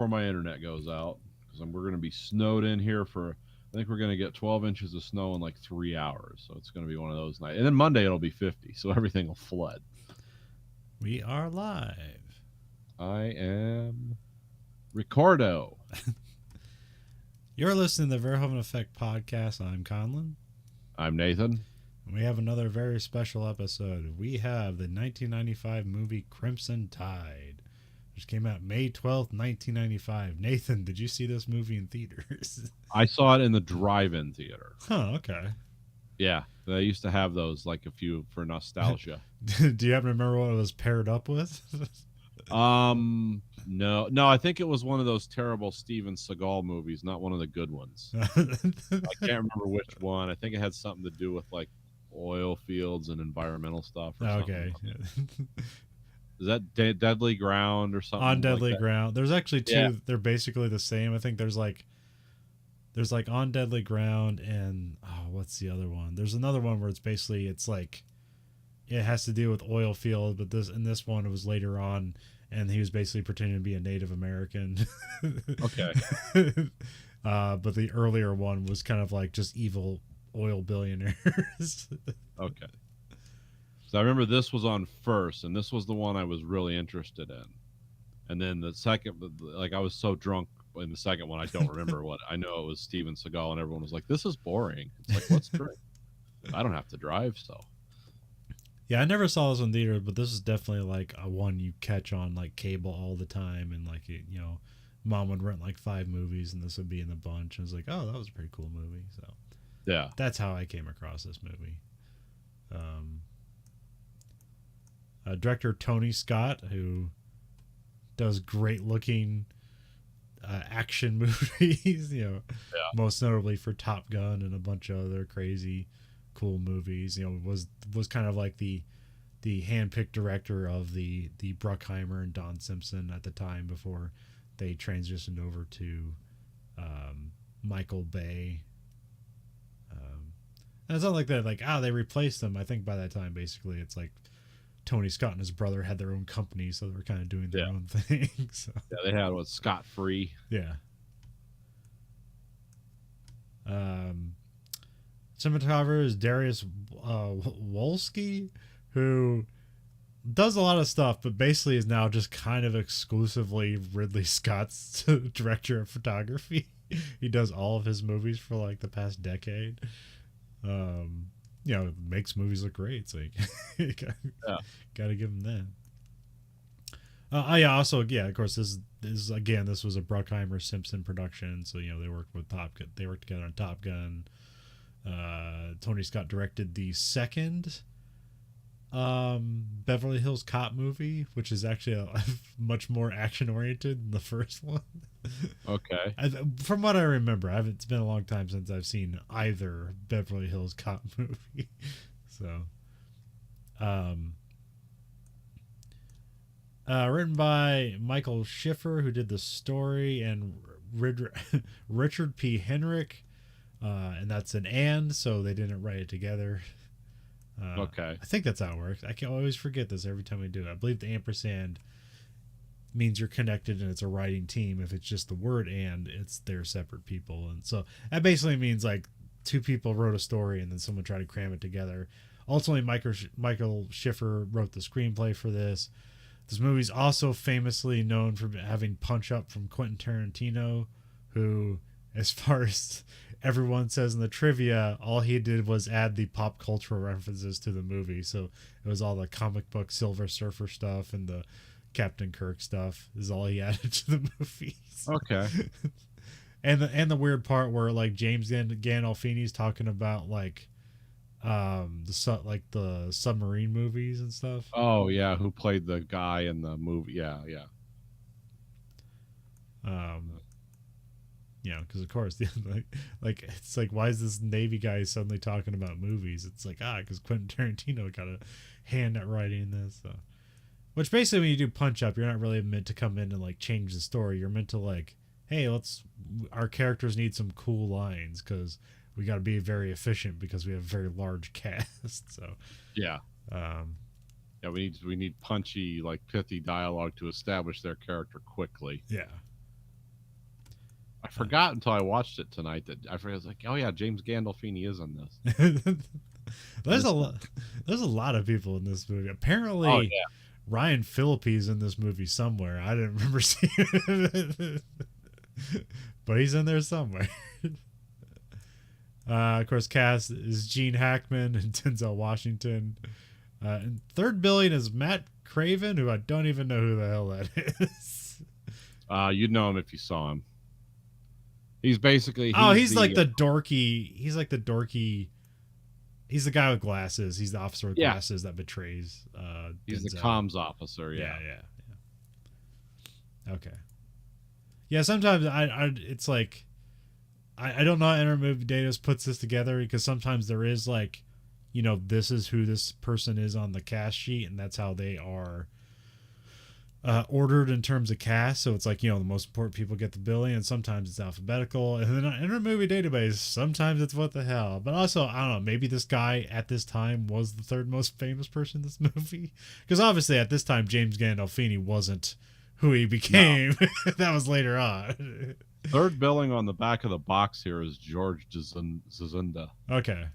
before my internet goes out because we're going to be snowed in here for. I think we're going to get 12 inches of snow in like 3 hours, so it's going to be one of those nights. And then Monday it'll be 50, so everything will flood. We are live. I am Ricardo. You're listening to the Verhoeven Effect podcast. I'm Conlon. I'm Nathan. And we have another very special episode. We have the 1995 movie Crimson Tide, which came out May 12th, 1995. Nathan, did you see this movie in theaters? I saw it in the drive-in theater. Huh, okay. Yeah, they used to have those like a few for nostalgia. Do you happen to remember what it was paired up with? No, I think it was one of those terrible Steven Seagal movies, not one of the good ones. I can't remember which one. I think it had something to do with like oil fields and environmental stuff or Okay. something. Is that Deadly Ground or something? On Deadly like Ground. There's actually two. Yeah. They're basically the same. I think there's like On Deadly Ground and what's the other one? There's another one where it's like it has to do with oil field, but this one it was later on, and he was basically pretending to be a Native American. Okay. But the earlier one was kind of like just evil oil billionaires. Okay. So I remember this was on first, and this was the one I was really interested in. And then the second, like I was so drunk in the second one, I don't remember what. I know it was Steven Seagal, and everyone was like, "This is boring." It's like, what's drink? I don't have to drive, so. Yeah, I never saw this in theater, but this is definitely like a one you catch on like cable all the time, and like mom would rent like 5 movies, and this would be in the bunch. I was like, oh, that was a pretty cool movie. So Yeah. that's how I came across this movie. Director Tony Scott, who does great looking action movies, Yeah. most notably for Top Gun and a bunch of other crazy cool movies. Was kind of like the handpicked director of the Bruckheimer and Don Simpson at the time before they transitioned over to Michael Bay. And it's not like that, like they replaced them. I think by that time, basically, it's like Tony Scott and his brother had their own company, so they were kind of doing their own thing. So. Yeah, they had what Scott Free. Yeah. Cinematographer is Darius Wolski, who does a lot of stuff, but basically is now just kind of exclusively Ridley Scott's director of photography. He does all of his movies for like the past decade. Makes movies look great. It's like, gotta give him that. Of course, this was a Bruckheimer Simpson production, so they worked with they worked together on Top Gun. Tony Scott directed the second Beverly Hills Cop movie, which is actually much more action oriented than the first one. Okay. From what I remember, it's been a long time since I've seen either Beverly Hills Cop movie. So, written by Michael Schiffer, who did the story, and Richard P. Henrik, and that's an and, so they didn't write it together. Okay. I think that's how it works. I can always forget this every time we do it. I believe the ampersand means you're connected and it's a writing team. If it's just the word and, they're separate people. And so that basically means like 2 people wrote a story and then someone tried to cram it together. Ultimately, Michael Schiffer wrote the screenplay for this. This movie's also famously known for having Punch Up from Quentin Tarantino, who, as far as everyone says in the trivia, all he did was add the pop cultural references to the movie. So it was all the comic book Silver Surfer stuff and the Captain Kirk stuff is all he added to the movies. Okay. and the weird part where like James Gandolfini's talking about like the submarine movies and stuff. Oh yeah, who played the guy in the movie? Yeah. Because of course, like it's like, why is this Navy guy suddenly talking about movies? It's like because Quentin Tarantino got a hand at writing this. So. Which basically, when you do Punch Up, you're not really meant to come in and like change the story. You're meant to like, hey, our characters need some cool lines because we got to be very efficient because we have a very large cast. So yeah, we need punchy, like pithy dialogue to establish their character quickly. Yeah. forgot until I watched it tonight that I forgot. I was like, oh yeah, James Gandolfini is in this. There's a lot. There's a lot of people in this movie. Apparently, Oh yeah, Ryan Phillippe's in this movie somewhere. I didn't remember seeing it, but he's in there somewhere. Of course, cast is Gene Hackman and Denzel Washington. And third billing is Matt Craven, who I don't even know who the hell that is. you'd know him if you saw him. He's basically He's like the dorky. He's like the dorky. He's the guy with glasses. He's the officer with glasses that betrays. He's Denzel. the comms officer. Yeah. Okay. Yeah, sometimes it's like I don't know how Intermovie Database puts this together, because sometimes there is like, this is who this person is on the cast sheet, and that's how they are ordered in terms of cast. So it's like, the most important people get the billing, and sometimes it's alphabetical. And then on Intermovie Database, sometimes it's what the hell. But also, I don't know, maybe this guy at this time was the third most famous person in this movie. Because obviously at this time, James Gandolfini wasn't who he became. No. That was later on. Third billing on the back of the box here is George Zazunda. Okay.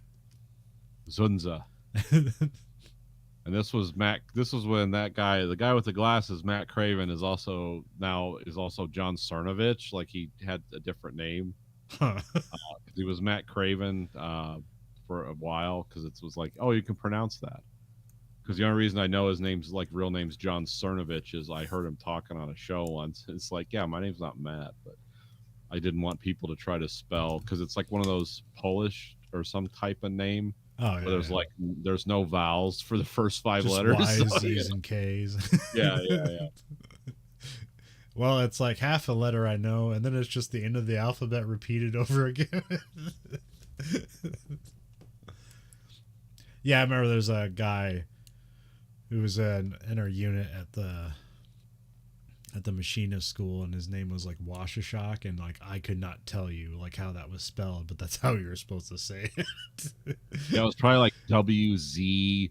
Zunza. And this was when that guy, the guy with the glasses, Matt Craven, is also John Cernovich. Like, he had a different name. Huh. He was Matt Craven for a while, because it was like, oh, you can pronounce that. Because the only reason I know his name's like real name's John Cernovich is I heard him talking on a show once. It's like, yeah, my name's not Matt, but I didn't want people to try to spell, because it's like one of those Polish or some type of name. Oh, yeah, where there's no vowels for the first 5 just letters. Y's, Z's, and K's. Yeah. Well, it's like half a letter I know, and then it's just the end of the alphabet repeated over again. Yeah, I remember there's a guy who was in our unit at the machinist school, and his name was like Washashok, and like I could not tell you like how that was spelled, but that's how you were supposed to say it. Yeah, it was probably like WZNNHA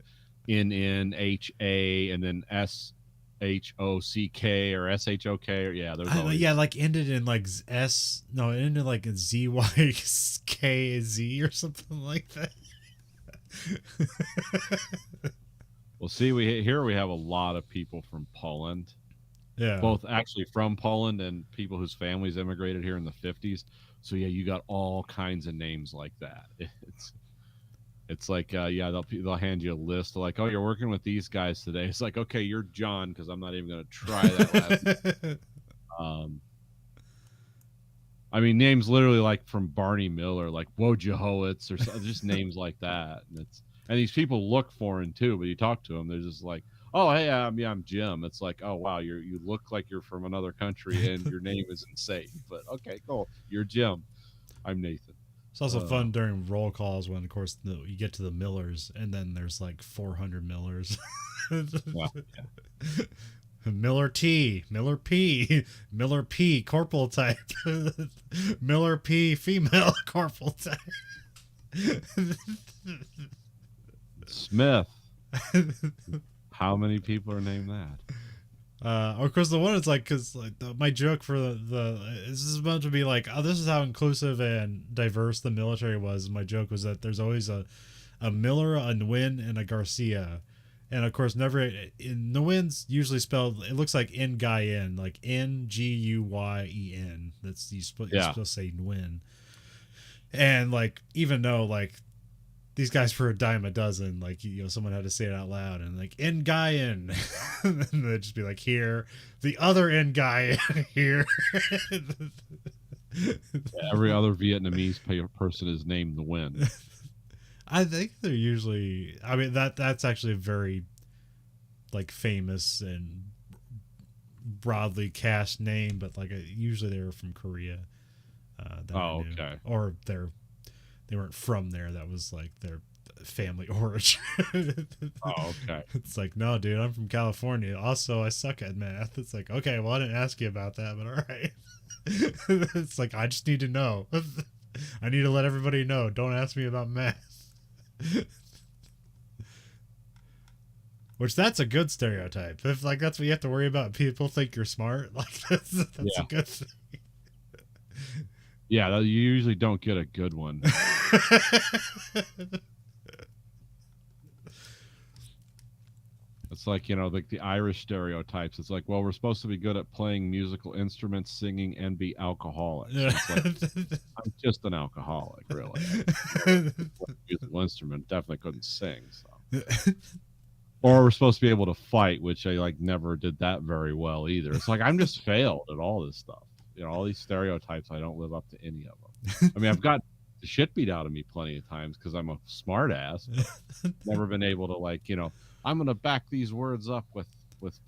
and then SHOCK or SHOK, or like ended in like it ended like in ZYKZ or something like that. Well, see, we have a lot of people from Poland. Yeah. Both actually from Poland and people whose families immigrated here in the 50s. So yeah, you got all kinds of names like that. It's like they'll hand you a list like, oh, you're working with these guys today. It's like, okay, you're John, because I'm not even going to try that last I mean, names literally like from Barney Miller, like Wojciechowicz or just names like that. And these people look foreign too, but you talk to them, they're just like, oh, hey, I'm Jim. It's like, oh, wow, you look like you're from another country and your name isn't safe. But okay, cool. You're Jim. I'm Nathan. It's also fun during roll calls when, of course, you get to the Millers, and then there's like 400 Millers. Yeah. Miller T, Miller P, Miller P, corporal type. Miller P, female, corporal type. Smith. How many people are named that? Of course, the one is like, because like my joke for this is meant to be like, oh, this is how inclusive and diverse the military was. My joke was that there's always a Miller, a Nguyen, and a Garcia, and of course, never Nguyen's usually spelled. It looks like Nguyen, like Nguyen. That's you're supposed to say Nguyen, and like even though like. These guys for a dime a dozen, like, someone had to say it out loud, and like, Nguyen, and they'd just be like, here, the other Nguyen, here. Every other Vietnamese person is named Nguyen. I think they're usually, I mean, that's actually a very, like, famous and broadly cast name, but like, usually they're from Korea. Okay. Or they weren't from there. That was like their family origin. Oh, okay. It's like, no, dude, I'm from California. Also, I suck at math. It's like, okay, well, I didn't ask you about that, but all right. It's like, I just need to know. I need to let everybody know. Don't ask me about math. Which that's a good stereotype. If like that's what you have to worry about, people think you're smart. Like that's a good thing. Yeah, you usually don't get a good one. It's like, like the Irish stereotypes. It's like, well, we're supposed to be good at playing musical instruments, singing, and be alcoholics. And it's like, I'm just an alcoholic, really. Musical instrument, definitely couldn't sing. So. Or we're supposed to be able to fight, which I like never did that very well either. It's like I'm just failed at all this stuff. All these stereotypes, I don't live up to any of them. I mean, I've got the shit beat out of me plenty of times because I'm a smart ass, but never been able to I'm gonna back these words up with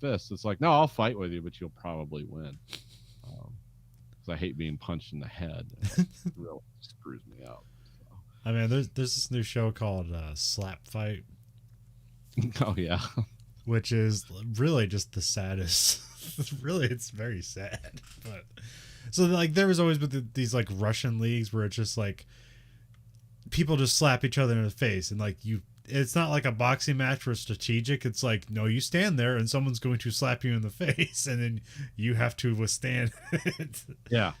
fists. It's like, no, I'll fight with you, but you'll probably win. Because I hate being punched in the head. It really screws me up. So. I mean, there's this new show called Slap Fight. Oh yeah, which is really just the saddest. Really, it's very sad. But so like there was always been these like Russian leagues where it's just like people just slap each other in the face, and like it's not like a boxing match where it's strategic. It's like, no, you stand there and someone's going to slap you in the face, and then you have to withstand it. Yeah,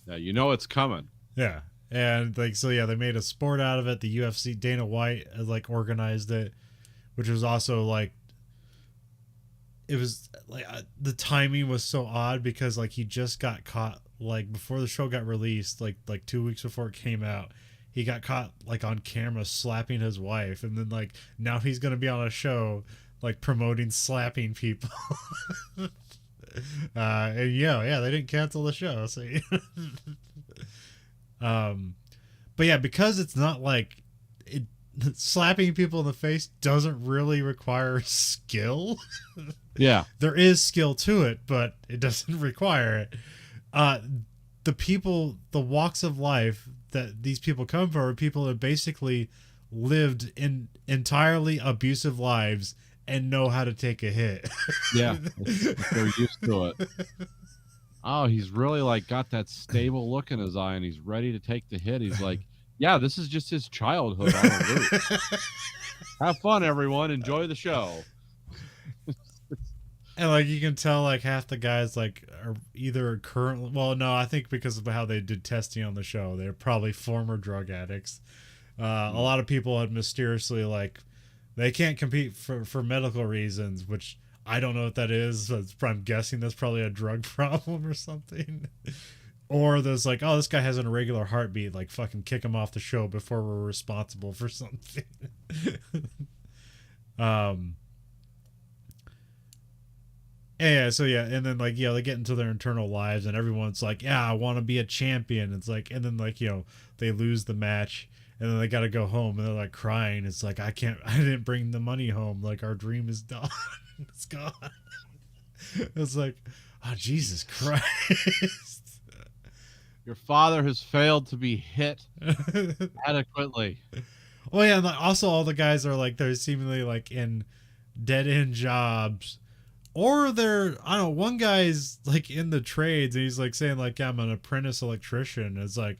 it's coming. Yeah. And like, so yeah, they made a sport out of it. The UFC, Dana White like organized it, which was also like, it was like the timing was so odd because like he just got caught like before the show got released, like 2 weeks before it came out, he got caught like on camera slapping his wife, and then like now he's gonna be on a show like promoting slapping people. And yeah, they didn't cancel the show. So, but yeah, because it's not like it, slapping people in the face doesn't really require skill. Yeah, there is skill to it, but it doesn't require it. The walks of life that these people come from are people that basically lived in entirely abusive lives and know how to take a hit. Yeah, they're used to it. Oh, he's really like got that stable look in his eye, and he's ready to take the hit. He's like, yeah, this is just his childhood on a loop. Have fun, everyone. Enjoy the show. And like you can tell, like half the guys like are either currently, well, no, I think because of how they did testing on the show, they're probably former drug addicts. A lot of people had mysteriously like they can't compete for medical reasons, which I don't know what that is. I'm guessing that's probably a drug problem or something. Or there's like, oh, this guy has an irregular heartbeat, like fucking kick him off the show before we're responsible for something. Yeah, so yeah, and then like, they get into their internal lives, and everyone's like, yeah, I want to be a champion. It's like, and then like, they lose the match, and then they got to go home, and they're like crying. It's like, I didn't bring the money home. Like, our dream is done. It's gone. It's like, oh, Jesus Christ. Your father has failed to be hit adequately. Oh yeah, and also all the guys are like, they're seemingly like in dead end jobs. Or they're, I don't know, one guy's like in the trades and he's like saying like, I'm an apprentice electrician. It's like,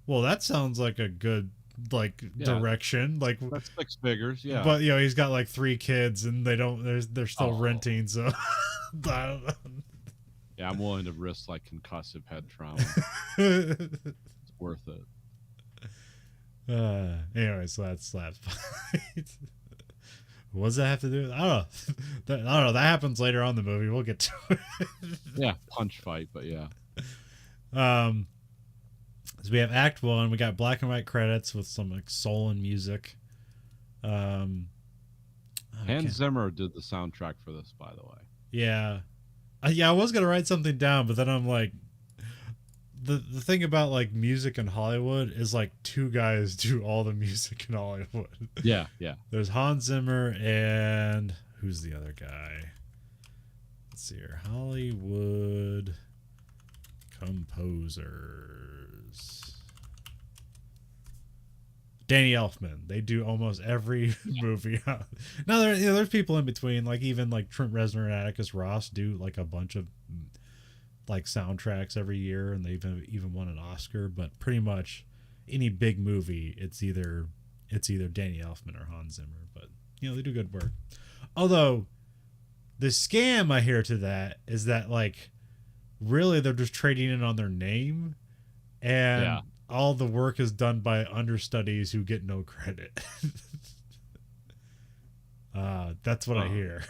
well, that sounds like a good like direction. Like that's 6 figures, yeah. But he's got like 3 kids and they're still renting, so I don't know. Yeah, I'm willing to risk like concussive head trauma. It's worth it. Anyway, so that's Slap Fight. What does that have to do with? I don't know. That happens later on in the movie. We'll get to it. Yeah, punch fight, but yeah. So we have Act 1. We got black and white credits with some like soul and music. Hans Zimmer did the soundtrack for this, by the way. Yeah. I was gonna write something down, but then I'm like, the thing about like music in Hollywood is like 2 guys do all the music in Hollywood. Yeah. There's Hans Zimmer and who's the other guy? Let's see here. Hollywood composers. Danny Elfman. They do almost every movie. Now there's people in between, like even like Trent Reznor and Atticus Ross do like a bunch of like soundtracks every year, and they've even won an Oscar. But pretty much any big movie, it's either Danny Elfman or Hans Zimmer. But they do good work. Although the scam I hear to that is that like really they're just trading in on their name, and Yeah. all the work is done by understudies who get no credit. That's what I Uh, hear.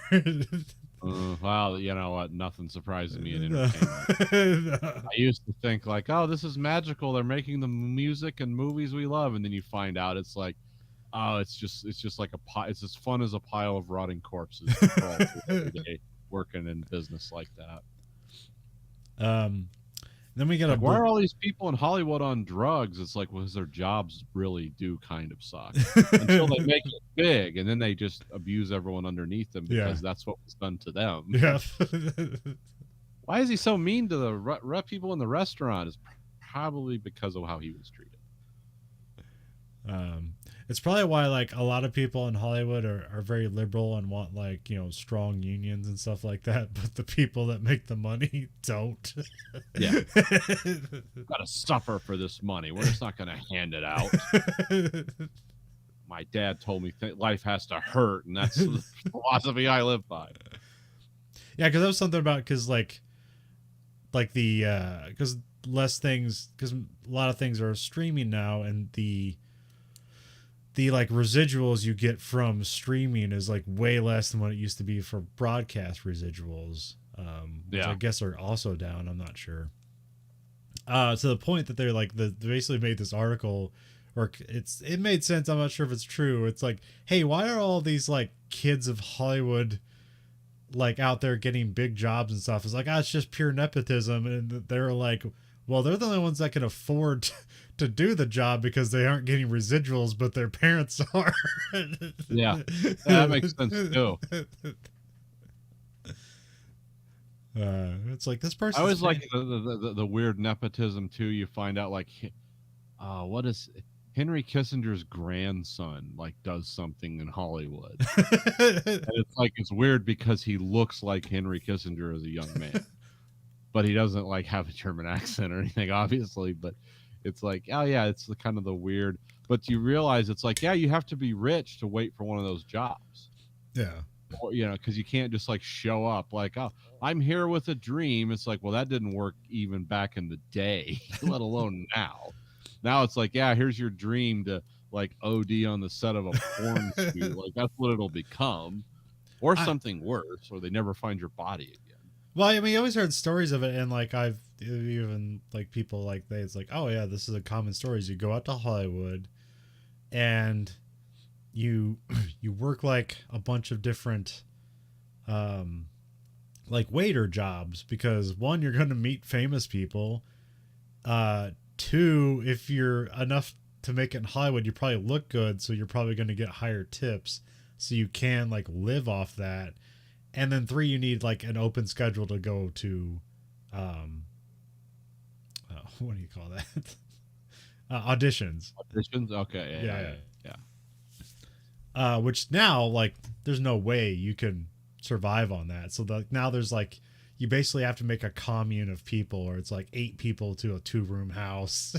well, you know what? Nothing surprises me in entertainment. I used to think like, oh, this is magical. They're making the music and movies we love, and then you find out it's like, oh, it's just like a pile. It's as fun as a pile of rotting corpses to crawl through every day working in business like that. um, then we get a Like, why are all these people in Hollywood on drugs? It's like, well, 'cause their jobs really do kind of suck until they make it big, and then they just abuse everyone underneath them yeah, because that's what was done to them. yeah. Why is he so mean to the people in the restaurant? It's probably because of how he was treated. um, it's probably why like a lot of people in Hollywood are very liberal and want like strong unions and stuff like that, but the people that make the money don't. Yeah, got to suffer for this money. We're just not going to hand it out. My dad told me life has to hurt, and that's the philosophy I live by. Yeah, because that was something about like the because less things because a lot of things are streaming now, and the like residuals you get from streaming is like way less than what it used to be for broadcast residuals, which Yeah. I guess are also down. I'm not sure. To the point that they're like they basically made this article, or it made sense. I'm not sure if it's true. It's like, hey, why are all these like kids of Hollywood like out there getting big jobs and stuff? It's like, it's just pure nepotism, and they're like, well, they're the only ones that can afford to do the job because they aren't getting residuals, but their parents are. Yeah, that makes sense too. It's like this person. I always like the weird nepotism too. You find out like, what is Henry Kissinger's grandson like does something in Hollywood, and it's like it's weird because he looks like Henry Kissinger as a young man, but he doesn't like have a German accent or anything, obviously. But it's like, oh yeah, it's the kind of the weird. But you realize it's like, yeah, you have to be rich to wait for one of those jobs. Yeah. Or, because you can't just like show up like, oh, I'm here with a dream. It's like, well, that didn't work even back in the day, let alone now. Now it's like, yeah, here's your dream to like OD on the set of a porn shoot. Like that's what it'll become, or something worse, or they never find your body again. Well, I mean, you always heard stories of it, and like I've even like people like it's like, oh yeah, this is a common story. Is you go out to Hollywood, and you you work like a bunch of different like waiter jobs, because one, you're going to meet famous people, two, if you're enough to make it in Hollywood, you probably look good, so you're probably going to get higher tips, so you can like live off that. And then three, you need like an open schedule to go to what do you call that? Auditions. Okay. Yeah. Which now, like, there's no way you can survive on that. So now there's like, you basically have to make a commune of people, or it's like 8 people to a 2-room house.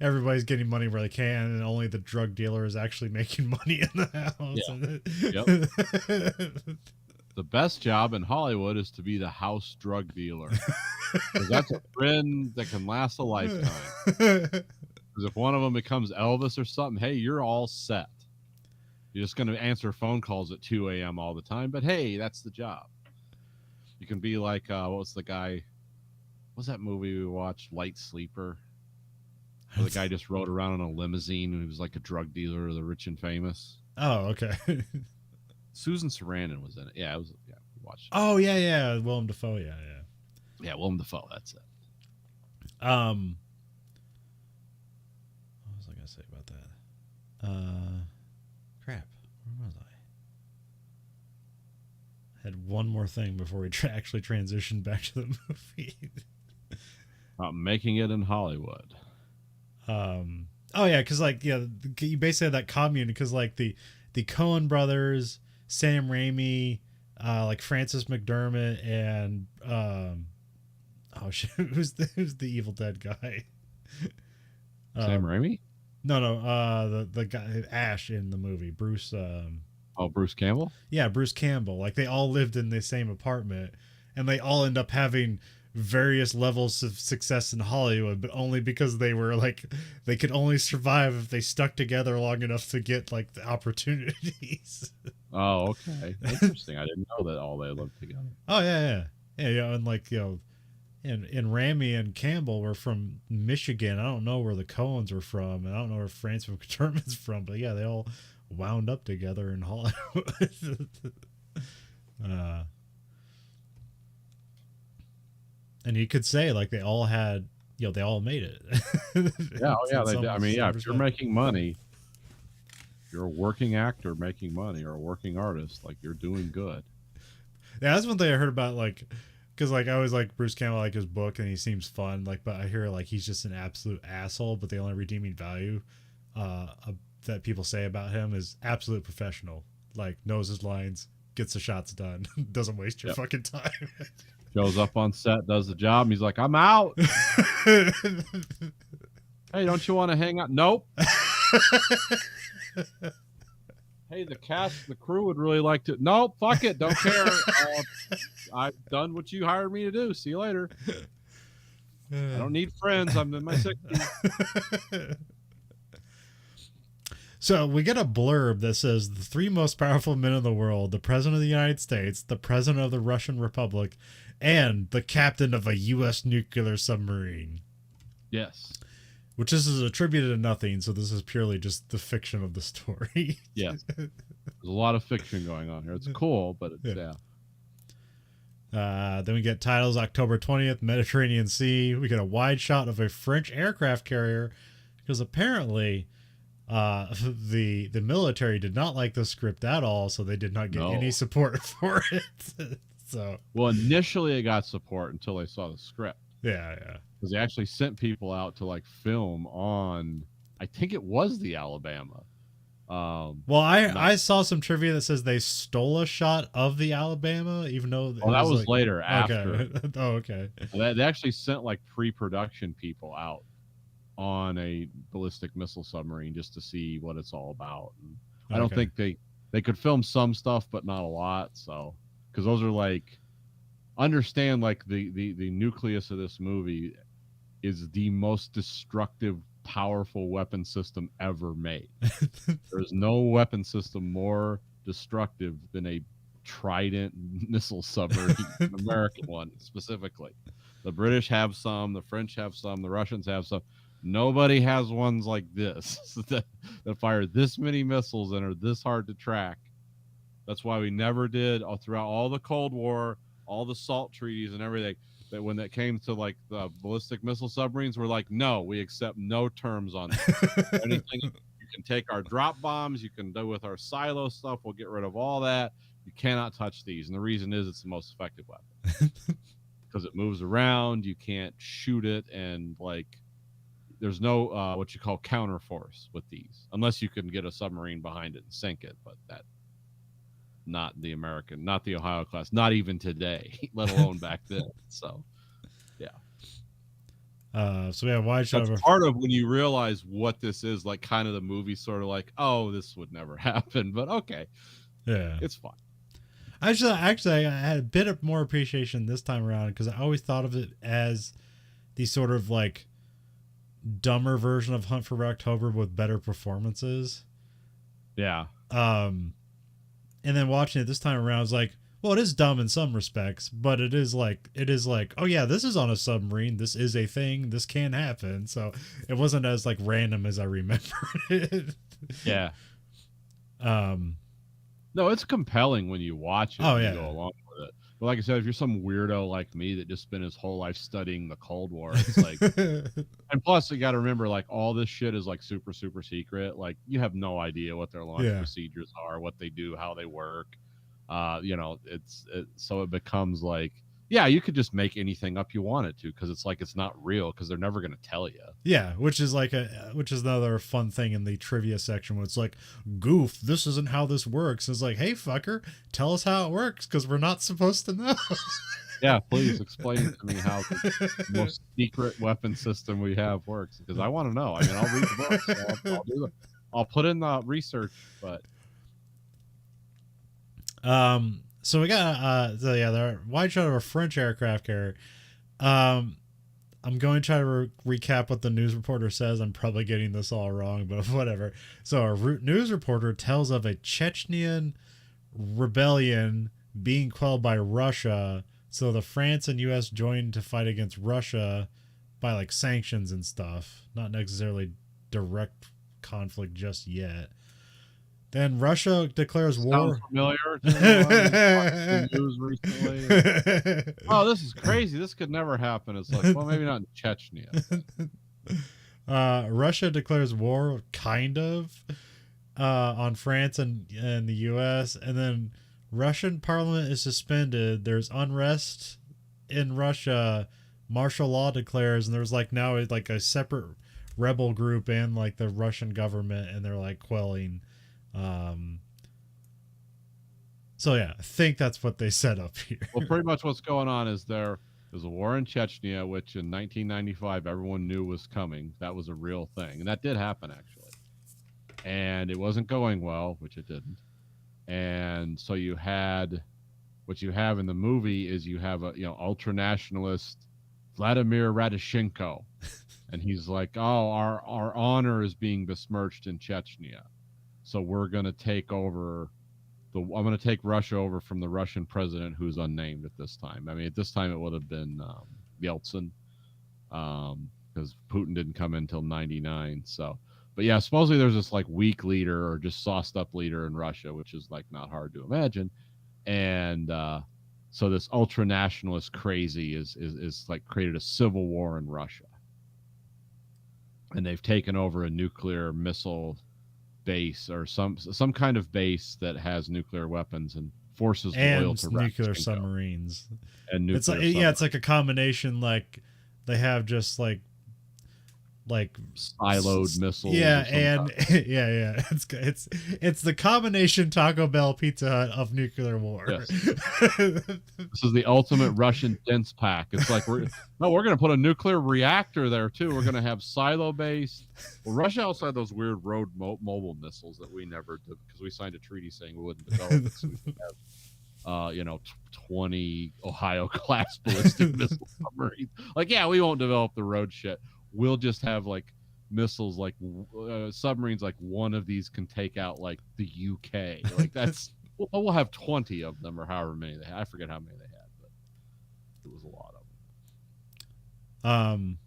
Everybody's getting money where they can, and only the drug dealer is actually making money in the house. Yeah. Yep. The best job in Hollywood is to be the house drug dealer. Because that's a friend that can last a lifetime. Because if one of them becomes Elvis or something, hey, you're all set. You're just going to answer phone calls at 2 a.m. all the time. But hey, that's the job. You can be like, what was the guy? What's that movie we watched? Light Sleeper. Where the guy just rode around in a limousine and he was like a drug dealer, the rich and famous. Oh, okay. Susan Sarandon was in it. Yeah, we watched it. Oh, yeah. Willem Dafoe, yeah. Yeah, Willem Dafoe, that's it. What was I gonna say about that? Crap. Where was I? Had one more thing before we actually transitioned back to the movie. Making it in Hollywood. Oh yeah, because like you basically have that commune, because like the Coen brothers, Sam Raimi, like Francis McDermott, and oh shit, who's the Evil Dead guy? Sam Raimi? No, the guy Ash in the movie, Bruce. Bruce Campbell? Yeah, Bruce Campbell. Like they all lived in the same apartment, and they all end up having various levels of success in Hollywood, but only because they were like they could only survive if they stuck together long enough to get like the opportunities. Oh, okay. Interesting. I didn't know that all they lived together. Oh yeah. You know, and like and Ramy and Campbell were from Michigan. I don't know where the Coens were from, and I don't know where Francis McDermott's from, but yeah, they all wound up together in Hollywood. uh, and you could say like they all had, you know, they all made it. Yeah, oh yeah, they did. I mean, yeah, if you're respect. making money, if you're a working actor making money or a working artist, like you're doing good. Yeah, that's one thing I heard about, like, because like I always like Bruce Campbell, like his book, and he seems fun. Like, but I hear like he's just an absolute asshole. But the only redeeming value that people say about him is absolute professional. Like knows his lines, gets the shots done, doesn't waste your Yep. fucking time. Shows up on set, does the job, and he's like, "I'm out." Hey, don't you want to hang out? Nope. Hey, the crew would really like to. Nope, fuck it, don't care. I've done what you hired me to do. See you later. I don't need friends. I'm in my 60s. So we get a blurb that says the three most powerful men in the world: the president of the United States, the president of the Russian Republic, and the captain of a U.S. nuclear submarine. Yes. Which this is attributed to nothing, so this is purely just the fiction of the story. Yes. There's a lot of fiction going on here. It's cool, but it's, Then we get titles October 20th, Mediterranean Sea. We get a wide shot of a French aircraft carrier because apparently the military did not like the script at all, so they did not get any support for it. So well, initially it got support until they saw the script. Yeah. Because they actually sent people out to like film on, I think it was the Alabama. Well, I saw some trivia that says they stole a shot of the Alabama, even though that was like, later after. Okay. They actually sent like pre-production people out on a ballistic missile submarine just to see what it's all about. And I don't think they could film some stuff, but not a lot. So, because those are like, understand like the nucleus of this movie is the most destructive, powerful weapon system ever made. There's no weapon system more destructive than a Trident missile submarine, an American one specifically. The British have some, the French have some, the Russians have some. Nobody has ones like this that fire this many missiles and are this hard to track. That's why we never did throughout all the Cold War, all the SALT treaties and everything. That when that came to like the ballistic missile submarines, we're like, no, we accept no terms on that. Anything you can take our drop bombs, you can do with our silo stuff. We'll get rid of all that. You cannot touch these, and the reason is it's the most effective weapon because it moves around. You can't shoot it, and like there's no what you call counter force with these, unless you can get a submarine behind it and sink it. But that. Not the American, not the Ohio class, not even today, let alone back then. So, yeah. So we have wide shot. That's part of when you realize what this is, like kind of the movie sort of like, oh, this would never happen, but okay. Yeah. It's fine. Actually, I had a bit of more appreciation this time around because I always thought of it as the sort of like dumber version of Hunt for Red October with better performances. Yeah. And then watching it this time around, I was like, well, it is dumb in some respects, but it is like, oh yeah, this is on a submarine. This is a thing. This can happen. So it wasn't as like random as I remember it. Yeah. No, it's compelling when you watch it. Oh, and yeah. You go along with it. But like I said, if you're some weirdo like me that just spent his whole life studying the Cold War, it's like, and plus you got to remember, like all this shit is like super, super secret. Like you have no idea what their launch procedures are, what they do, how they work. You know, so it becomes like, yeah, you could just make anything up you wanted to because it's like it's not real because they're never going to tell you. Yeah, which is another fun thing in the trivia section where it's like, goof, this isn't how this works. It's like, hey, fucker, tell us how it works because we're not supposed to know. Yeah, please explain to me how the most secret weapon system we have works because I want to know. I mean, I'll read the books. I'll do it. I'll put in the research, but. So we got the wide shot of a French aircraft carrier. Um, I'm going to try to recap what the news reporter says. I'm probably getting this all wrong, but whatever. So, a news reporter tells of a Chechnyan rebellion being quelled by Russia. So, the France and U.S. joined to fight against Russia by like sanctions and stuff, not necessarily direct conflict just yet. Then Russia declares war. Sounds familiar to the news recently. Oh, this is crazy. This could never happen. It's like, well, maybe not in Chechnya. Russia declares war, kind of, on France and the U.S. And then Russian parliament is suspended. There's unrest in Russia. Martial law declares, and there's like now like a separate rebel group and like the Russian government, and they're like quelling. So yeah, I think that's what they set up here. Well, pretty much what's going on is there's a war in Chechnya, which in 1995 everyone knew was coming. That was a real thing, and that did happen actually. And it wasn't going well, which it didn't. And so you had what you have in the movie is you have a ultra nationalist Vladimir Radishenko, and he's like, oh, our honor is being besmirched in Chechnya. So we're going to take over I'm going to take Russia over from the Russian president, who's unnamed at this time. I mean, at this time it would have been Yeltsin, because Putin didn't come in until 99. So, but yeah, supposedly there's this like weak leader or just sauced up leader in Russia, which is like not hard to imagine. And so this ultra nationalist crazy is like created a civil war in Russia, and they've taken over a nuclear missile base or some kind of base that has nuclear weapons and forces oil to nuclear submarines and nuclear submarines. Yeah, it's like a combination. Like they have just like siloed missiles. Yeah, and yeah, it's the combination Taco Bell Pizza Hut of nuclear war. Yes. This is the ultimate Russian dense pack. It's like we're going to put a nuclear reactor there too. We're going to have silo based. Well, Russia also had those weird road mobile missiles that we never did because we signed a treaty saying we wouldn't develop it. So we could have 20 Ohio class ballistic missile submarines. Like, yeah, we won't develop the road shit. We'll just have like missiles, like submarines. Like one of these can take out like the UK. Like that's we'll have 20 of them or however many they had. I forget how many they had, but it was a lot of them.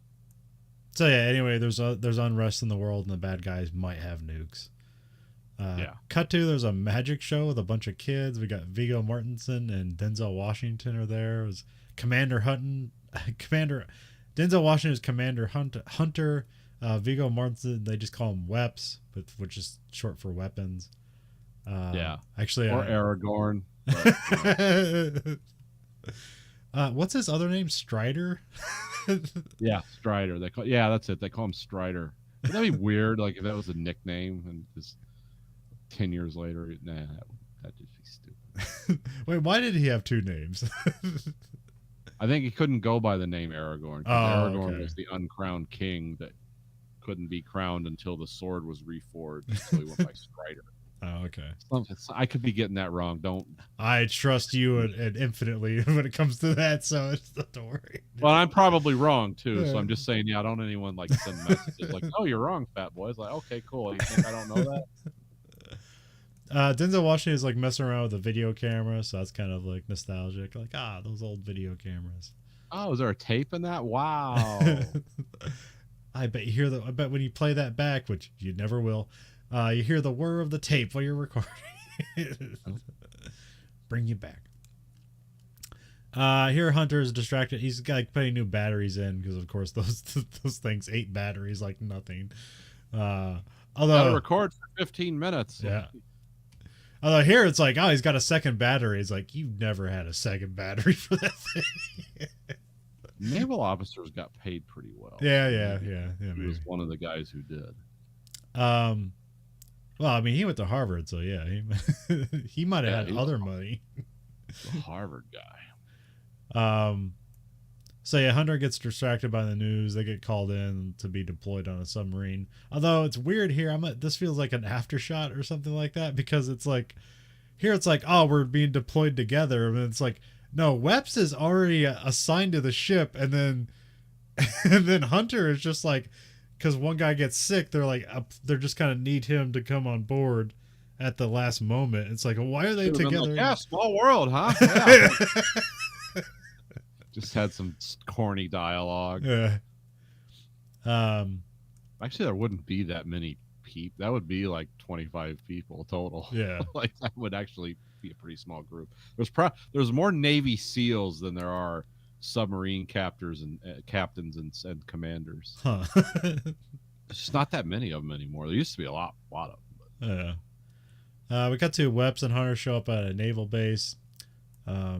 So yeah. Anyway, there's unrest in the world, and the bad guys might have nukes. Cut to there's a magic show with a bunch of kids. We got Viggo Mortensen and Denzel Washington are there. It was Denzel Washington is Commander Hunter. Viggo Mortensen, they just call him Weps, which is short for weapons. Actually, or Aragorn. But, what's his other name? Strider. Yeah, Strider. That's it. They call him Strider. Wouldn't that be weird? Like if that was a nickname, and just 10 years later, that'd just be stupid. Wait, why did he have two names? I think he couldn't go by the name Aragorn. Aragorn was the uncrowned king that couldn't be crowned until the sword was reforged. So he went by Strider. Oh, okay. I could be getting that wrong. I trust you and infinitely when it comes to that, so don't worry. Well, I'm probably wrong too, so I'm just saying, yeah, don't anyone like send messages like, "Oh, you're wrong, fat boy." It's like, okay, cool. You think I don't know that? Denzel Washington is like messing around with a video camera, so that's kind of like nostalgic. Like, those old video cameras. Oh, is there a tape in that? Wow. I bet when you play that back, which you never will, you hear the whir of the tape while you're recording. Bring you back. Here Hunter is distracted. He's like putting new batteries in because of course those things 8 batteries like nothing. Although record for 15 minutes. Yeah. Although here it's like, he's got a second battery. It's like, you've never had a second battery for that thing. Naval officers got paid pretty well. Yeah. He was one of the guys who did. Well, I mean, he went to Harvard, so yeah, he might have had other money. The Harvard guy. So yeah, Hunter gets distracted by the news. They get called in to be deployed on a submarine. Although it's weird here. This feels like an aftershot or something like that, because it's like, here it's like, we're being deployed together, and it's like No, Webs is already assigned to the ship, and then and then Hunter is just like, because one guy gets sick, they're like, they're just kind of need him to come on board at the last moment. It's like, why are they Should've been together? like, yeah, small world, huh? Yeah. Just had some corny dialogue. Yeah. Actually, there wouldn't be that many people. That would be like 25 people total. Yeah. Like that would actually be a pretty small group. There's more Navy SEALs than there are submarine captors and captains and commanders. Huh. There's just not that many of them anymore. There used to be a lot of them. Yeah. We got to Webs and Hunter show up at a naval base. I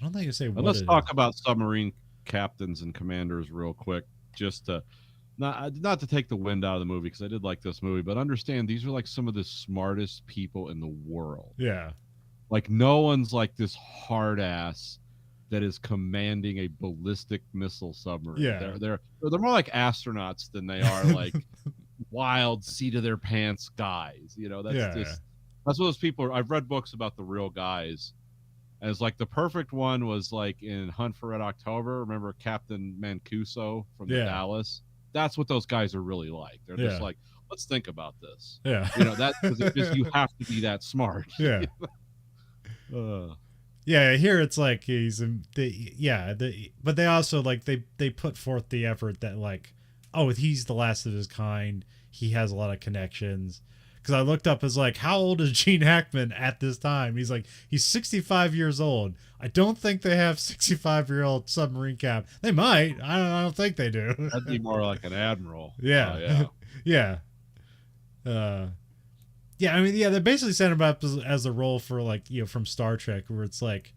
don't think you say what. Let's talk about submarine captains and commanders real quick, just to not to take the wind out of the movie, because I did like this movie, but understand these are like some of the smartest people in the world. Yeah. Like no one's like this hard ass that is commanding a ballistic missile submarine. Yeah. They're more like astronauts than they are like wild seat of their pants guys. You know, that's what those people are. I've read books about the real guys. As like the perfect one was like in Hunt for Red October. Remember Captain Mancuso from the Dallas? That's what those guys are really like. They're just like, let's think about this. Yeah. You know, because you have to be that smart. Yeah. Yeah, here it's like but they also like they put forth the effort that like, oh, he's the last of his kind. He has a lot of connections. Because I looked up as like, how old is Gene Hackman at this time? He's like, he's 65 years old. I don't think they have 65-year-old submarine cap. They might. I don't think they do. That'd be more like an admiral. Yeah. Yeah. Yeah, I mean, they basically set him up as a role for like, from Star Trek, where it's like,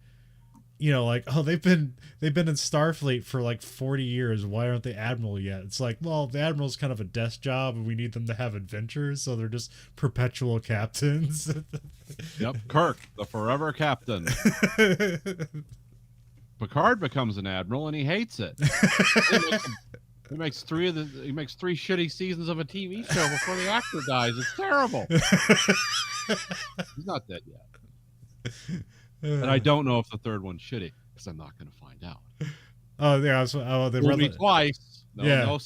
like, oh, they've been in Starfleet for like 40 years. Why aren't they admiral yet? It's like, well, the admiral's kind of a desk job, and we need them to have adventures, so they're just perpetual captains. Yep, Kirk, the forever captain. Picard becomes an admiral, and he hates it. He makes three shitty seasons of a TV show before the actor dies. It's terrible. He's not dead yet. And I don't know if the third one's shitty, because I'm not going to find out. Oh yeah, they fooled me twice. No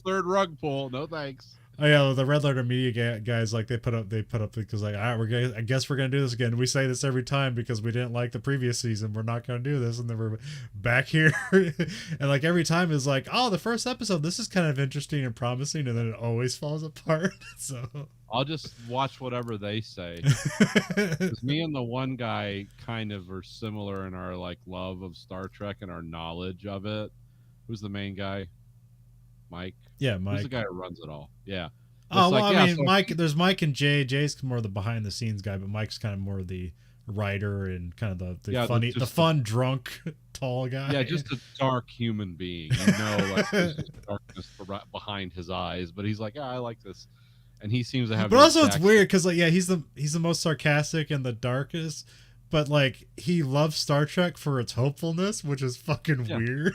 third rug pull. No thanks. Oh yeah, the Red Letter Media guys, like they put up because like, all right, I guess we're gonna do this again. We say this every time because we didn't like the previous season. We're not gonna do this, and then we're back here, and like every time is like, oh, the first episode, this is kind of interesting and promising, and then it always falls apart. So I'll just watch whatever they say. 'Cause me and the one guy kind of are similar in our like love of Star Trek and our knowledge of it. Who's the main guy? Mike. Yeah, Mike. Who's the guy who runs it all? Yeah. Oh, well, I mean, Mike. There's Mike and Jay. Jay's more the behind the scenes guy, but Mike's kind of more the writer and kind of the fun drunk tall guy. Yeah, just a dark human being. Like there's just darkness behind his eyes, but he's like, I like this, and he seems to have. But also, it's weird because like, he's the most sarcastic and the darkest, but like he loves Star Trek for its hopefulness, which is fucking weird.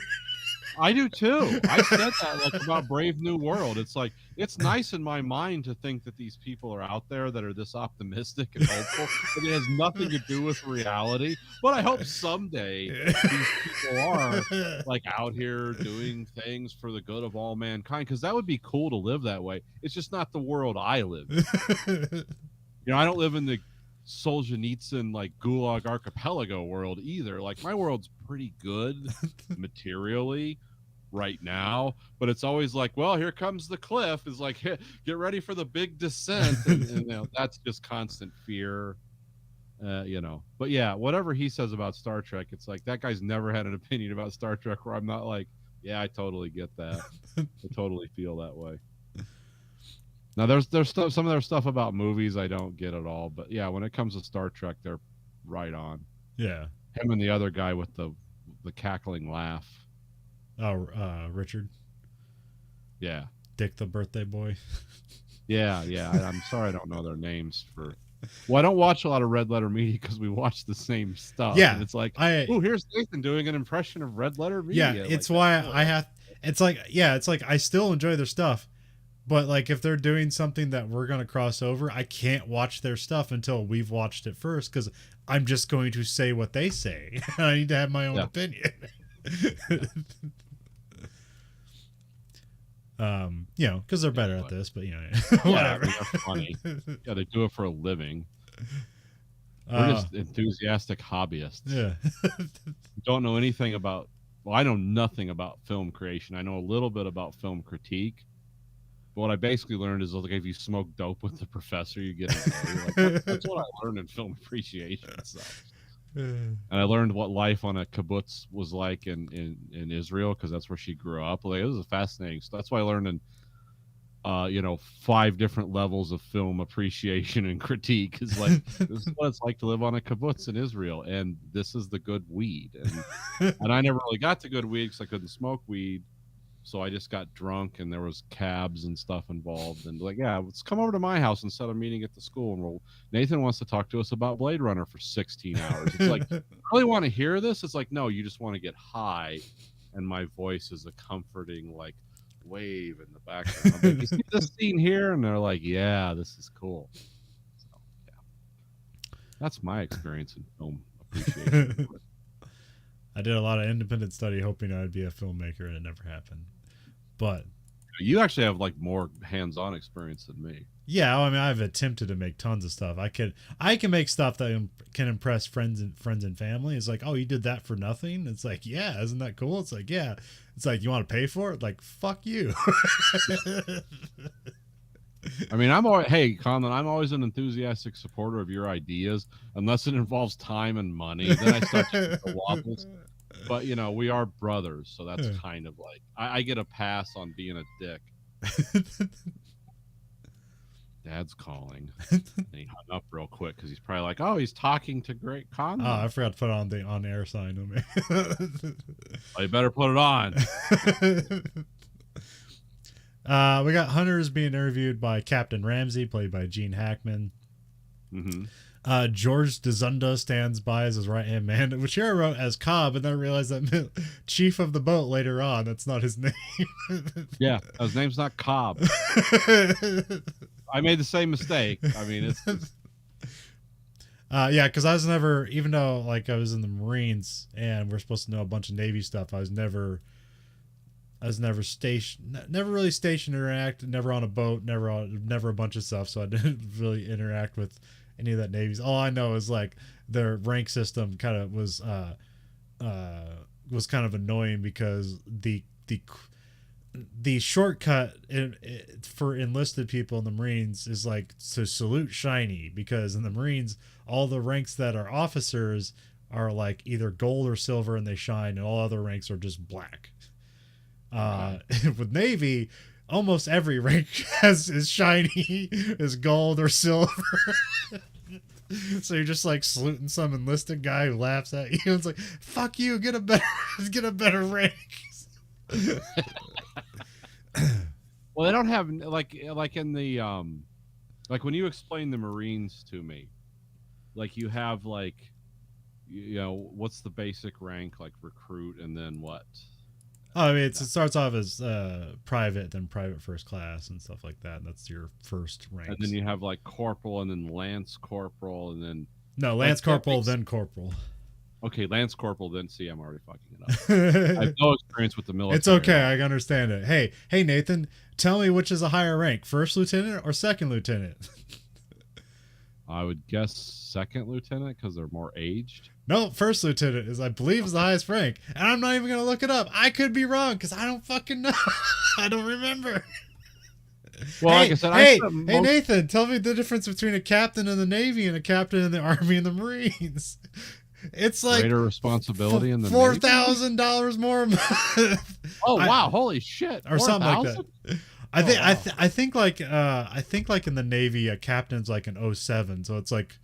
I do too. I said that like about Brave New World. It's like, it's nice in my mind to think that these people are out there that are this optimistic and hopeful, but it has nothing to do with reality. But I hope someday these people are like out here doing things for the good of all mankind, because that would be cool to live that way. It's just not the world I live in. I don't live in the Solzhenitsyn like Gulag Archipelago world either. Like my world's pretty good materially right now, but it's always like, well, here comes the cliff. Is like, hey, get ready for the big descent, and that's just constant fear. But yeah, whatever he says about Star Trek, it's like that guy's never had an opinion about Star Trek where I'm not like, yeah, I totally get that. I totally feel that way. Now, there's some of their stuff about movies I don't get at all, but yeah, when it comes to Star Trek, they're right on. Yeah. Him and the other guy with the cackling laugh. Oh, Richard. Yeah. Dick the birthday boy. Yeah. I'm sorry I don't know their names Well, I don't watch a lot of Red Letter Media because we watch the same stuff. Yeah. And it's like, here's Nathan doing an impression of Red Letter Media. Yeah, it's why I have. It's like I still enjoy their stuff, But like if they're doing something that we're going to cross over, I can't watch their stuff until we've watched it first cuz I'm just going to say what they say. I need to have my own Yeah. opinion. Yeah. You know, cuz they're better at this, but you know, whatever. I mean, they're funny. Yeah, they do it for a living. We're just enthusiastic hobbyists. Yeah. Don't know anything about. Well, I know nothing about film creation. I know a little bit about film critique. But what I basically learned is like if you smoke dope with the professor, you get an A. Like, that's what I learned in film appreciation. So. And I learned what life on a kibbutz was like in Israel because that's where she grew up. Like, it was a fascinating. So that's why I learned in 5 different levels of film appreciation and critique is like this is what it's like to live on a kibbutz in Israel, and this is the good weed. And I never really got to good weed because I couldn't smoke weed, so I just got drunk, and there was cabs and stuff involved, and like, yeah, let's come over to my house instead of meeting at the school, and Nathan wants to talk to us about Blade Runner for 16 hours. It's like, really want to hear this? It's like, no, you just want to get high, and my voice is a comforting like wave in the background. I'm like, you see this scene here? And they're like, yeah, this is cool. So, yeah. That's my experience in film appreciation. I did a lot of independent study hoping I'd be a filmmaker, and it never happened. But you actually have like more hands-on experience than me. Yeah, I mean, I've attempted to make tons of stuff. I can make stuff that can impress friends and family. It's like, oh, you did that for nothing. It's like, yeah, isn't that cool? It's like, yeah. It's like, you want to pay for it? Like, fuck you. I mean, hey, Conlon, I'm always an enthusiastic supporter of your ideas, unless it involves time and money. Then I start to the wobbles. But we are brothers, so that's kind of like I get a pass on being a dick. Dad's calling. And he hung up real quick because he's probably like, oh, he's talking to Great Conlon. Oh, I forgot to put on the on-air sign on me. Well, you better put it on. We got Hunters being interviewed by Captain Ramsey, played by Gene Hackman. Mm-hmm. George Dzunda stands by as his right-hand man, which here I wrote as Cobb, and then I realized that chief of the boat later on. That's not his name. Yeah, his name's not Cobb. I made the same mistake. I mean, it's just... yeah, because I was never, even though like I was in the Marines and we're supposed to know a bunch of Navy stuff, I was never stationed, never really stationed or interacted, never on a boat, never a bunch of stuff, so I didn't really interact with any of that Navy's. All I know is like their rank system kind of was kind of annoying because the shortcut for enlisted people in the Marines is like to salute shiny, because in the Marines all the ranks that are officers are like either gold or silver and they shine, and all other ranks are just black. With Navy, almost every rank is shiny, is gold or silver. So you're just like saluting some enlisted guy who laughs at you. It's like, fuck you, get a better rank. Well, they don't have like in the like when you explain the Marines to me, like you have like what's the basic rank, like recruit, and then what? Oh, I mean, it starts off as private, then private first class and stuff like that. That's your first rank. And then you have like corporal, and then lance corporal, and then lance corporal, then corporal. Okay, lance corporal, then see, I'm already fucking it up. I have no experience with the military. It's okay, I understand it. Hey, Nathan, tell me which is a higher rank, first lieutenant or second lieutenant? I would guess second lieutenant because they're more aged. No, first lieutenant is, I believe, is the highest rank, and I'm not even gonna look it up. I could be wrong because I don't fucking know. I don't remember. Well, hey, like I said, hey, Nathan, tell me the difference between a captain in the Navy and a captain in the Army and the Marines. It's like greater responsibility in the $4,000 more a month. Oh wow! Holy shit! Or 4, something 000? Like that. I think like in the Navy, a captain's like an 07, so it's like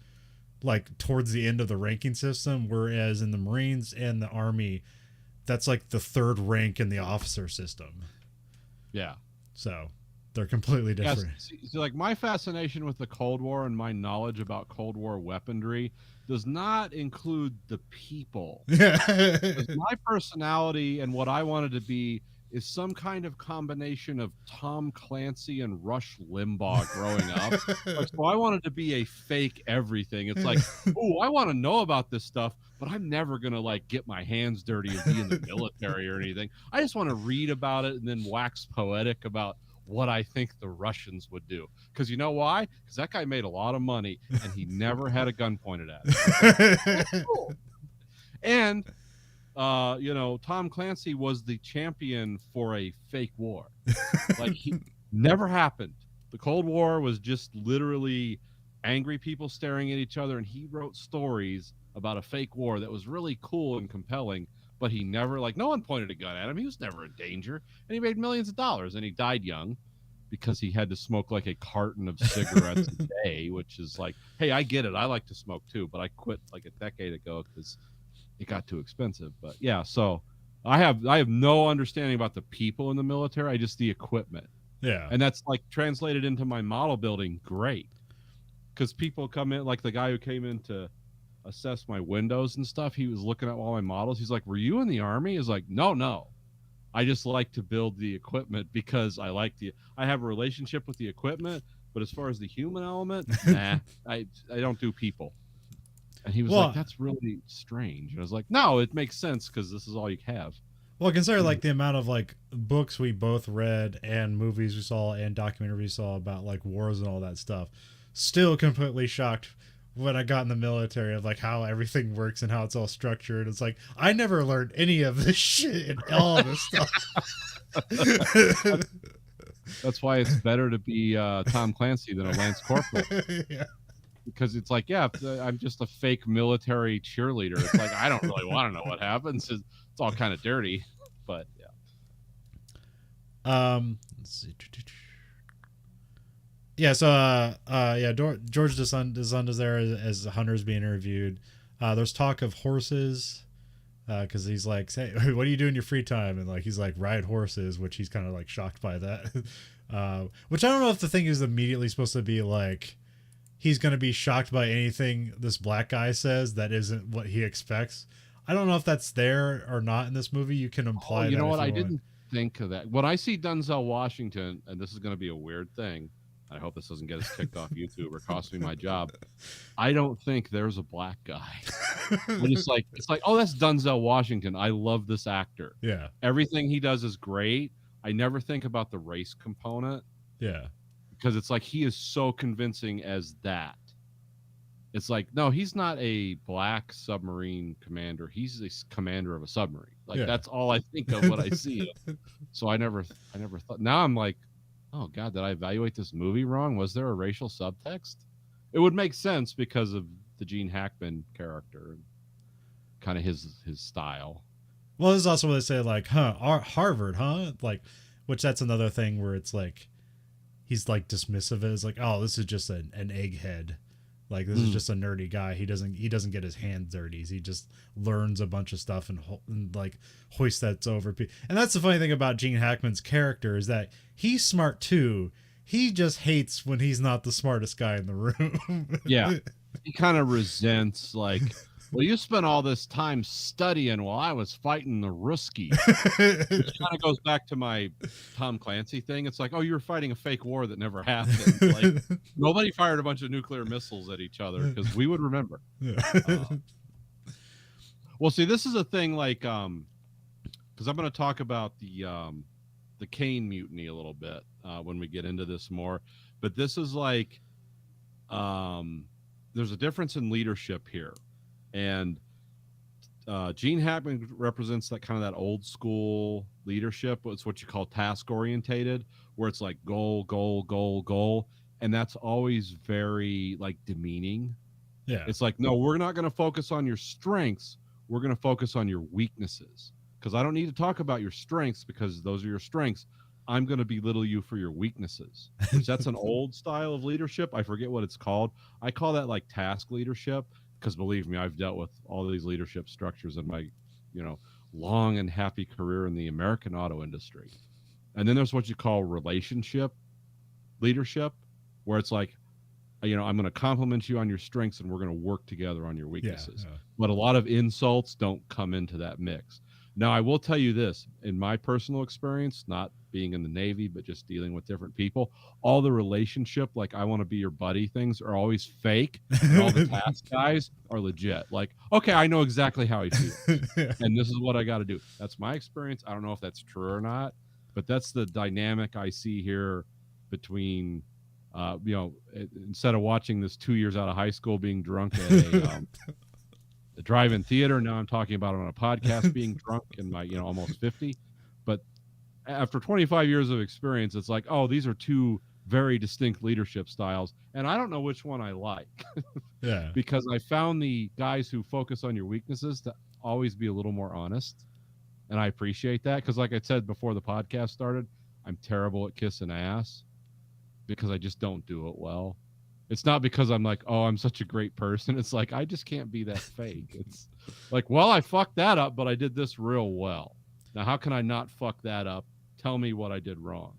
towards the end of the ranking system, whereas in the Marines and the Army, that's like the third rank in the officer system. Yeah. So they're completely different. Yes, see, like my fascination with the Cold War and my knowledge about Cold War weaponry does not include the people. My personality and what I wanted to be is some kind of combination of Tom Clancy and Rush Limbaugh growing up. Like, so I wanted to be a fake everything. It's like, oh, I want to know about this stuff, but I'm never gonna like get my hands dirty and be in the military or anything. I just want to read about it and then wax poetic about what I think the Russians would do. Because you know why? Because that guy made a lot of money and he never had a gun pointed at him. Like, oh, cool. And Tom Clancy was the champion for a fake war. Like, he never happened. The Cold War was just literally angry people staring at each other, and he wrote stories about a fake war that was really cool and compelling, but he never, like, no one pointed a gun at him. He was never in danger, and he made millions of dollars, and he died young because he had to smoke like a carton of cigarettes a day, which is like, hey, I get it. I like to smoke too, but I quit like a decade ago because it got too expensive. But yeah, so I have no understanding about the people in the military. I just the equipment. Yeah. And that's like translated into my model building great. Because people come in, like the guy who came in to assess my windows and stuff, he was looking at all my models. He's like, were you in the Army? He's like, no. I just like to build the equipment because I have a relationship with the equipment, but as far as the human element, nah, I don't do people. And he was like, that's really strange. And I was like, no, it makes sense because this is all you have. Well, consider like the amount of like books we both read and movies we saw and documentaries we saw about like wars and all that stuff. Still completely shocked when I got in the military of like how everything works and how it's all structured. It's like I never learned any of this shit and all of this stuff. That's why it's better to be Tom Clancy than a Lance Corporal. Yeah. Because it's like, yeah, I'm just a fake military cheerleader. It's like I don't really want to know what happens. It's all kind of dirty, but yeah. Let's see. Yeah, so George DeSantis there as Hunter's being interviewed. There's talk of horses, because he's like, hey, what do you do in your free time? And like he's like, ride horses, which he's kind of like shocked by that. Which I don't know if the thing is immediately supposed to be like he's going to be shocked by anything this black guy says that isn't what he expects. I don't know if that's there or not in this movie. You can imply. You know what? I didn't think of that. When I see Denzel Washington, and this is going to be a weird thing. I hope this doesn't get us kicked off YouTube or cost me my job. I don't think there's a black guy. It's like, oh, that's Denzel Washington. I love this actor. Yeah. Everything he does is great. I never think about the race component. Yeah. Because it's like he is so convincing as that. It's like, no, he's not a black submarine commander. He's a commander of a submarine. Like that's all I think of when I see him. So I never thought. Now I'm like, oh God, did I evaluate this movie wrong? Was there a racial subtext? It would make sense because of the Gene Hackman character and kind of his style. Well, this is also what they say, like, Harvard, huh? Like, which that's another thing where it's like he's like dismissive of it. It's like, oh, this is just an egghead. Like this is just a nerdy guy. He doesn't get his hands dirty. He just learns a bunch of stuff and like hoists that over people. And that's the funny thing about Gene Hackman's character is that he's smart too. He just hates when he's not the smartest guy in the room. Yeah, he kind of resents like, well, you spent all this time studying while I was fighting the Ruskies. Which kind of goes back to my Tom Clancy thing. It's like, oh, you were fighting a fake war that never happened. Like nobody fired a bunch of nuclear missiles at each other because we would remember. Well, see, this is a thing like, because I'm going to talk about the Kane mutiny a little bit when we get into this more. But this is like, there's a difference in leadership here. And Gene Hackman represents that kind of that old school leadership. It's what you call task orientated, where it's like goal, goal, goal, goal. And that's always very like demeaning. Yeah. It's like, no, we're not going to focus on your strengths. We're going to focus on your weaknesses because I don't need to talk about your strengths because those are your strengths. I'm going to belittle you for your weaknesses. Which that's an old style of leadership. I forget what it's called. I call that like task leadership. Because believe me, I've dealt with all these leadership structures in my, long and happy career in the American auto industry. And then there's what you call relationship leadership, where it's like, I'm going to compliment you on your strengths and we're going to work together on your weaknesses. Yeah. But a lot of insults don't come into that mix. Now, I will tell you this, in my personal experience, not being in the Navy, but just dealing with different people, all the relationship, like I want to be your buddy things are always fake, and all the task guys are legit. Like, okay, I know exactly how he feels, and this is what I got to do. That's my experience. I don't know if that's true or not, but that's the dynamic I see here between, instead of watching this 2 years out of high school being drunk at a drive-in theater. Now I'm talking about it on a podcast, being drunk in my, almost 50. But after 25 years of experience, it's like, oh, these are two very distinct leadership styles, and I don't know which one I like. Yeah. Because I found the guys who focus on your weaknesses to always be a little more honest, and I appreciate that. Because, like I said before the podcast started, I'm terrible at kissing ass because I just don't do it well. It's not because I'm like, oh, I'm such a great person. It's like, I just can't be that fake. It's like, well, I fucked that up, but I did this real well. Now, how can I not fuck that up? Tell me what I did wrong.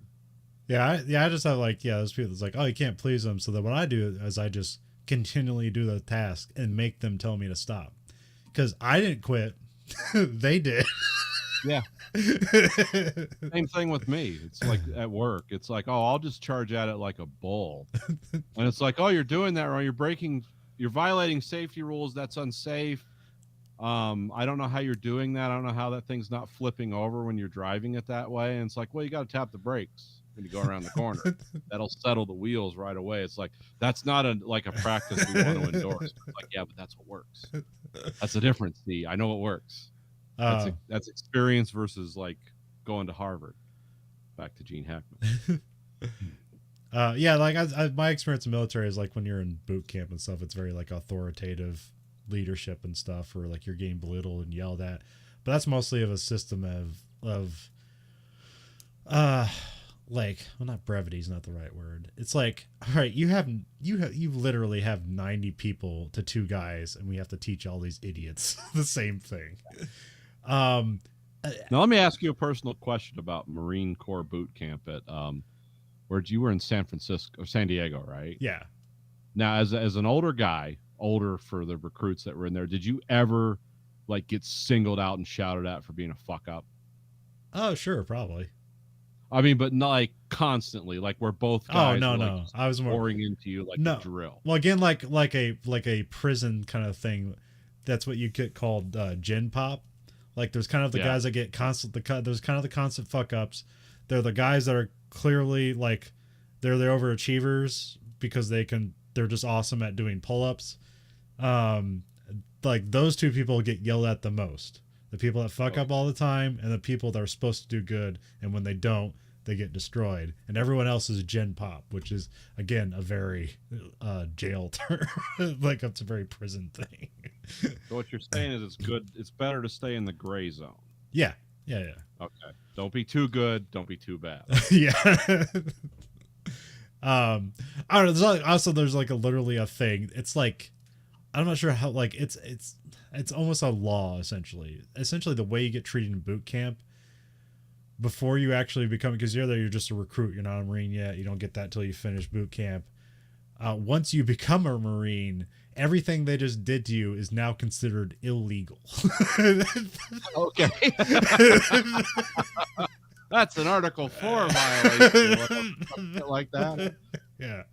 Yeah. I just have like, those people that's like, oh, you can't please them. So that what I do is I just continually do the task and make them tell me to stop. Because I didn't quit. They did. Yeah. Same thing with me. It's like at work. It's like, oh, I'll just charge at it like a bull. And it's like, oh, you're doing that wrong. You're violating safety rules. That's unsafe. I don't know how you're doing that. I don't know how that thing's not flipping over when you're driving it that way. And it's like, well, you got to tap the brakes when you go around the corner. That'll settle the wheels right away. It's like, that's not a practice we want to endorse. It's like, yeah, but that's what works. That's the difference. See, I know what works. That's experience versus like going to Harvard. Back to Gene Hackman. Like my experience in military is like when you're in boot camp and stuff, it's very like authoritative leadership and stuff, or like you're getting belittled and yelled at. But that's mostly of a system of like, well, not brevity is not the right word. It's like, all right, you literally have 90 people to 2 guys, and we have to teach all these idiots the same thing. Now let me ask you a personal question about Marine Corps boot camp at where you were in San Francisco or San Diego, right? Yeah. Now, as an older guy, older for the recruits that were in there, did you ever like get singled out and shouted at for being a fuck up? Oh, sure, probably. I mean, but not like constantly, like where both guys no. Like I was more pouring into you like a drill. Well, again, like a prison kind of thing. That's what you get called gin pop. Like there's kind of the guys that get there's kind of the constant fuck ups. They're the guys that are clearly like they're the overachievers because they're just awesome at doing pull-ups. Like those two people get yelled at the most. The people that fuck up all the time and the people that are supposed to do good, and when they don't, they get destroyed. And everyone else is gen pop, which is again a very jail term. Like it's a very prison thing. So what you're saying is it's better to stay in the gray zone. Yeah. Okay. Don't be too good, don't be too bad. Yeah. I don't know. There's like literally a thing. It's like, I'm not sure how, like it's almost a law essentially the way you get treated in boot camp before you actually become, because you're just a recruit, you're not a Marine yet, you don't get that till you finish boot camp. Once you become a Marine, everything they just did to you is now considered illegal. Okay. That's an Article 4 violation. Like that. Yeah.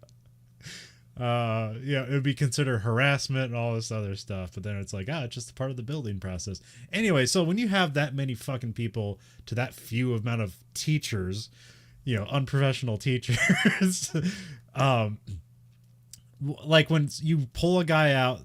It would be considered harassment and all this other stuff, but then it's like, it's just a part of the building process. Anyway, so when you have that many fucking people to that few amount of teachers, unprofessional teachers, like when you pull a guy out,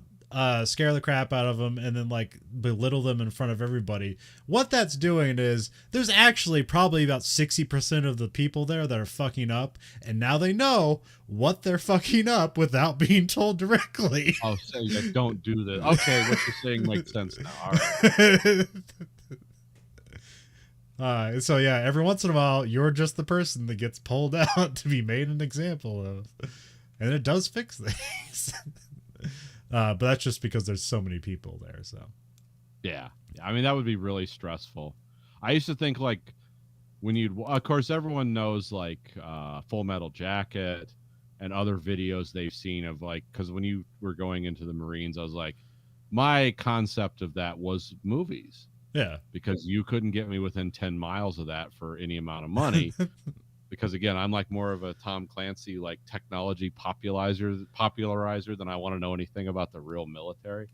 scare the crap out of them, and then like belittle them in front of everybody, what that's doing is there's actually probably about 60% of the people there that are fucking up, and now they know what they're fucking up without being told directly. Oh, so you don't do this. Okay, what you're saying makes sense now. All right. So yeah, every once in a while you're just the person that gets pulled out to be made an example of, and it does fix things. But that's just because there's so many people there. So, yeah. I mean, that would be really stressful. I used to think like when of course, everyone knows like Full Metal Jacket and other videos they've seen of like, because when you were going into the Marines, I was like, my concept of that was movies. Yeah. because you couldn't get me within 10 miles of that for any amount of money. Because again, I'm like more of a Tom Clancy like technology popularizer than I want to know anything about the real military.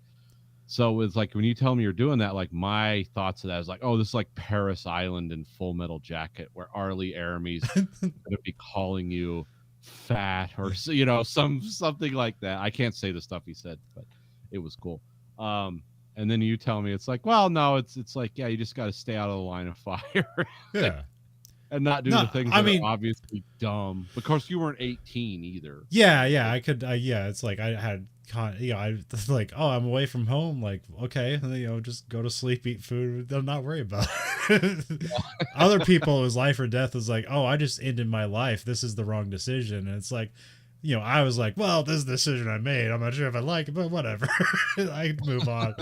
So it's like when you tell me you're doing that, like my thoughts of that is like, oh, this is like Paris Island in Full Metal Jacket, where Arlie Aramy's gonna be calling you fat or something like that. I can't say the stuff he said, but it was cool. And then you tell me it's like, well, no, it's like, yeah, you just got to stay out of the line of fire. Yeah. And not do No, the things I that are mean, obviously dumb. Of course, you weren't 18 either. yeah, I could, yeah, it's like I had, I like, oh, I'm away from home, like, okay, just go to sleep, eat food, I'm not worry about it. Other people, it was life or death, is like, oh, I just ended my life, this is the wrong decision, and it's like, I was like, well, this is the decision I made, I'm not sure if I like it, but whatever. I move on.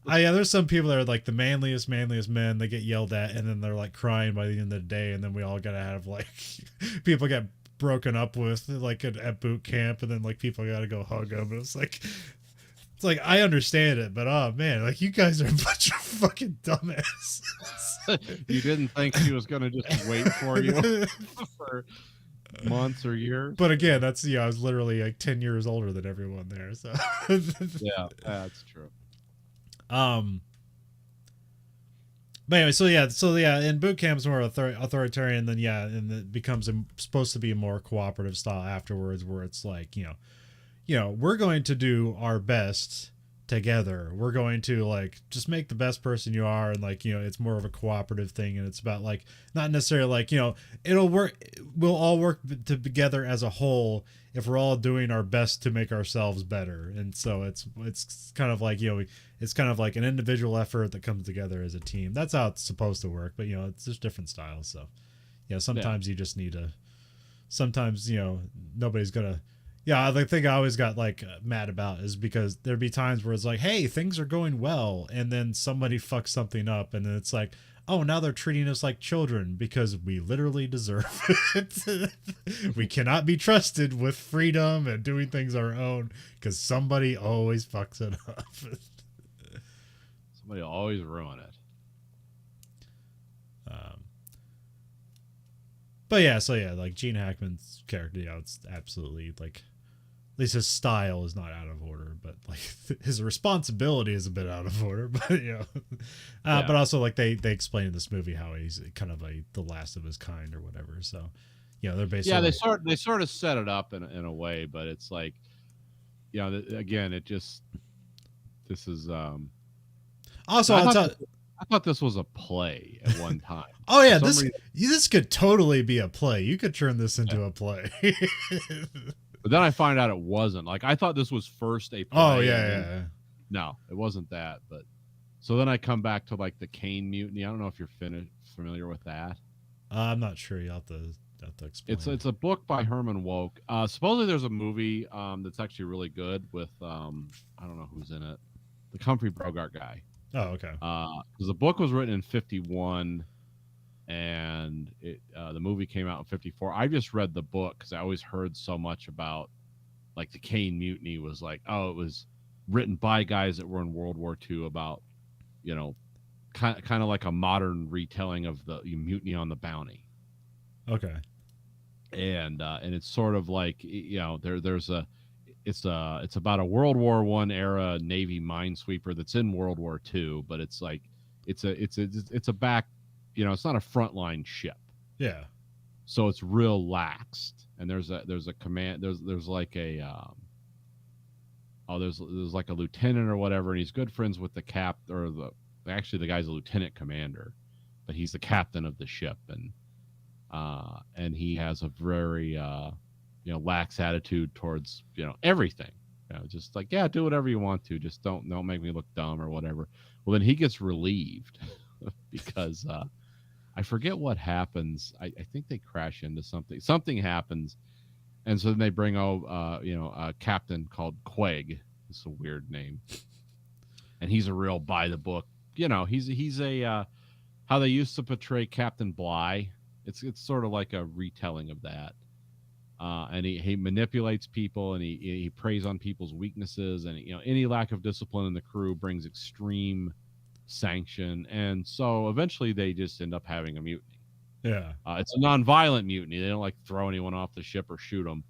Yeah, there's some people that are like the manliest men. They get yelled at, and then they're like crying by the end of the day, and then we all gotta have like people get broken up with like at boot camp, and then like people gotta go hug them. And it's like I understand it, but oh man, like you guys are a bunch of fucking dumbasses. You didn't think she was gonna just wait for you for months or years. But again, that's I was literally like 10 years older than everyone there, so Yeah, that's true. But anyway, so yeah, in boot camp's more authoritarian, then yeah, and it becomes supposed to be a more cooperative style afterwards, where it's like we're going to do our best together. We're going to like just make the best person you are, and like it's more of a cooperative thing, and it's about like not necessarily like it'll work. We'll all work together as a whole if we're all doing our best to make ourselves better. And so it's kind of like it's kind of like an individual effort that comes together as a team. That's how it's supposed to work, but it's just different styles. So sometimes you just need to. Sometimes nobody's gonna. Yeah, the thing I always got like mad about is because there'd be times where it's like, hey, things are going well, and then somebody fucks something up, and then it's like, oh, now they're treating us like children because we literally deserve it. We cannot be trusted with freedom and doing things our own because somebody always fucks it up. Somebody will always ruin it. But yeah, so yeah, like Gene Hackman's character, it's absolutely like, at least his style is not out of order, but like his responsibility is a bit out of order. But but also like they explain in this movie how he's kind of the last of his kind or whatever. So they're basically they sort of set it up in a way, but it's like again, it just this is also I thought this was a play at one time. Oh yeah, this could totally be a play. You could turn this into a play. But then I find out it wasn't. Like I thought this was first a play. Oh yeah. No, it wasn't that. But so then I come back to like the Caine Mutiny. I don't know if you're familiar with that. I'm not sure. You have to explain. It's a book by Herman Wouk. Supposedly there's a movie that's actually really good with I don't know who's in it. The Humphrey Bogart guy. Oh, okay. Because the book was written in 1951, and the movie came out in 1954. I just read the book because I always heard so much about, like, the Caine Mutiny was like, oh, it was written by guys that were in World War II about, kind of like a modern retelling of the Mutiny on the Bounty. Okay. And it's sort of like it's about a World War I era Navy minesweeper that's in World War II, but it's like it's a back, it's not a frontline ship. Yeah. So it's real laxed, and there's a command. There's like a there's like a lieutenant or whatever, and he's good friends with the the guy's a lieutenant commander, but he's the captain of the ship, and he has a very lax attitude towards everything. Just like, yeah, do whatever you want to, just don't make me look dumb or whatever. Well, then he gets relieved because I forget what happens. I think they crash into something happens, and so then they bring a captain called Quag. It's a weird name, and he's a real by the book. He's a how they used to portray Captain Bligh. It's sort of like a retelling of that. And he manipulates people, and he preys on people's weaknesses, and any lack of discipline in the crew brings extreme sanction, and so eventually they just end up having a mutiny. Yeah. It's a non-violent mutiny. They don't like throw anyone off the ship or shoot them.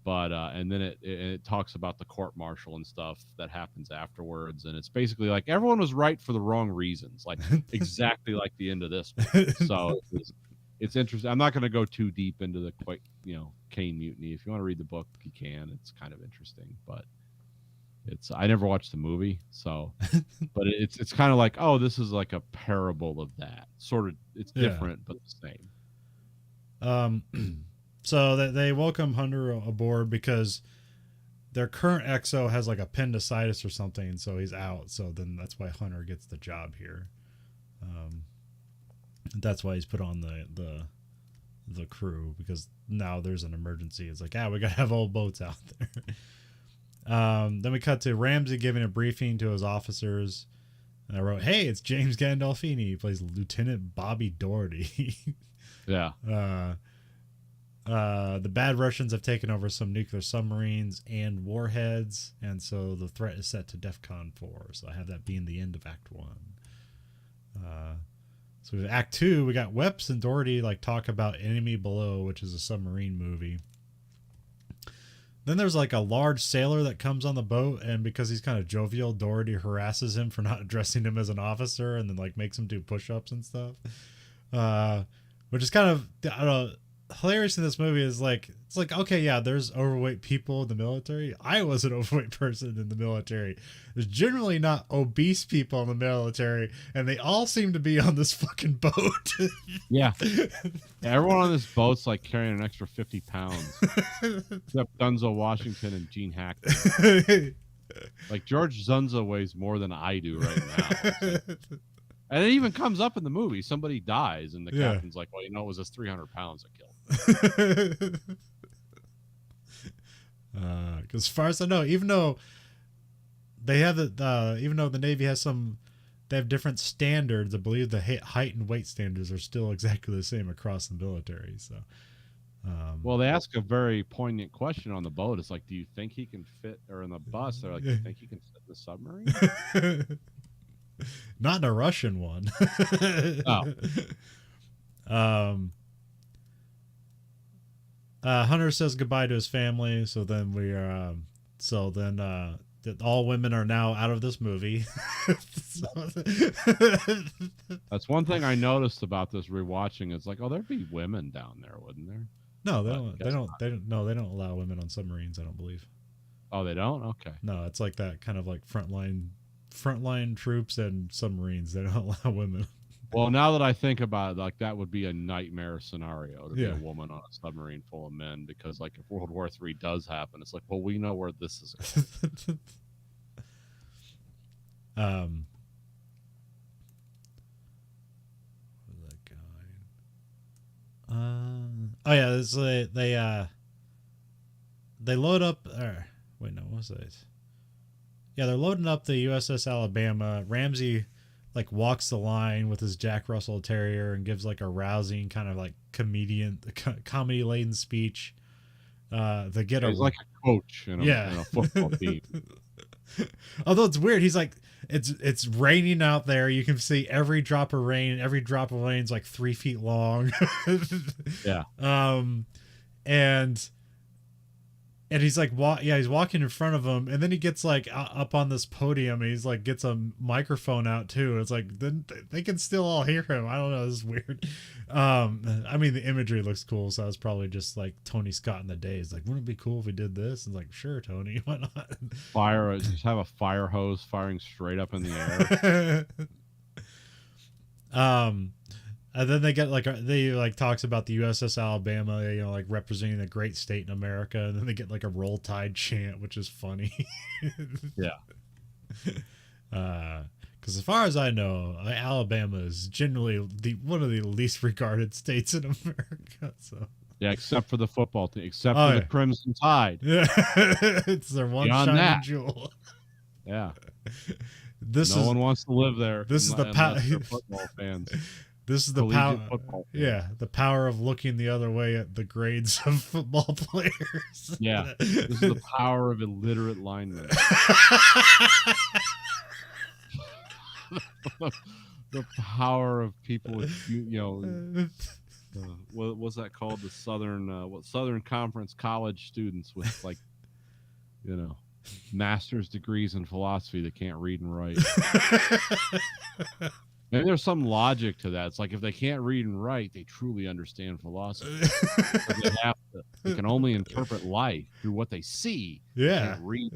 But and then it talks about the court martial and stuff that happens afterwards, and it's basically like everyone was right for the wrong reasons, like exactly like the end of this one. So it's interesting. I'm not going to go too deep into the Kane Mutiny. If you want to read the book, you can. It's kind of interesting, but I never watched the movie, so but it's kind of like, oh, this is like a parable of that sort of. It's different but the same. So they welcome Hunter aboard because their current XO has like appendicitis or something, so he's out. So then that's why Hunter gets the job here. That's why he's put on the crew, because now there's an emergency. It's like, we gotta have all boats out there. Then we cut to Ramsey giving a briefing to his officers, and I wrote, "Hey, it's James Gandolfini. He plays Lieutenant Bobby Doherty." Yeah. The bad Russians have taken over some nuclear submarines and warheads, and so the threat is set to DEFCON 4. So I have that being the end of Act 1. So in Act 2, we got Wepps and Doherty talk about Enemy Below, which is a submarine movie. Then there's a large sailor that comes on the boat, and because he's kind of jovial, Doherty harasses him for not addressing him as an officer, and then makes him do push-ups and stuff. Which is kind of, I don't know, hilarious in this movie. Is it's okay, yeah, there's overweight people in the military. I was an overweight person in the military. There's generally not obese people in the military, and they all seem to be on this fucking boat. Yeah, everyone on this boat's carrying an extra 50 pounds, except Dunzo Washington and Gene Hackman. George Zunza weighs more than I do right now. So. And it even comes up in the movie. Somebody dies, and the captain's like, "Well, it was this 300 pounds that killed him." Because as far as I know, even though they have even though the Navy has they have different standards. I believe the height and weight standards are still exactly the same across the military. So, well, they ask a very poignant question on the boat. It's like, do you think he can fit, or in the bus, they're like, do you think he can fit the submarine? Not in a Russian one. Hunter says goodbye to his family. So then all women are now out of this movie. That's one thing I noticed about this rewatching. It's there'd be women down there, wouldn't there? No, they don't allow women on submarines, I don't believe. Oh, they don't? Okay. No, it's that kind of frontline troops and submarines. They don't allow women. Well, now that I think about it, that would be a nightmare scenario to be a woman on a submarine full of men, because if World War III does happen, it's well, we know where this is going. They load up. Wait, no, what was it? Yeah, they're loading up the USS Alabama. Ramsey walks the line with his Jack Russell Terrier and gives a rousing kind of comedy laden speech. They get He's like a coach in a football team. Although it's weird, he's it's raining out there. You can see every drop of rain. Every drop of rain's 3 feet long. Yeah. And he's he's walking in front of him, and then he gets up on this podium, and he's gets a microphone out too. It's then they can still all hear him. I don't know, this is weird. I mean, the imagery looks cool, so it's probably just Tony Scott in the days. Wouldn't it be cool if we did this? And sure, Tony, why not? Just have a fire hose firing straight up in the air. And then they get talks about the USS Alabama, representing a great state in America, and then they get a Roll Tide chant, which is funny. Yeah. Because as far as I know, Alabama is generally one of the least regarded states in America. So. Yeah, except for the football team, except for the Crimson Tide. Yeah, it's their one shining jewel. Yeah. No one wants to live there. This is the football fans. This is the power. Yeah, the power of looking the other way at the grades of football players. Yeah, this is the power of illiterate linemen. the power of people with what was that called? The Southern Conference college students with like master's degrees in philosophy that can't read and write. Maybe there's some logic to that. It's like if they can't read and write, they truly understand philosophy. They can only interpret life through what they see. Yeah. They can't read.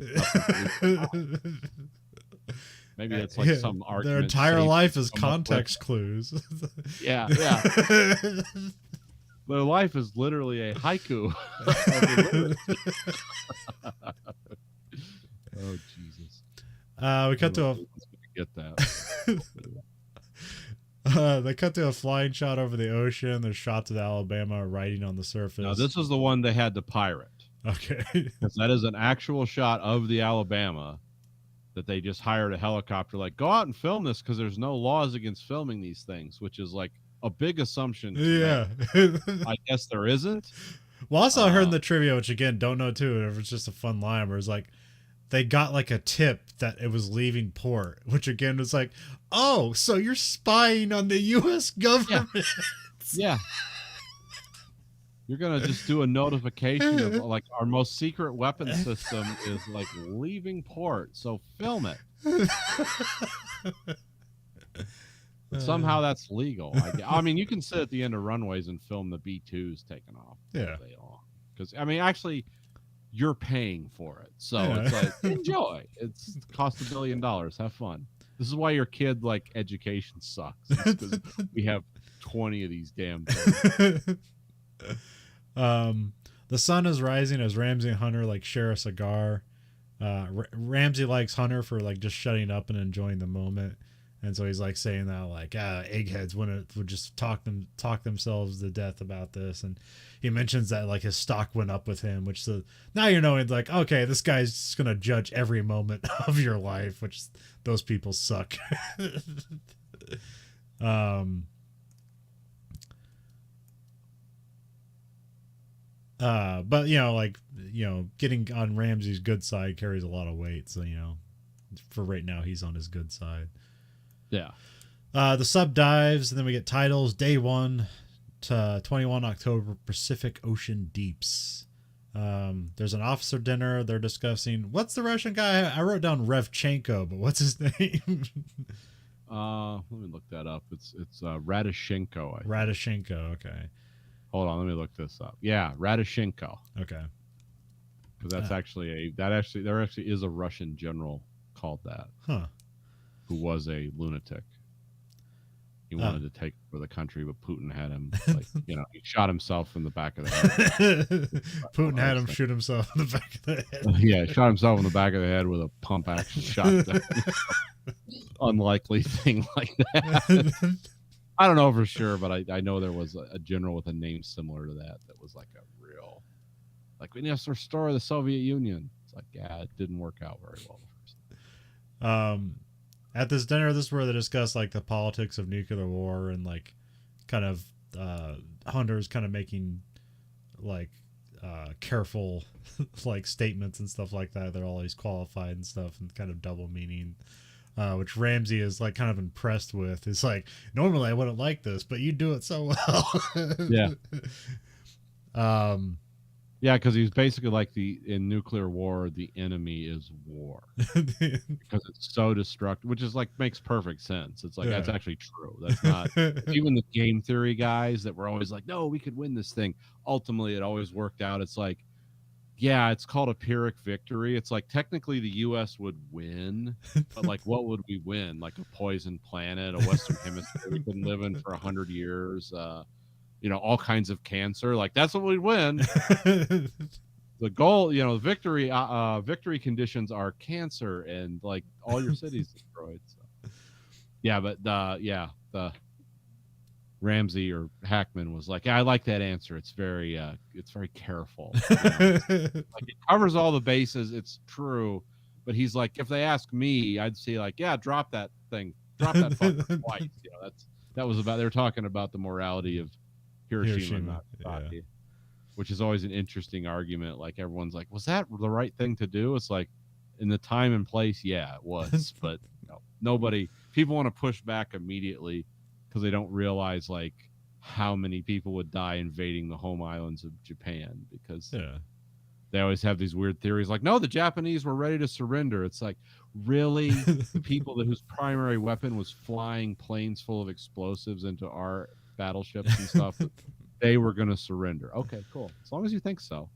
Maybe it's like some argument. Their entire life is context clues. Yeah. Their life is literally a haiku. Oh Jesus! We cut to get that. They cut to a flying shot over the ocean. There's shots of the Alabama riding on the surface. Now, this is the one they had to pirate. Okay. Because that is an actual shot of the Alabama that they just hired a helicopter. Like, go out and film this because there's no laws against filming these things, which is like a big assumption. Yeah. I guess there isn't. Well, also I heard in the trivia, which again, don't know too, if it's just a fun line, where it's like, they got like a tip that it was leaving port, which again was like, oh, so you're spying on the U.S. government. Yeah. You're going to just do a notification of like our most secret weapon system is like leaving port. So film it. But somehow that's legal. I mean, you can sit at the end of runways and film the B-2s taking off. Yeah. Because, I mean, actually, you're paying for it. So it's like, enjoy. It's cost $1 billion. Have fun. This is why your kid, like, education sucks. Because we have 20 of these damn things. The sun is rising as Ramsey and Hunter, like, share a cigar. Ramsey likes Hunter for, like, just shutting up and enjoying the moment. And so he's like saying that like eggheads would just talk themselves to death about this, and he mentions that like his stock went up with him, which so now you're knowing like, okay, this guy's just gonna judge every moment of your life, which those people suck. But getting on Ramsey's good side carries a lot of weight, so for right now he's on his good side. Yeah. The sub dives, and then we get titles. Day 1 to 21 October, Pacific Ocean Deeps. There's an officer dinner. They're discussing, what's the Russian guy? I wrote down Revchenko, but what's his name? Let me look that up. It's Radishenko. Radishenko, okay. Hold on, let me look this up. Yeah, Radishenko. Okay. Because that's there actually is a Russian general called that. Huh. Who was a lunatic. He wanted to take over the country, but Putin had him, he shot himself in the back of the head. Putin had him shoot himself in the back of the head. Yeah, shot himself in the back of the head with a pump action shotgun. Unlikely thing like that. I don't know for sure, but I know there was a general with a name similar to that was like a real, like, we need to restore the Soviet Union. It's like, yeah, it didn't work out very well first. At this dinner, this is where they discuss like the politics of nuclear war and like kind of Hunter's kind of making like careful like statements and stuff like that. They're always qualified and stuff and kind of double meaning, which Ramsey is like kind of impressed with. It's like, normally I wouldn't like this, but you do it so well. Yeah. Yeah, because he's basically like in nuclear war, the enemy is war because it's so destructive, which is like makes perfect sense. It's like, that's actually true. That's not even the game theory guys that were always like, no, we could win this thing. Ultimately, it always worked out. It's like, yeah, it's called a Pyrrhic victory. It's like technically the U.S. would win, but like, what would we win? Like a poisoned planet, a Western hemisphere we've been living for 100 years. All kinds of cancer. Like, that's what we'd win. The goal, victory conditions are cancer and like all your cities destroyed. So. Yeah, but the Ramsey or Hackman was like, I like that answer. It's very careful. It covers all the bases. It's true, but he's like, if they ask me, I'd say like, yeah, drop that thing, drop that fucker twice. That was about. They're talking about the morality of Hiroshima, which is always an interesting argument. Like, everyone's like, was that the right thing to do? It's like, in the time and place, yeah, it was, but nobody. people want to push back immediately because they don't realize like how many people would die invading the home islands of Japan, because they always have these weird theories like, no, the Japanese were ready to surrender. It's like, really? The people whose primary weapon was flying planes full of explosives into our battleships and stuff, they were going to surrender. Okay, cool. As long as you think so.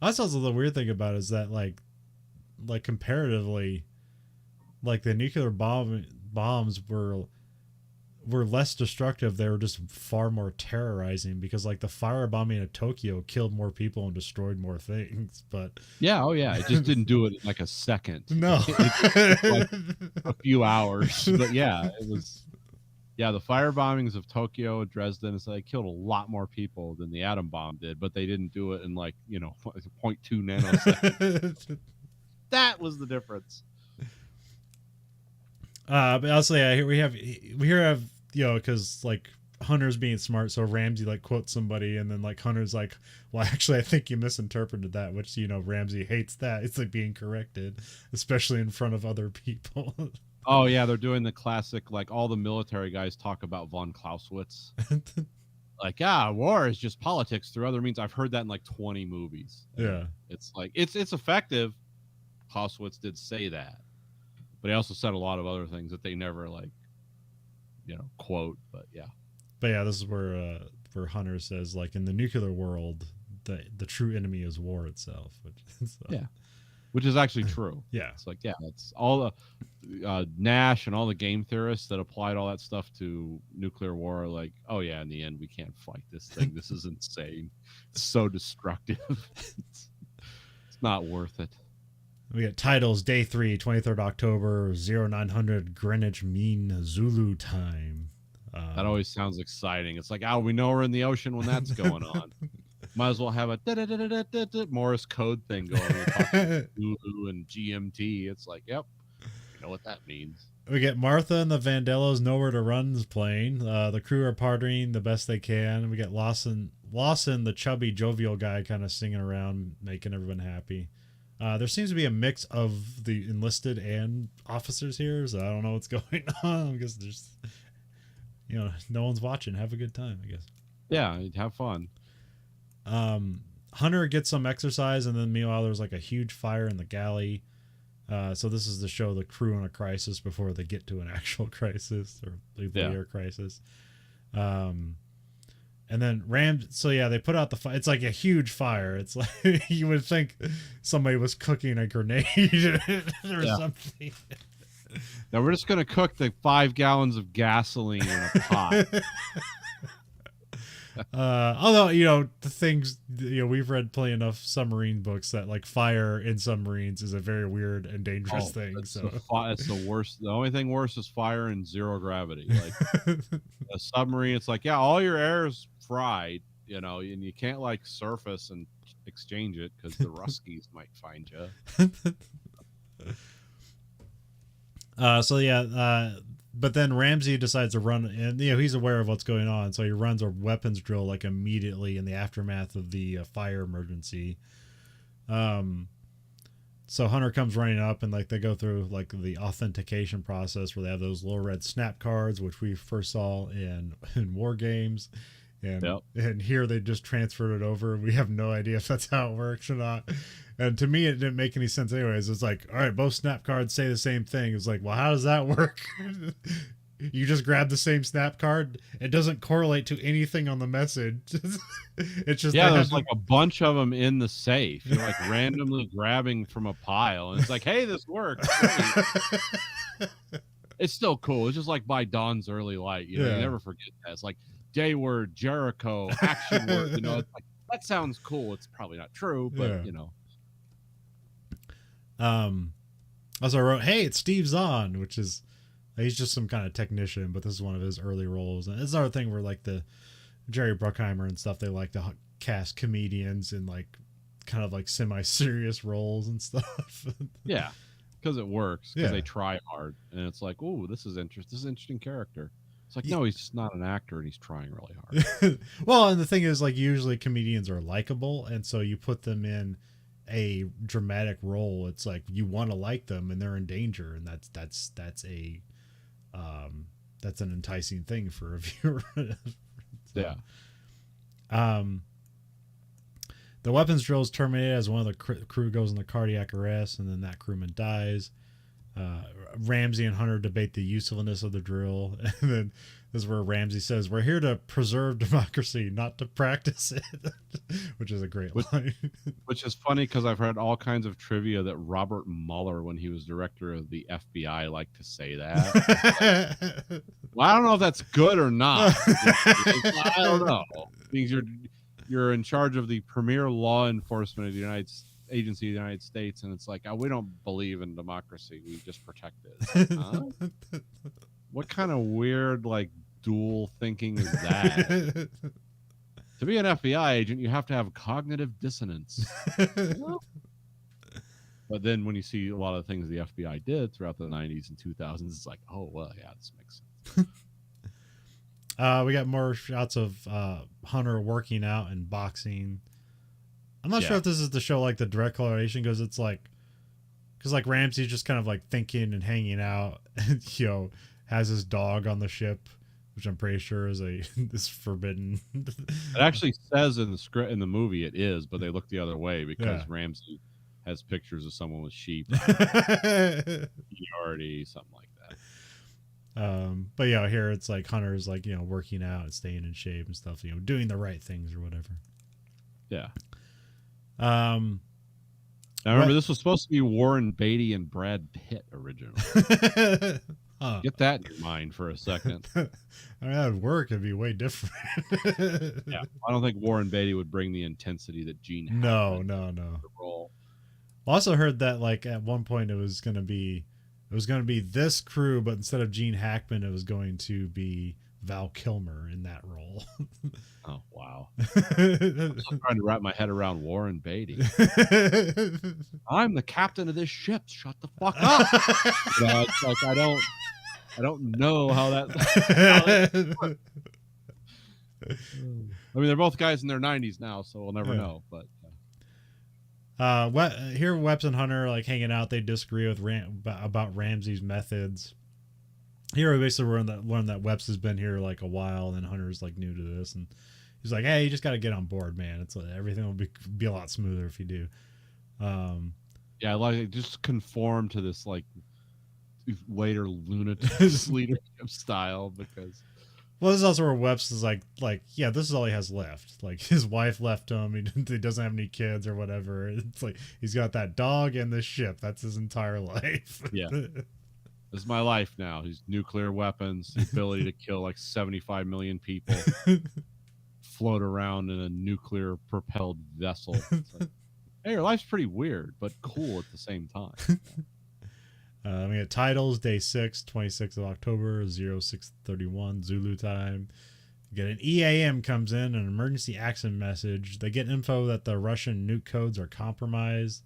That's also the weird thing about it, is that like comparatively, like the nuclear bombs were less destructive. They were just far more terrorizing, because like the firebombing of Tokyo killed more people and destroyed more things. But it just didn't do it in like a second. No. It like a few hours. But yeah, it was. Yeah, the fire bombings of Tokyo, Dresden, so they killed a lot more people than the atom bomb did, but they didn't do it in like, 0.2 nanoseconds. That was the difference. But also, yeah, we have because like Hunter's being smart, so Ramsey like quotes somebody, and then like Hunter's like, well, actually, I think you misinterpreted that, which Ramsey hates that. It's like being corrected, especially in front of other people. Oh yeah, they're doing the classic, like all the military guys talk about von Clausewitz. Like, war is just politics through other means. I've heard that in like 20 movies. Yeah. It's like, it's effective. Clausewitz did say that, but he also said a lot of other things that they never like, quote, but yeah, this is where Hunter says, like, in the nuclear world, the true enemy is war itself. Which is actually true. Yeah. It's like, it's all the Nash and all the game theorists that applied all that stuff to nuclear war are like, oh yeah, in the end, we can't fight this thing. This is insane. It's so destructive. It's not worth it. We got titles: Day 3, 23rd October, 0900 Greenwich Mean Zulu Time. That always sounds exciting. It's like, we know we're in the ocean when that's going on. Might as well have a Morse code thing going. Zulu and GMT. It's like, yep, you know what that means. We get Martha and the Vandellos Nowhere to Run's playing. The crew are partying the best they can. We get Lawson, the chubby, jovial guy, kind of singing around, making everyone happy. There seems to be a mix of the enlisted and officers here, so I don't know what's going on. I guess there's, no one's watching. Have a good time, I guess. Yeah, have fun. Hunter gets some exercise, and then meanwhile there's like a huge fire in the galley. So this is to show the crew in a crisis before they get to an actual crisis, or later crisis. And then they put out the fire. It's like a huge fire. It's like you would think somebody was cooking a grenade or something. Now we're just going to cook the 5 gallons of gasoline in a pot. Although, the things, we've read plenty enough submarine books that like fire in submarines is a very weird and dangerous thing. It's the worst. The only thing worse is fire in zero gravity. Like a submarine, it's like, all your air is fried, and you can't like surface and exchange it because the Ruskies might find you. But then Ramsey decides to run, and he's aware of what's going on, so he runs a weapons drill like immediately in the aftermath of the fire emergency. So Hunter comes running up, and like they go through like the authentication process where they have those little red snap cards, which we first saw in War Games, and here they just transferred it over. We have no idea if that's how it works or not. And to me, it didn't make any sense anyways. It's like, all right, both snap cards say the same thing. It's like, well, how does that work? You just grab the same snap card. It doesn't correlate to anything on the message. It's just, there's like a bunch of them in the safe. You're like randomly grabbing from a pile, and it's like, hey, this works. It's still cool. It's just like by dawn's early light. You never forget that. It's like day word, Jericho, action word. It's like, that sounds cool. It's probably not true, but Also I wrote, hey, it's Steve Zahn, which is, he's just some kind of technician, but this is one of his early roles. And it's another thing where like the Jerry Bruckheimer and stuff, they like to cast comedians in like kind of like semi-serious roles and stuff. Yeah, because it works, because they try hard, and it's like, oh, this is interesting. This is an interesting character. It's like, no, he's just not an actor, and he's trying really hard. Well, and the thing is, like, usually comedians are likable, and so you put them in a dramatic role. It's like you want to like them, and they're in danger, and that's a that's an enticing thing for a viewer. So, Yeah. um, the weapons drill is terminated as one of the crew goes into cardiac arrest, and then that crewman dies. Ramsey and Hunter debate the usefulness of the drill, and then this is where Ramsey says, "We're here to preserve democracy, not to practice it," which is a great line. Which is funny because I've heard all kinds of trivia that Robert Mueller, when he was director of the FBI, liked to say that. Well, I don't know if that's good or not. I don't know. It means you're in charge of the premier law enforcement of the agency of the United States, and it's like, oh, we don't believe in democracy, we just protect it. Huh? What kind of weird like dual thinking is that? To be an FBI agent, you have to have cognitive dissonance. But then when you see a lot of the things the FBI did throughout the 90s and 2000s, it's like, oh well, yeah, this makes sense. We got more shots of Hunter working out and boxing. I'm not sure if this is to show like the direct correlation, because it's like, because like Ramsey's just kind of like thinking and hanging out, and has his dog on the ship, which I'm pretty sure is is forbidden. It actually says in the script in the movie it is, but they look the other way because Ramsey has pictures of someone with sheep, already something like that. But here it's like Hunter's like working out and staying in shape and stuff, doing the right things or whatever. Yeah. I remember this was supposed to be Warren Beatty and Brad Pitt originally. Get that in your mind for a second. I mean, that would work. It'd be way different. Yeah, I don't think Warren Beatty would bring the intensity that Gene had. No. The role. I also heard that like at one point it was going to be this crew, but instead of Gene Hackman, it was going to be Val Kilmer in that role. Oh wow! I'm trying to wrap my head around Warren Beatty. I'm the captain of this ship. Shut the fuck up! It's like I don't know how that. I mean, they're both guys in their 90s now, so we'll never know. But here, Webs and Hunter are like hanging out. They disagree with about Ramsey's methods. Here we basically learn that Webs has been here like a while, and Hunter's like new to this, and he's like, "Hey, you just got to get on board, man. It's everything will be a lot smoother if you do." Yeah, like just conform to this like later lunatic leadership style, because. Well, this is also where Webs is like, yeah, this is all he has left. Like his wife left him. He doesn't have any kids or whatever. It's like he's got that dog and this ship. That's his entire life. Yeah. This is my life now. He's nuclear weapons, the ability to kill like 75 million people, float around in a nuclear propelled vessel. It's like, hey, your life's pretty weird, but cool at the same time. We got titles, day 6, 26th of October, 0631 Zulu time. We get an EAM comes in, an emergency accident message. They get info that the Russian nuke codes are compromised,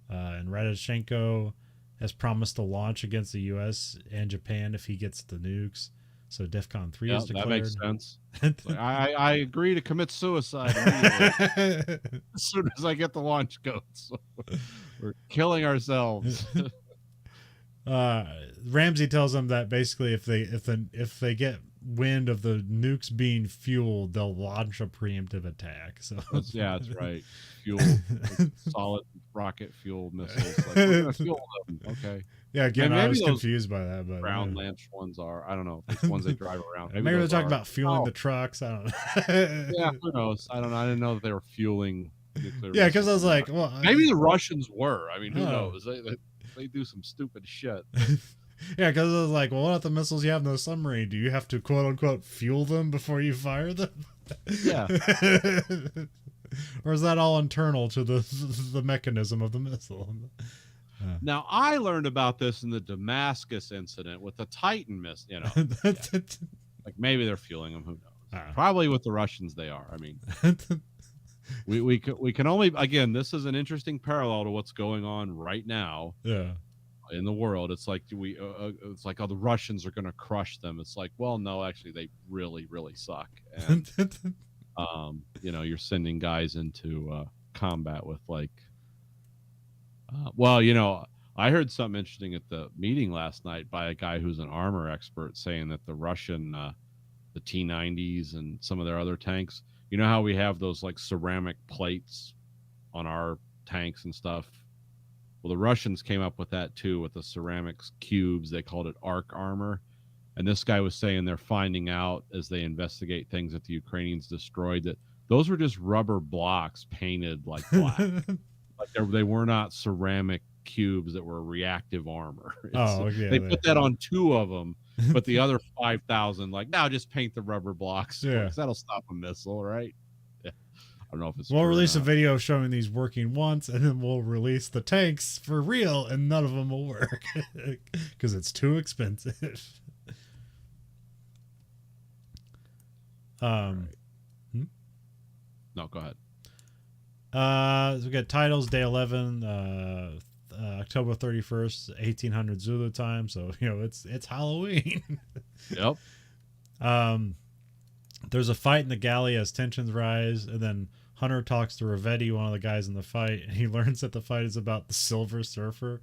and Radoshenko has promised to launch against the U.S. and Japan if he gets the nukes. So DEFCON 3 is declared. That makes sense. Like, I agree to commit suicide immediately as soon as I get the launch codes. We're killing ourselves. Ramsey tells them that basically if they get wind of the nukes being fueled, they'll launch a preemptive attack. So that's right. Fuel, like solid rocket fuel missiles. Like, we're gonna fuel them. Okay. Yeah, again, I was confused by that, but ground launched ones are. I don't know. It's ones they drive around. Maybe they're talking about fueling the trucks. I don't know. Yeah, who knows? I don't know. I didn't know that they were fueling nuclear. Yeah, because I was like, well, maybe the Russians were. I mean, who knows? They do some stupid shit. Yeah, because I was like, well, what if the missiles you have in the submarine? Do you have to quote unquote fuel them before you fire them? Yeah. Or is that all internal to the mechanism of the missile? Now, I learned about this in the Damascus incident with the Titan missile. Yeah. Like maybe they're fueling them. Who knows? Probably with the Russians they are. I mean, we can only, again, this is an interesting parallel to what's going on right now. Yeah. In the world, it's like it's like, oh, the Russians are going to crush them. It's like, well, no, actually, they really, really suck. And you're sending guys into combat with like, I heard something interesting at the meeting last night by a guy who's an armor expert saying that the Russian, the T-90s and some of their other tanks, you know how we have those like ceramic plates on our tanks and stuff? Well, the Russians came up with that too, with the ceramics cubes. They called it arc armor. And this guy was saying they're finding out as they investigate things that the Ukrainians destroyed that those were just rubber blocks painted like black. Like they were not ceramic cubes that were reactive armor. Oh, yeah. They put that on 2 of them, but the other 5,000, like, now just paint the rubber blocks. Yeah. Because that'll stop a missile, right? Yeah. I don't know if it's. We'll release a video showing these working once, and then we'll release the tanks for real, and none of them will work because it's too expensive. Right. No, go ahead. So we got titles day 11, October 31st, 1800 Zulu time. So it's Halloween. Yep. There's a fight in the galley as tensions rise, and then Hunter talks to Ravetti, one of the guys in the fight, and he learns that the fight is about the Silver Surfer,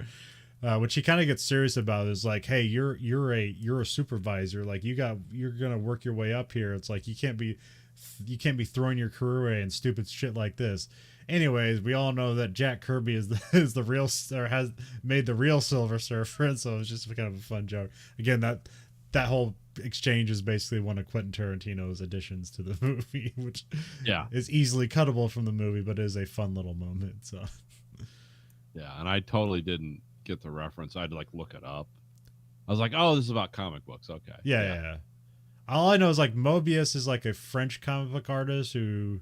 which he kind of gets serious about. Is like, hey, you're a supervisor, like you're gonna work your way up here. It's like you can't be throwing your career away and stupid shit like this. Anyways, we all know that Jack Kirby is the real, or has made the real Silver Surfer, and so it's just kind of a fun joke. Again, that whole exchange is basically one of Quentin Tarantino's additions to the movie, which is easily cuttable from the movie, but is a fun little moment. So yeah, and I totally didn't get the reference. I had to like look it up. I was like, oh, this is about comic books. Okay. Yeah. All I know is like Mobius is like a French comic book artist who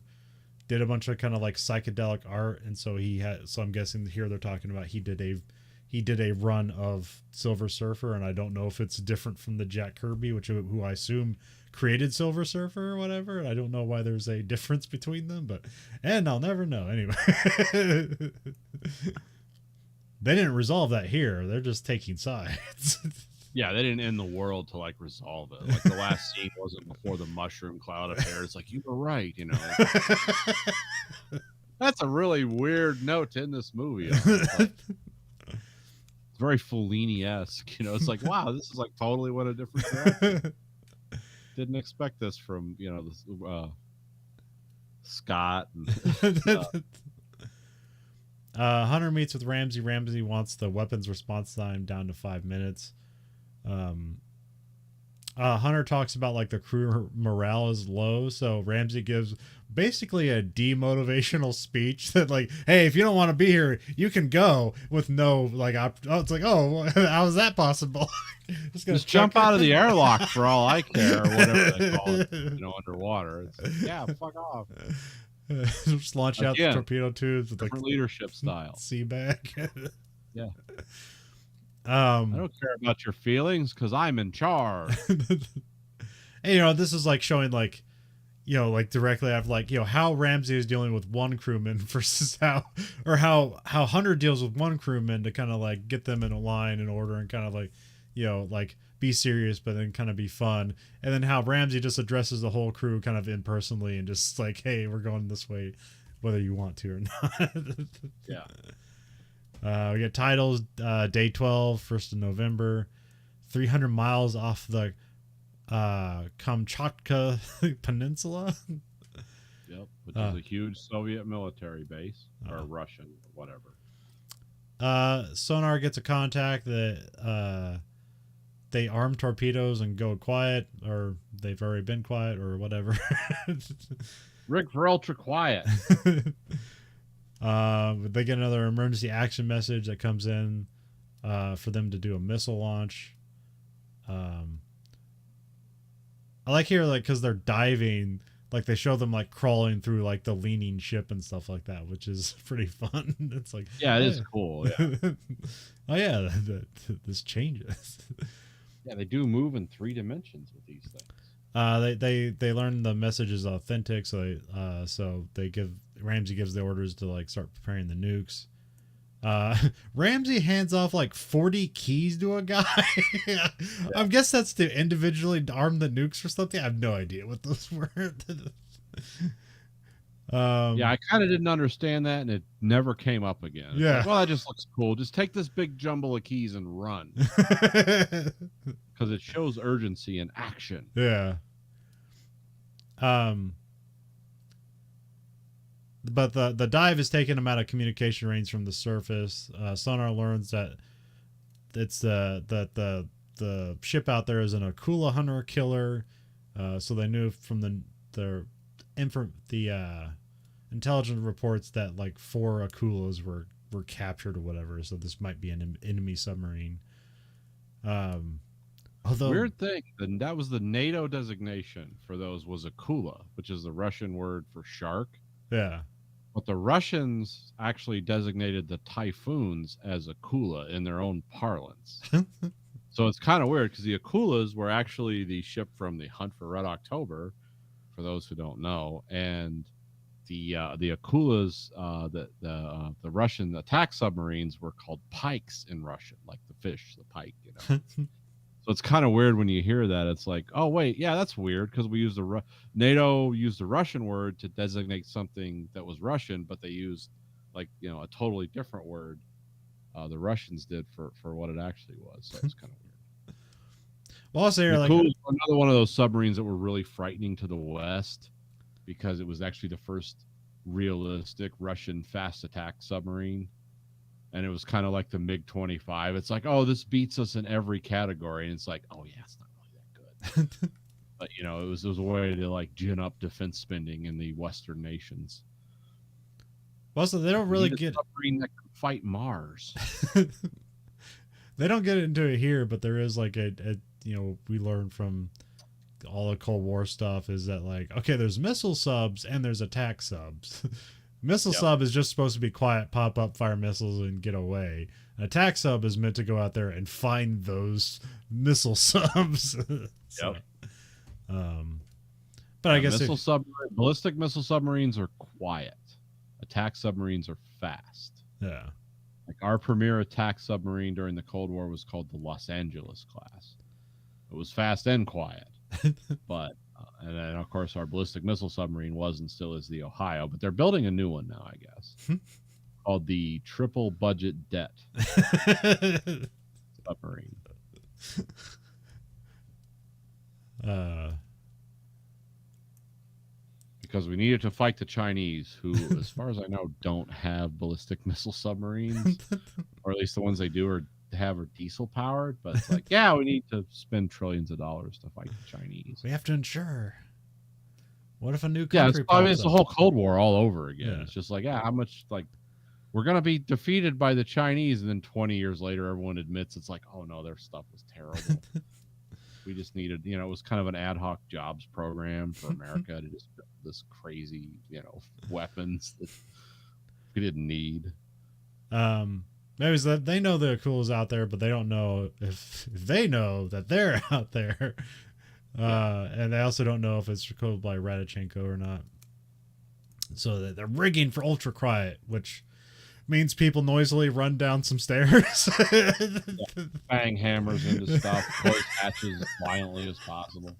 did a bunch of kind of like psychedelic art, and so I'm guessing here they're talking about he did a run of Silver Surfer, and I don't know if it's different from the Jack Kirby, who I assume created Silver Surfer or whatever. I don't know why there's a difference between them, and I'll never know anyway. They didn't resolve that here. They're just taking sides. Yeah, they didn't end the world to like resolve it. Like the last scene wasn't before the mushroom cloud affair. It's like, you were right, That's a really weird note to end this movie. It's very Fellini-esque, It's like, wow, this is like totally what a different direction. Didn't expect this from Scott. And, Hunter meets with Ramsey. Ramsey wants the weapons response time down to 5 minutes. Hunter talks about like the crew morale is low, so Ramsey gives basically a demotivational speech that like, hey, if you don't want to be here, you can go, with no like it's like, oh, how is that possible? Just jump out of the airlock for all I care, or whatever they call it, underwater. It's like, yeah, fuck off. Just launch out the torpedo tubes with like leadership style. Sea bag. Yeah. I don't care about your feelings because I'm in charge. And, this is like showing like, like directly after like, how Ramsey is dealing with one crewman versus how Hunter deals with one crewman to kind of like get them in a line in order and kind of like, like be serious, but then kind of be fun. And then how Ramsey just addresses the whole crew kind of impersonally and just like, hey, we're going this way, whether you want to or not. Yeah. We got titles, day 12, 1st of November, 300 miles off the Kamchatka Peninsula. Yep, which is a huge Soviet military base, or Russian, or whatever. Sonar gets a contact that they arm torpedoes and go quiet, or they've already been quiet, or whatever. Rick for ultra quiet. They get another emergency action message that comes in for them to do a missile launch. I like here, like, because they're diving, like they show them like crawling through like the leaning ship and stuff like that, which is pretty fun. It's like, yeah, it is cool. Yeah. Oh yeah, this changes. Yeah, they do move in 3 dimensions with these things. They learn the message is authentic, so Ramsey gives the orders to like start preparing the nukes. Ramsey hands off like 40 keys to a guy. Yeah. I guess that's to individually arm the nukes or something. I have no idea what those were. Yeah, Um, I kind of didn't understand that, and it never came up again. It's like, yeah. well, that just looks cool. Just take this big jumble of keys and run, because it shows urgency and action. Yeah. Um, but the dive is taking them out of communication range from the surface. Sonar learns that it's the ship out there is an Akula hunter killer. So they knew from the intelligence reports that like 4 Akulas were captured or whatever. So this might be an enemy submarine. Um, although Weird thing, and that was the NATO designation for those was Akula, which is the Russian word for shark. yeah. But the Russians actually designated the typhoons as Akula in their own parlance. So it's kind of weird because the Akulas were actually the ship from the Hunt for Red October, for those who don't know, and the Akulas, the Russian attack submarines were called pikes in Russian, like the fish, the pike. So it's kind of weird when you hear that. It's like, oh wait, yeah, that's weird because we used NATO used the Russian word to designate something that was Russian, but they used like a totally different word. The Russians did for what it actually was. So it's kind of weird. Well, also you're The like, cool another one of those submarines that were really frightening to the West because it was actually the first realistic Russian fast attack submarine. And it was kind of like the MiG-25. It's like, oh, this beats us in every category. And it's like, oh, yeah, it's not really that good. But, it was a way to, like, gin up defense spending in the Western nations. also they don't really get a submarine that can fight Mars. they don't get into it here, but there is like a we learned from all the Cold War stuff is that like, okay, there's missile subs and there's attack subs. Missile sub is just supposed to be quiet, pop up, fire missiles, and get away. An attack sub is meant to go out there and find those missile subs. So, but I guess ballistic missile submarines are quiet. Attack submarines are fast. Yeah. Like our premier attack submarine during the Cold War was called the Los Angeles class. It was fast and quiet, but and then of course our ballistic missile submarine was and still is the Ohio, but they're building a new one now, I guess, called the Triple Budget Debt submarine. Because we needed to fight the Chinese, who, as far as I know, don't have ballistic missile submarines, or at least the ones they do are diesel powered. But it's like, yeah, we need to spend trillions of dollars to fight the Chinese. We have to ensure. What if a new country? It's the whole Cold War all over again. Yeah. It's just like, how much we're gonna be defeated by the Chinese, and then 20 years later, everyone admits it's like, oh no, their stuff was terrible. We just needed, it was kind of an ad hoc jobs program for America to just build this crazy, weapons that we didn't need. Maybe it's that they know the Akulas out there, but they don't know if they know that they're out there. And they also don't know if it's recorded by Radichenko or not. So they're rigging for ultra quiet, which means people noisily run down some stairs. Bang hammers into stuff, close hatches as violently as possible.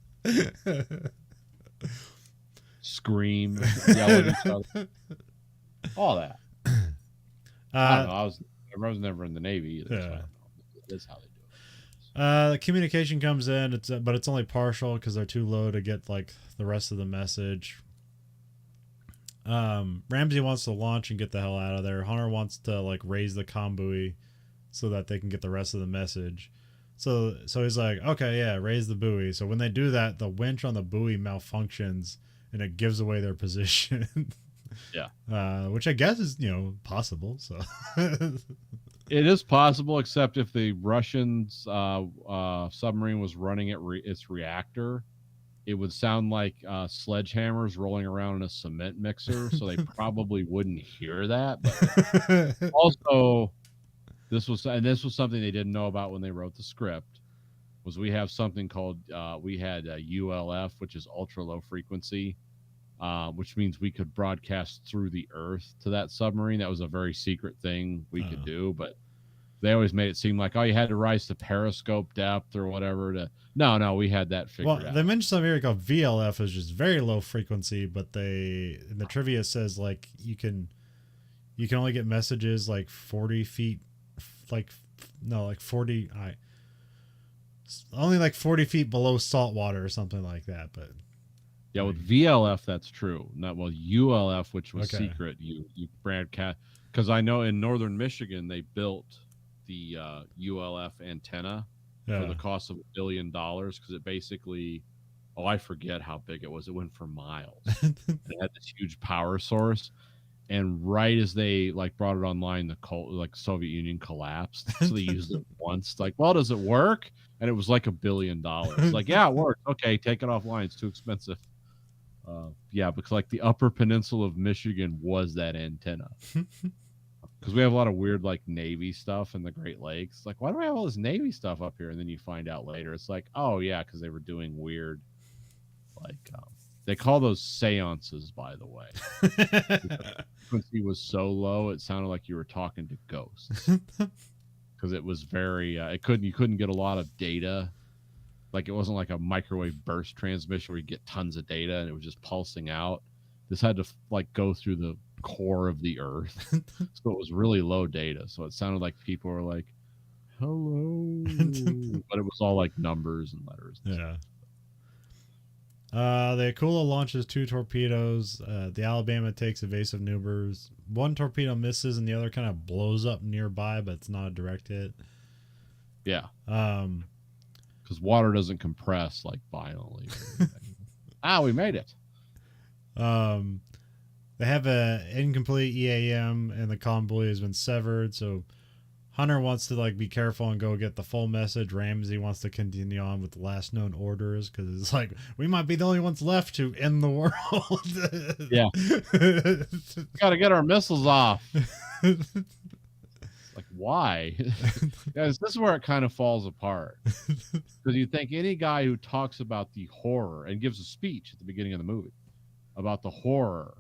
Scream, yell at each other. All that. I don't know. I was never in the Navy either. Yeah. So I don't know. That's how they do it. The communication comes in, but it's only partial because they're too low to get like the rest of the message. Ramsey wants to launch and get the hell out of there. Hunter wants to like raise the comm buoy so that they can get the rest of the message. So he's like, okay, yeah, raise the buoy. So when they do that, the winch on the buoy malfunctions and it gives away their position. Yeah. Which I guess is, possible. So it is possible, except if the Russians submarine was running its reactor, it would sound like sledgehammers rolling around in a cement mixer, so they probably wouldn't hear that. But also, this was something they didn't know about when they wrote the script. Was we have something called we had ULF, which is ultra low frequency, which means we could broadcast through the earth to that submarine. That was a very secret thing we could do, but They always made it seem like, oh, you had to rise to periscope depth or whatever. No, we had that figured Well, out. they mentioned something here called VLF is just very low frequency, but they in the trivia says like you can only get messages like 40 feet, like no, like 40. Only like 40 feet below salt water or something like that. But yeah, with VLF that's true. Not well ULF, which was secret. You broadcast, because I know in northern Michigan they built the ULF antenna for the cost of $1 billion, because it basically, oh, I forget how big it was. It went for miles. It had this huge power source, and right as they like brought it online, the Soviet Union collapsed. So they used it once. Like, well, does it work? And it was like $1 billion. Like, yeah, it worked. Okay, take it offline. It's too expensive. Yeah, because like the Upper Peninsula of Michigan was that antenna. Because we have a lot of weird like Navy stuff in the Great Lakes. Like, why do we have all this Navy stuff up here? And then you find out later, it's like, oh yeah, because they were doing weird, like they call those seances, by the way. The frequency was so low, it sounded like you were talking to ghosts. Because it was very, you couldn't get a lot of data. Like, it wasn't like a microwave burst transmission where you get tons of data and it was just pulsing out. This had to like go through the core of the earth. So it was really low data. So it sounded like people were like, hello. But it was all like numbers and letters. And yeah. The Akula launches 2 torpedoes. The Alabama takes evasive maneuvers. One torpedo misses and the other kind of blows up nearby, but it's not a direct hit. Yeah. Because water doesn't compress like violently. We made it. They have a incomplete EAM and the convoy has been severed. So Hunter wants to like be careful and go get the full message. Ramsey wants to continue on with the last known orders because it's like we might be the only ones left to end the world. Yeah, got to get our missiles off. Like, why? Guys, this is where it kind of falls apart. Because you think any guy who talks about the horror and gives a speech at the beginning of the movie about the horror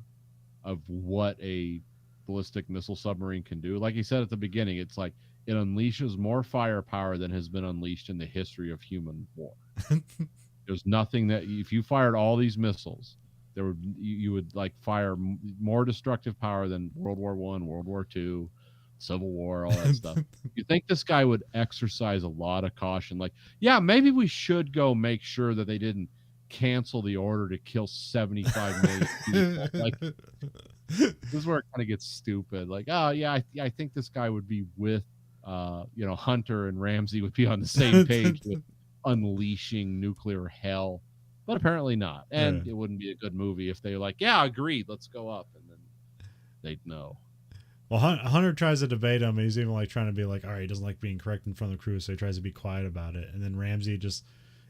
of what a ballistic missile submarine can do, like he said at the beginning, it's like it unleashes more firepower than has been unleashed in the history of human war. There's nothing that, if you fired all these missiles, you would like fire more destructive power than World War I, World War II, Civil War, all that stuff. You think this guy would exercise a lot of caution? Like, yeah, maybe we should go make sure that they didn't cancel the order to kill 75 million people. Like, this is where it kind of gets stupid. Like, oh yeah, I think this guy would be with, Hunter and Ramsey would be on the same page with unleashing nuclear hell, but apparently not. And it wouldn't be a good movie if they were like, yeah, agreed, let's go up, and then they'd know. Well, Hunter tries to debate him. He's even like trying to be like, all right, he doesn't like being correct in front of the crew, so he tries to be quiet about it. And then Ramsey just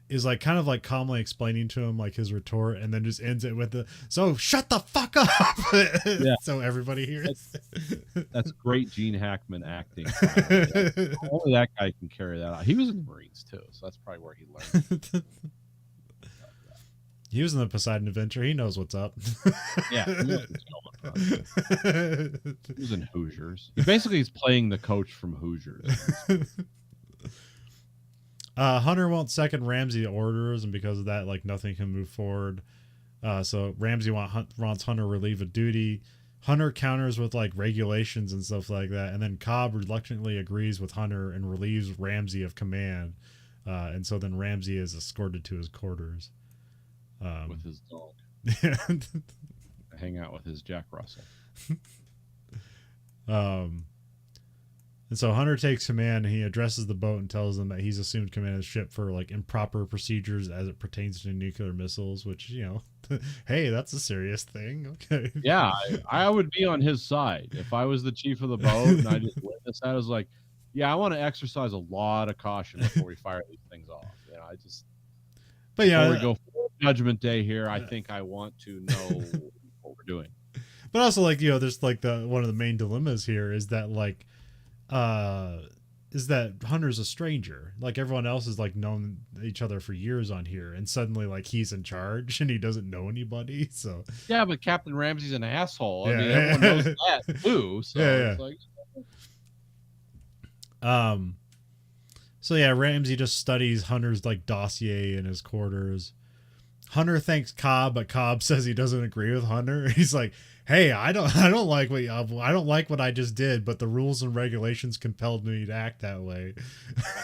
is like kind of like calmly explaining to him like his retort, and then just ends it with so shut the fuck up. Yeah. So everybody hears. That's great Gene Hackman acting. Only that guy can carry that out. He was in the Marines too, so that's probably where he learned. He was in the Poseidon Adventure. He knows what's up. Yeah. He was in Hoosiers. He basically is playing the coach from Hoosiers. Hunter won't second Ramsey orders, and because of that, like nothing can move forward. So Ramsey wants Hunter relieved of duty. Hunter counters with like regulations and stuff like that, and then Cobb reluctantly agrees with Hunter and relieves Ramsey of command. And so then Ramsey is escorted to his quarters. With his dog. Hang out with his Jack Russell. And so Hunter takes command, and he addresses the boat and tells them that he's assumed command of the ship for like improper procedures as it pertains to nuclear missiles, which, hey, that's a serious thing. Okay. Yeah, I would be on his side. If I was the chief of the boat and I just witnessed that, I was like, yeah, I want to exercise a lot of caution before we fire these things off. Before we go for Judgment Day here, I think I want to know what we're doing. But also, like, there's like one of the main dilemmas here is that like, is that Hunter's a stranger. Like everyone else has like known each other for years on here, and suddenly like he's in charge and he doesn't know anybody. So yeah, but Captain Ramsey's an asshole. I mean, everyone knows that too. So it's like, Um. So yeah, Ramsey just studies Hunter's like dossier in his quarters. Hunter thanks Cobb, but Cobb says he doesn't agree with Hunter. He's like, "Hey, I don't like I don't like what I just did, but the rules and regulations compelled me to act that way."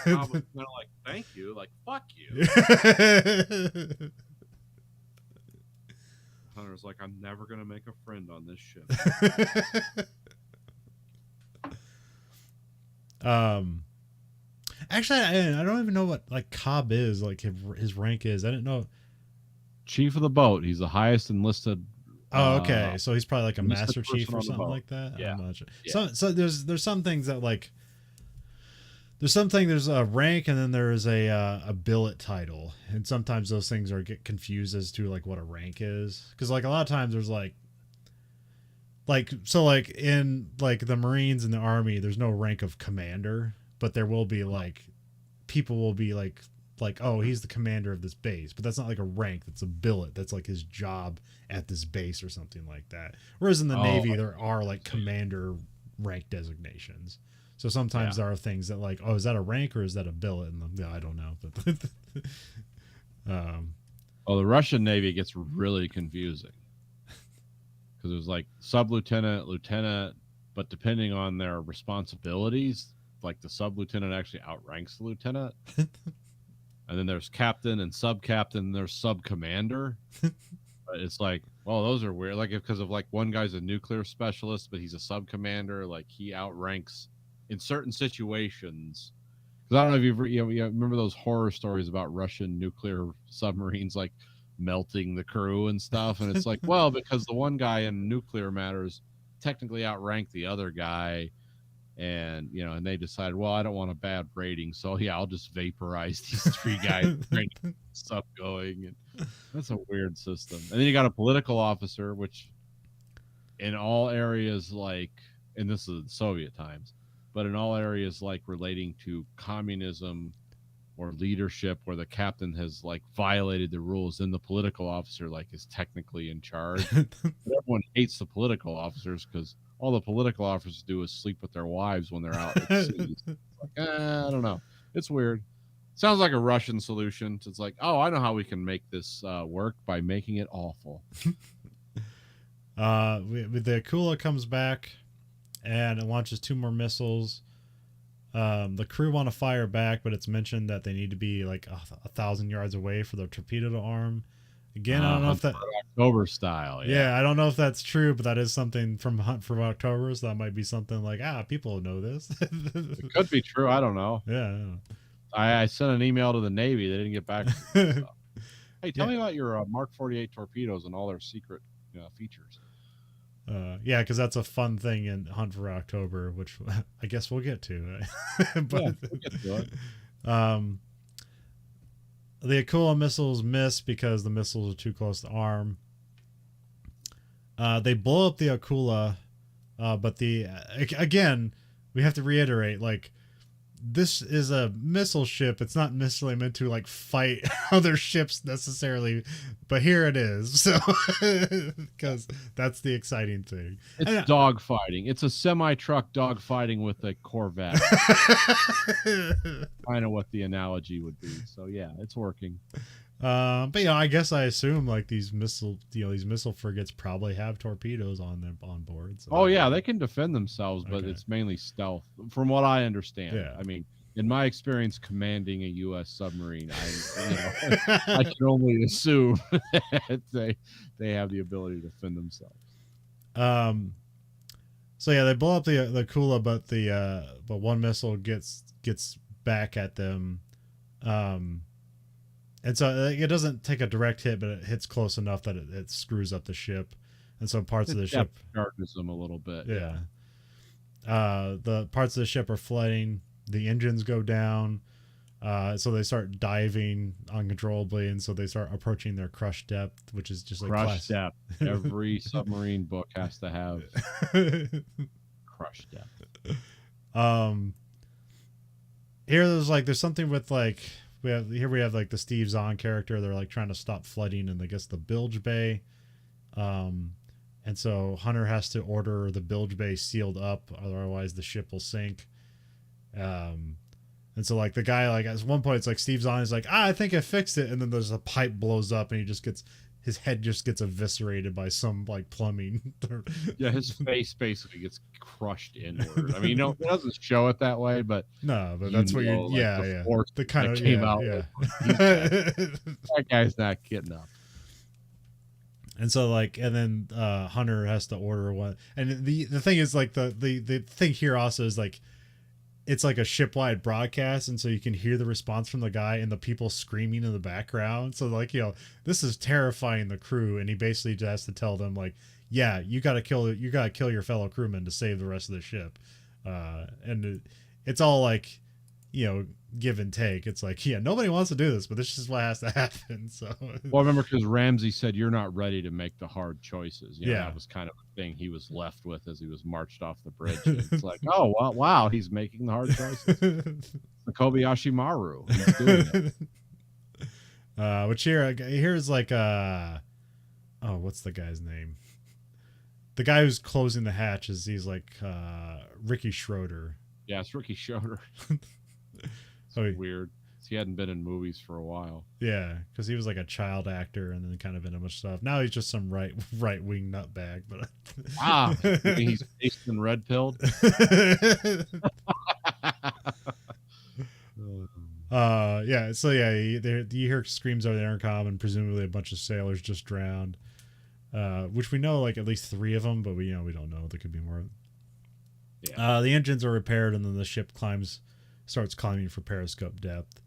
Yeah, Cobb was kind of like, "Thank you," like "fuck you." Hunter's like, "I'm never gonna make a friend on this ship." Actually, I don't even know what like Cobb is, like his rank is. I didn't know. Chief of the boat. He's the highest enlisted. Oh, okay. So he's probably like a enlisted master chief person or on the something boat. like that. Yeah. I'm not sure. Yeah. So there's some things that like there's a rank and then there's a billet title, and sometimes those things are get confused as to like what a rank is, because like a lot of times there's like so like in like the Marines and the Army there's no rank of commander, but there will be like people will be like oh, he's the commander of this base, but that's not like a rank, that's a billet, that's like his job at this base or something like that. Whereas in the Navy there are like commander rank designations, so sometimes there are things that like, oh, is that a rank or is that a billet, and I don't know. But the Russian Navy gets really confusing because there's like sub-lieutenant, lieutenant, but depending on their responsibilities, like the sub-lieutenant actually outranks the lieutenant. And then there's captain and sub-captain, and there's sub-commander. But it's like, well, those are weird. Like, because of like one guy's a nuclear specialist, but he's a sub-commander. Like, he outranks in certain situations. Because I don't know if you remember those horror stories about Russian nuclear submarines, like melting the crew and stuff. And it's like, well, because the one guy in nuclear matters technically outranked the other guy. And and they decided, well, I don't want a bad rating, so yeah, I'll just vaporize these three guys, stuff going. And that's a weird system. And then you got a political officer, which in all areas, like, and this is Soviet times, but in all areas like relating to communism or leadership, where the captain has like violated the rules, then the political officer like is technically in charge. But everyone hates the political officers because all the political officers do is sleep with their wives when they're out at sea. Like, I don't know. It's weird. Sounds like a Russian solution. It's like, oh, I know how we can make this work by making it awful. The Akula comes back and it launches 2 more missiles. The crew want to fire back, but it's mentioned that they need to be like 1,000 yards away for the torpedo to arm. Again, I don't know if that October style. Yeah, I don't know if that's true, but that is something from Hunt for October. So that might be something like, people know this. It could be true. I don't know. Yeah. I sent an email to the Navy. They didn't get back to me. So. Hey, tell me about your Mark 48 torpedoes and all their secret features. Yeah, because that's a fun thing in Hunt for October, which I guess we'll get to. But we'll get to it. The Akula missiles miss because the missiles are too close to arm. They blow up the Akula, but again, we have to reiterate, like, this is a missile ship. It's not necessarily meant to like fight other ships necessarily, but here it is. So, because that's the exciting thing. It's dog fighting. It's a semi-truck dog fighting with a Corvette. Kind of what the analogy would be. So yeah, it's working. But I guess I assume like these missile frigates probably have torpedoes on them on board. So. Oh yeah, they can defend themselves, but it's mainly stealth, from what I understand. Yeah. I mean, in my experience commanding a U.S. submarine, I can only assume that they have the ability to defend themselves. So yeah, they blow up the Kula, but but one missile gets back at them. And so it doesn't take a direct hit, but it hits close enough that it screws up the ship. And so parts of the ship charges them a little bit. Yeah. The parts of the ship are flooding. The engines go down. So they start diving uncontrollably, and so they start approaching their crush depth, which is just like crush depth. Every submarine book has to have crush depth. Here there's something with like we have like the Steve Zahn character. They're like trying to stop flooding in, I guess, the bilge bay. And so Hunter has to order the bilge bay sealed up, otherwise the ship will sink. And so like the guy, like at one point it's like Steve's on, he's like, I think I fixed it, and then there's a pipe blows up and his head just gets eviscerated by some like plumbing. Yeah, his face basically gets crushed inward. I mean, it doesn't show it that way, but no, but that's what you're, like, yeah, force the kind that of came out. yeah. That guy's not getting up. And so like, and then Hunter has to order one, and the thing is like the thing here also is like, it's like a shipwide broadcast, and so you can hear the response from the guy and the people screaming in the background. So like, this is terrifying the crew, and he basically just has to tell them like, yeah, you gotta kill your fellow crewmen to save the rest of the ship. And it's all like, give and take. It's like, yeah, nobody wants to do this, but this is what has to happen. So, well, I remember because Ramsey said you're not ready to make the hard choices. Yeah, that was kind of a thing he was left with as he was marched off the bridge. It's like, oh wow, he's making the hard choices. The Kobayashi Maru. He's doing it. Which here's like what's the guy's name? The guy who's closing the hatch he's like Ricky Schroeder. Yeah, it's Ricky Schroeder. Weird. He hadn't been in movies for a while. Yeah, because he was like a child actor and then kind of in a bunch of stuff. Now he's just some right wing nutbag. But he's based in red pilled. Yeah. So yeah, you hear screams over the intercom, and presumably a bunch of sailors just drowned. Which we know like at least 3 of them, but we don't know. There could be more. Yeah. The engines are repaired, and then the ship starts climbing for periscope depth.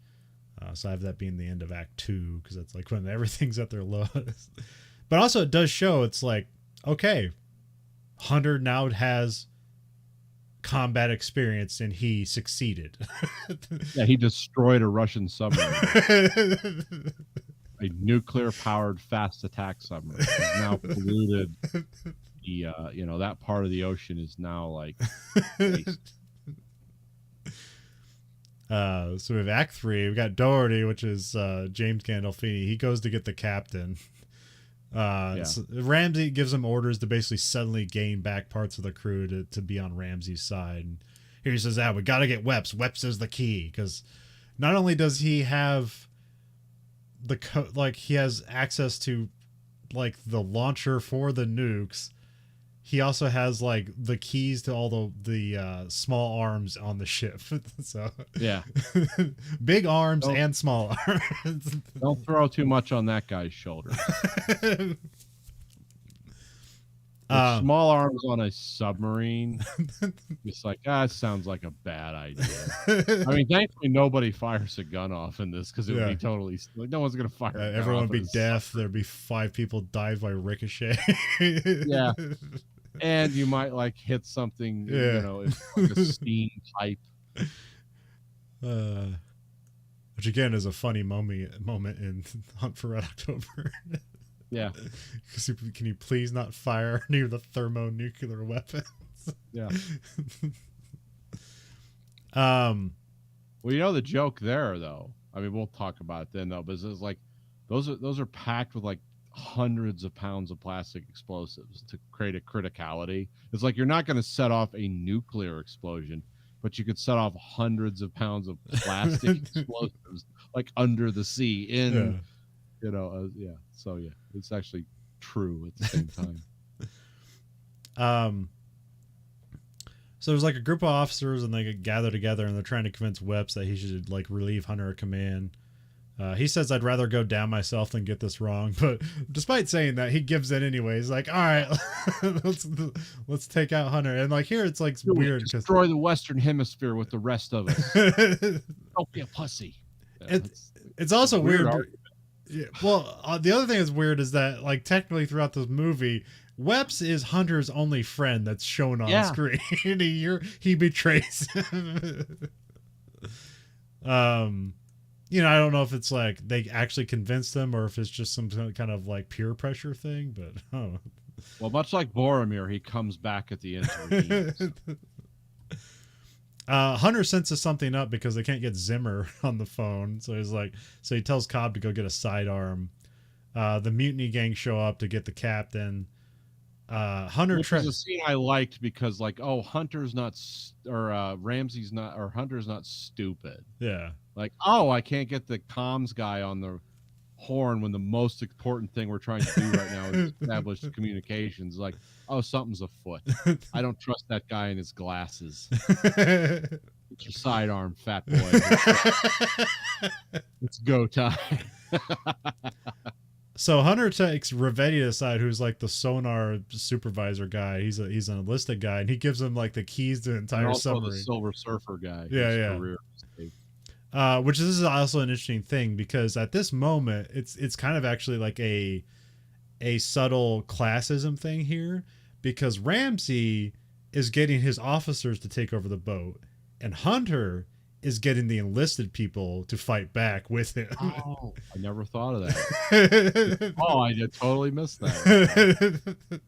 So I have that being the end of Act 2, because that's like when everything's at their lowest. But also it does show it's like, okay, Hunter now has combat experience and he succeeded. Yeah, he destroyed a Russian submarine. A nuclear powered fast attack submarine. He's now polluted. That part of the ocean is now like waste. So we have Act 3. We got Doherty, which is James Gandolfini. He goes to get the captain. So Ramsey gives him orders to basically suddenly gain back parts of the crew to be on Ramsey's side. And here he says, we got to get Weps. Weps is the key, because not only does he have he has access to like the launcher for the nukes, he also has like the keys to all the small arms on the ship. So yeah, big arms and small arms. Don't throw too much on that guy's shoulders. Small arms on a submarine. It's like, it sounds like a bad idea. I mean, thankfully nobody fires a gun off in this, because it would be totally like no one's gonna fire. Everyone would be deaf. There'd be 5 people dive by ricochet. Yeah. And you might like hit something, it's like a steam pipe. Which again is a funny moment in Hunt for Red October. Yeah. Can you please not fire near the thermonuclear weapons? Yeah. Well, the joke there, though. I mean, we'll talk about it then, though. But it's like those are packed with like hundreds of pounds of plastic explosives to create a criticality. It's like you're not going to set off a nuclear explosion, but you could set off hundreds of pounds of plastic explosives like under the sea So yeah, it's actually true at the same time. So there's like a group of officers, and they gather together, and they're trying to convince Weps that he should like relieve Hunter of command. He says, I'd rather go down myself than get this wrong. But despite saying that, he gives in anyway. He's like, all right, let's take out Hunter. And like here, it's like weird. Destroy the Western Hemisphere with the rest of us. Don't be a pussy. It's also weird. Yeah, well, the other thing that's weird is that like technically throughout this movie, Weps is Hunter's only friend that's shown on screen. He betrays him. I don't know if it's like they actually convinced him or if it's just some kind of like peer pressure thing, but Well, much like Boromir, he comes back at the end to redeem. Hunter senses something up because they can't get Zimmer on the phone. So he tells Cobb to go get a sidearm. The mutiny gang show up to get the captain. Hunter Which is a scene I liked because, like, oh, Hunter's not, Ramsey's not, or Hunter's not stupid. yeah. Like, oh, I can't get the comms guy on the horn when the most important thing we're trying to do right now is establish communications. Like, oh, something's afoot. I don't trust that guy and his glasses. Get your sidearm, fat boy. It's go time. So Hunter takes Ravetti aside, who's like the sonar supervisor guy. He's an enlisted guy, and he gives him like the keys to the entire and also submarine. the Silver Surfer guy. Yeah, yeah. Which is also an interesting thing because at this moment, it's kind of actually like a subtle classism thing here, because Ramsey is getting his officers to take over the boat, and Hunter is getting the enlisted people to fight back with him. Oh, I never thought of that. Oh, I did totally missed that.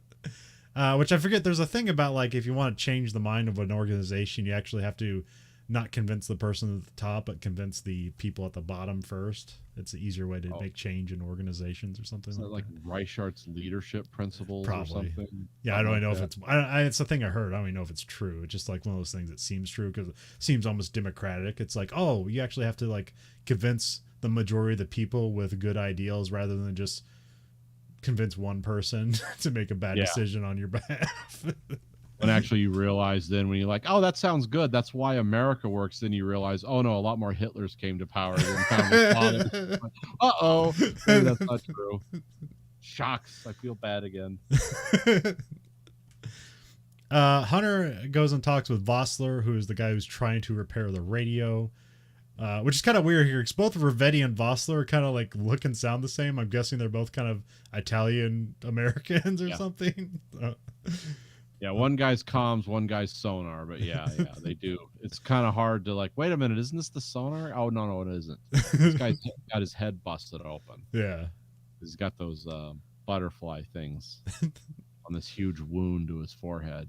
Which I forget. There's a thing about like if you want to change the mind of an organization, you actually have to not convince the person at the top, but convince the people at the bottom first. It's an easier way to make change in organizations or something. Is like Reichart's leadership principles Probably. or something? Yeah, I don't even know if it's. It's a thing I heard. I don't even know if it's true. It's just like one of those things that seems true because it seems almost democratic. It's like, oh, you actually have to like convince the majority of the people with good ideals rather than just convince one person to make a bad decision on your behalf. When actually you realize then when you're like, oh, that sounds good. That's why America works. Then you realize, oh no, a lot more Hitlers came to power than founding fathers. Uh-oh. Maybe that's not true. Shocks. I feel bad again. Hunter goes and talks with Vossler, who is the guy who's trying to repair the radio. Which is kind of weird here because both Ravetti and Vossler kind of like look and sound the same. I'm guessing they're both kind of Italian Americans or something. Yeah, one guy's comms, one guy's sonar, but yeah, they do. It's kind of hard to like, wait a minute, isn't this the sonar? Oh, no, it isn't. This guy's got his head busted open. Yeah. He's got those butterfly things on this huge wound to his forehead.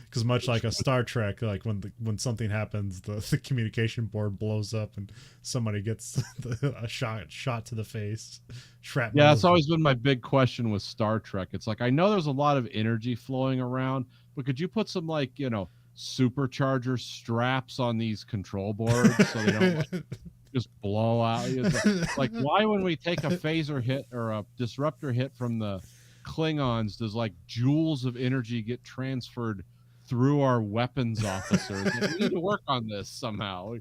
Because much like a Star Trek, like when something happens, the communication board blows up and somebody gets a shot to the face. Shrapnel. Yeah, that's always been my big question with Star Trek. It's like I know there's a lot of energy flowing around, but could you put some like supercharger straps on these control boards so they don't like, just blow out? Like why when we take a phaser hit or a disruptor hit from the Klingons does like joules of energy get transferred through our weapons officers? Like, we need to work on this somehow.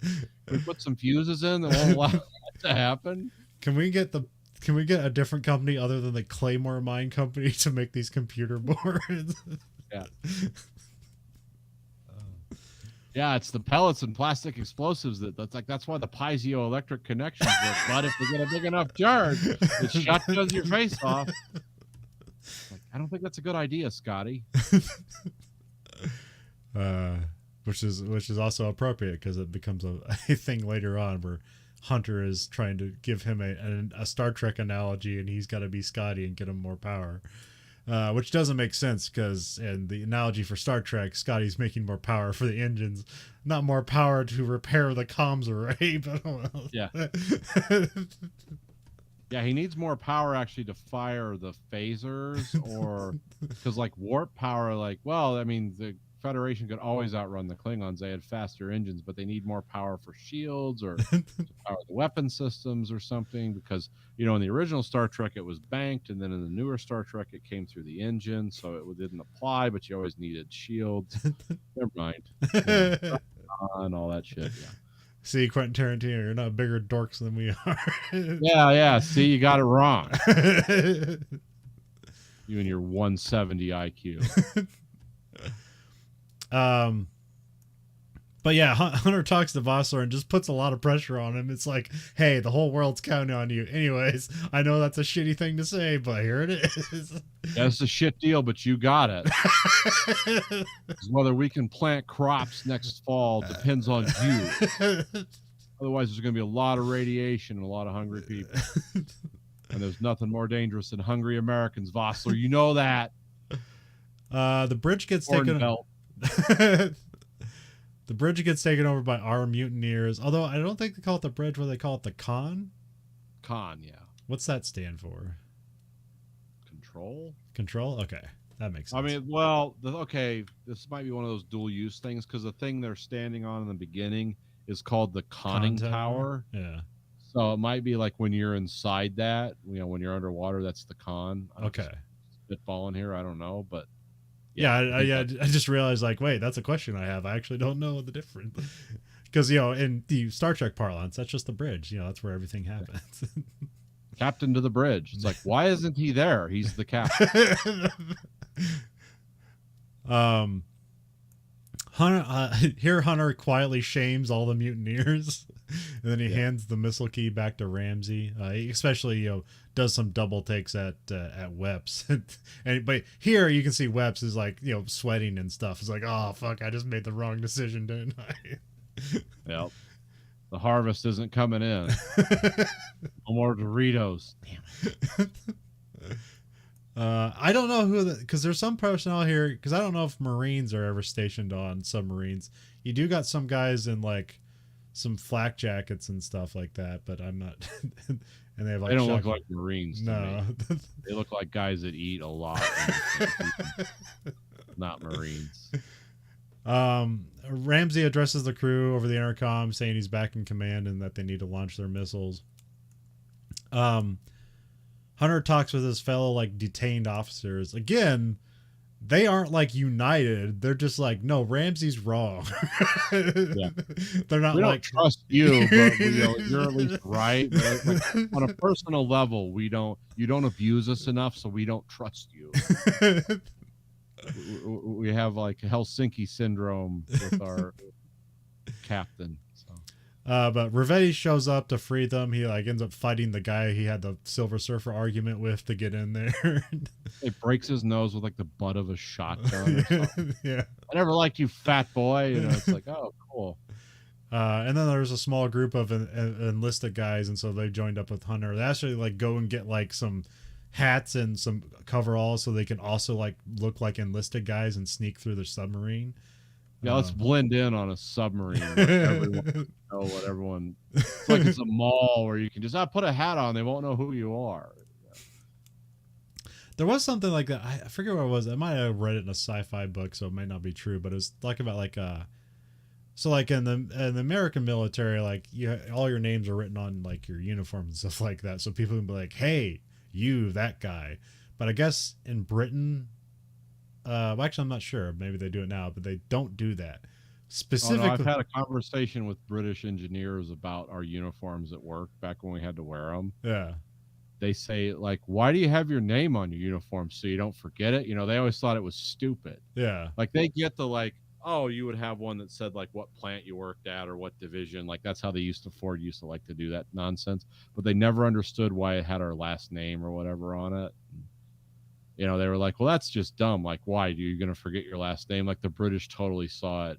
We put some fuses in that won't allow that to happen. Can we get a different company other than the Claymore Mine Company to make these computer boards? Yeah. Yeah, it's the pellets and plastic explosives that's why the piezoelectric connections work. But if we get a big enough charge, it shotguns your face off. Like, I don't think that's a good idea, Scotty. Which is also appropriate because it becomes a thing later on where Hunter is trying to give him a Star Trek analogy, and he's got to be Scotty and get him more power. Which doesn't make sense because in the analogy for Star Trek, Scotty's making more power for the engines, not more power to repair the comms array. But yeah. Yeah, he needs more power actually to fire the phasers, or because like warp power, like, well, I mean, the Federation could always outrun the Klingons. They had faster engines, but they need more power for shields or to power the weapon systems or something. Because in the original Star Trek it was banked, and then in the newer Star Trek it came through the engine, so it didn't apply. But you always needed shields. Never mind. And all that shit. Yeah. See, Quentin Tarantino, you're not bigger dorks than we are. Yeah. See, you got it wrong. You and your 170 IQ. But yeah, Hunter talks to Vossler and just puts a lot of pressure on him. It's like, hey, the whole world's counting on you. Anyways, I know that's a shitty thing to say, but here it is. Yeah, it's a shit deal, but you got it. Whether we can plant crops next fall depends on you. Otherwise, there's going to be a lot of radiation and a lot of hungry people. And there's nothing more dangerous than hungry Americans, Vossler. You know that. The bridge gets taken. The bridge gets taken over by our mutineers. Although I don't think they call it the bridge. What they call it, the con. Con, yeah. What's that stand for? Control. Control. Okay, That makes I sense. mean, well, okay, this might be one of those dual use things because the thing they're standing on in the beginning is called the Con conning tower. tower. Yeah. So it might be like when you're inside that, when you're underwater, that's the con. I'm Okay. just spitballing here. I don't know, but Yeah, yeah, I think I that. just realized like, wait, that's a question I have. I actually don't know the difference. Because in the Star Trek parlance, that's just the bridge. That's where everything happens. Captain to the bridge. It's like, why isn't he there? He's the captain. um, Hunter here. Hunter quietly shames all the mutineers, and then he hands the missile key back to Ramsey. He especially does some double takes at Weps, but here you can see Weps is like sweating and stuff. It's like, oh fuck, I just made the wrong decision, didn't I? Yep. The harvest isn't coming in. No more Doritos. Damn it. I don't know who because there's some personnel here because I don't know if Marines are ever stationed on submarines. You do got some guys in like some flak jackets and stuff like that, but I'm not. And they have like they don't look like Marines. No, they look like guys that eat a lot. Not Marines. Ramsey addresses the crew over the intercom, saying he's back in command and that they need to launch their missiles. Hunter talks with his fellow like detained officers. Again, they aren't like united. They're just like, no, Ramsey's wrong. Yeah. They're not we like don't trust you, but you're at least right. Like, on a personal level, you don't abuse us enough, so we don't trust you. We have like Helsinki syndrome with our captain. So. But Rivetti shows up to free them. He like ends up fighting the guy he had the Silver Surfer argument with to get in there. It breaks his nose with like the butt of a shotgun or something. Yeah. I never liked you, fat boy. It's like, oh, cool. And then there's a small group of enlisted guys, and so they joined up with Hunter. They actually like go and get like some hats and some coveralls so they can also like look like enlisted guys and sneak through the submarine. Yeah, let's blend in on a submarine. Like everyone know what everyone. It's like it's a mall where you can just put a hat on. They won't know who you are. There was something like that. I forget what it was. I might have read it in a sci-fi book, so it might not be true. But it was like about like so like in the American military, like all your names are written on like your uniform and stuff like that, so people can be like, hey, you, that guy. But I guess in Britain, well, actually I'm not sure, maybe they do it now, but they don't do that specifically. I've had a conversation with British engineers about our uniforms at work back when we had to wear them. Yeah, they say like, why do you have your name on your uniform so you don't forget it? They always thought it was stupid. Yeah, like they get the like, oh, you would have one that said like what plant you worked at or what division. Like that's how Ford used to like to do that nonsense. But they never understood why it had our last name or whatever on it. They were like, well, that's just dumb. Like, why are you going to forget your last name? Like the British totally saw it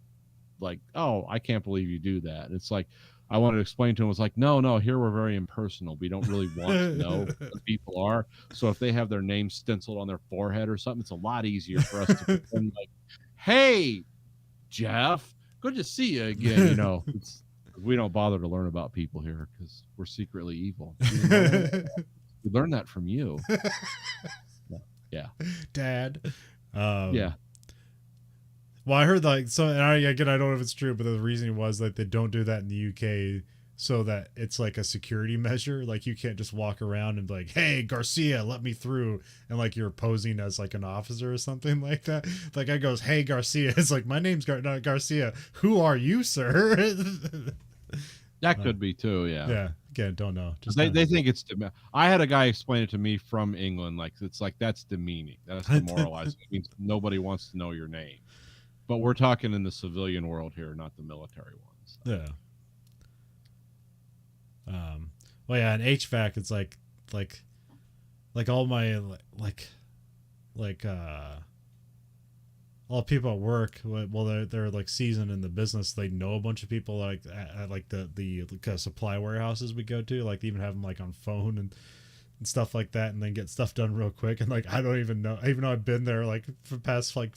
like, oh, I can't believe you do that. It's like, I wanted to explain to him, it's like, no, here we're very impersonal. We don't really want to know who people are. So if they have their name stenciled on their forehead or something, it's a lot easier for us to pretend like, hey, Jeff, good to see you again. We don't bother to learn about people here because we're secretly evil. We learned that from you. Yeah. Dad. Yeah. Well, I heard like so, and I don't know if it's true, but the reason was like they don't do that in the UK so that it's like a security measure. Like you can't just walk around and be like, "Hey, Garcia, let me through," and like you're posing as like an officer or something like that. Like I goes, "Hey, Garcia," it's like my name's not Garcia. Who are you, sir? That could be too. Yeah. Yeah. Again, don't know. Just they think it's. I had a guy explain it to me from England. Like it's like that's demeaning. That's demoralizing. It means nobody wants to know your name. But we're talking in the civilian world here, not the military ones. Yeah. Well, yeah, in HVAC, it's like all my all people at work. Well, they're like seasoned in the business. They know a bunch of people like at like the supply warehouses we go to. Like they even have them like on phone and stuff like that, and then get stuff done real quick. And like I don't even know, even though I've been there like for the past like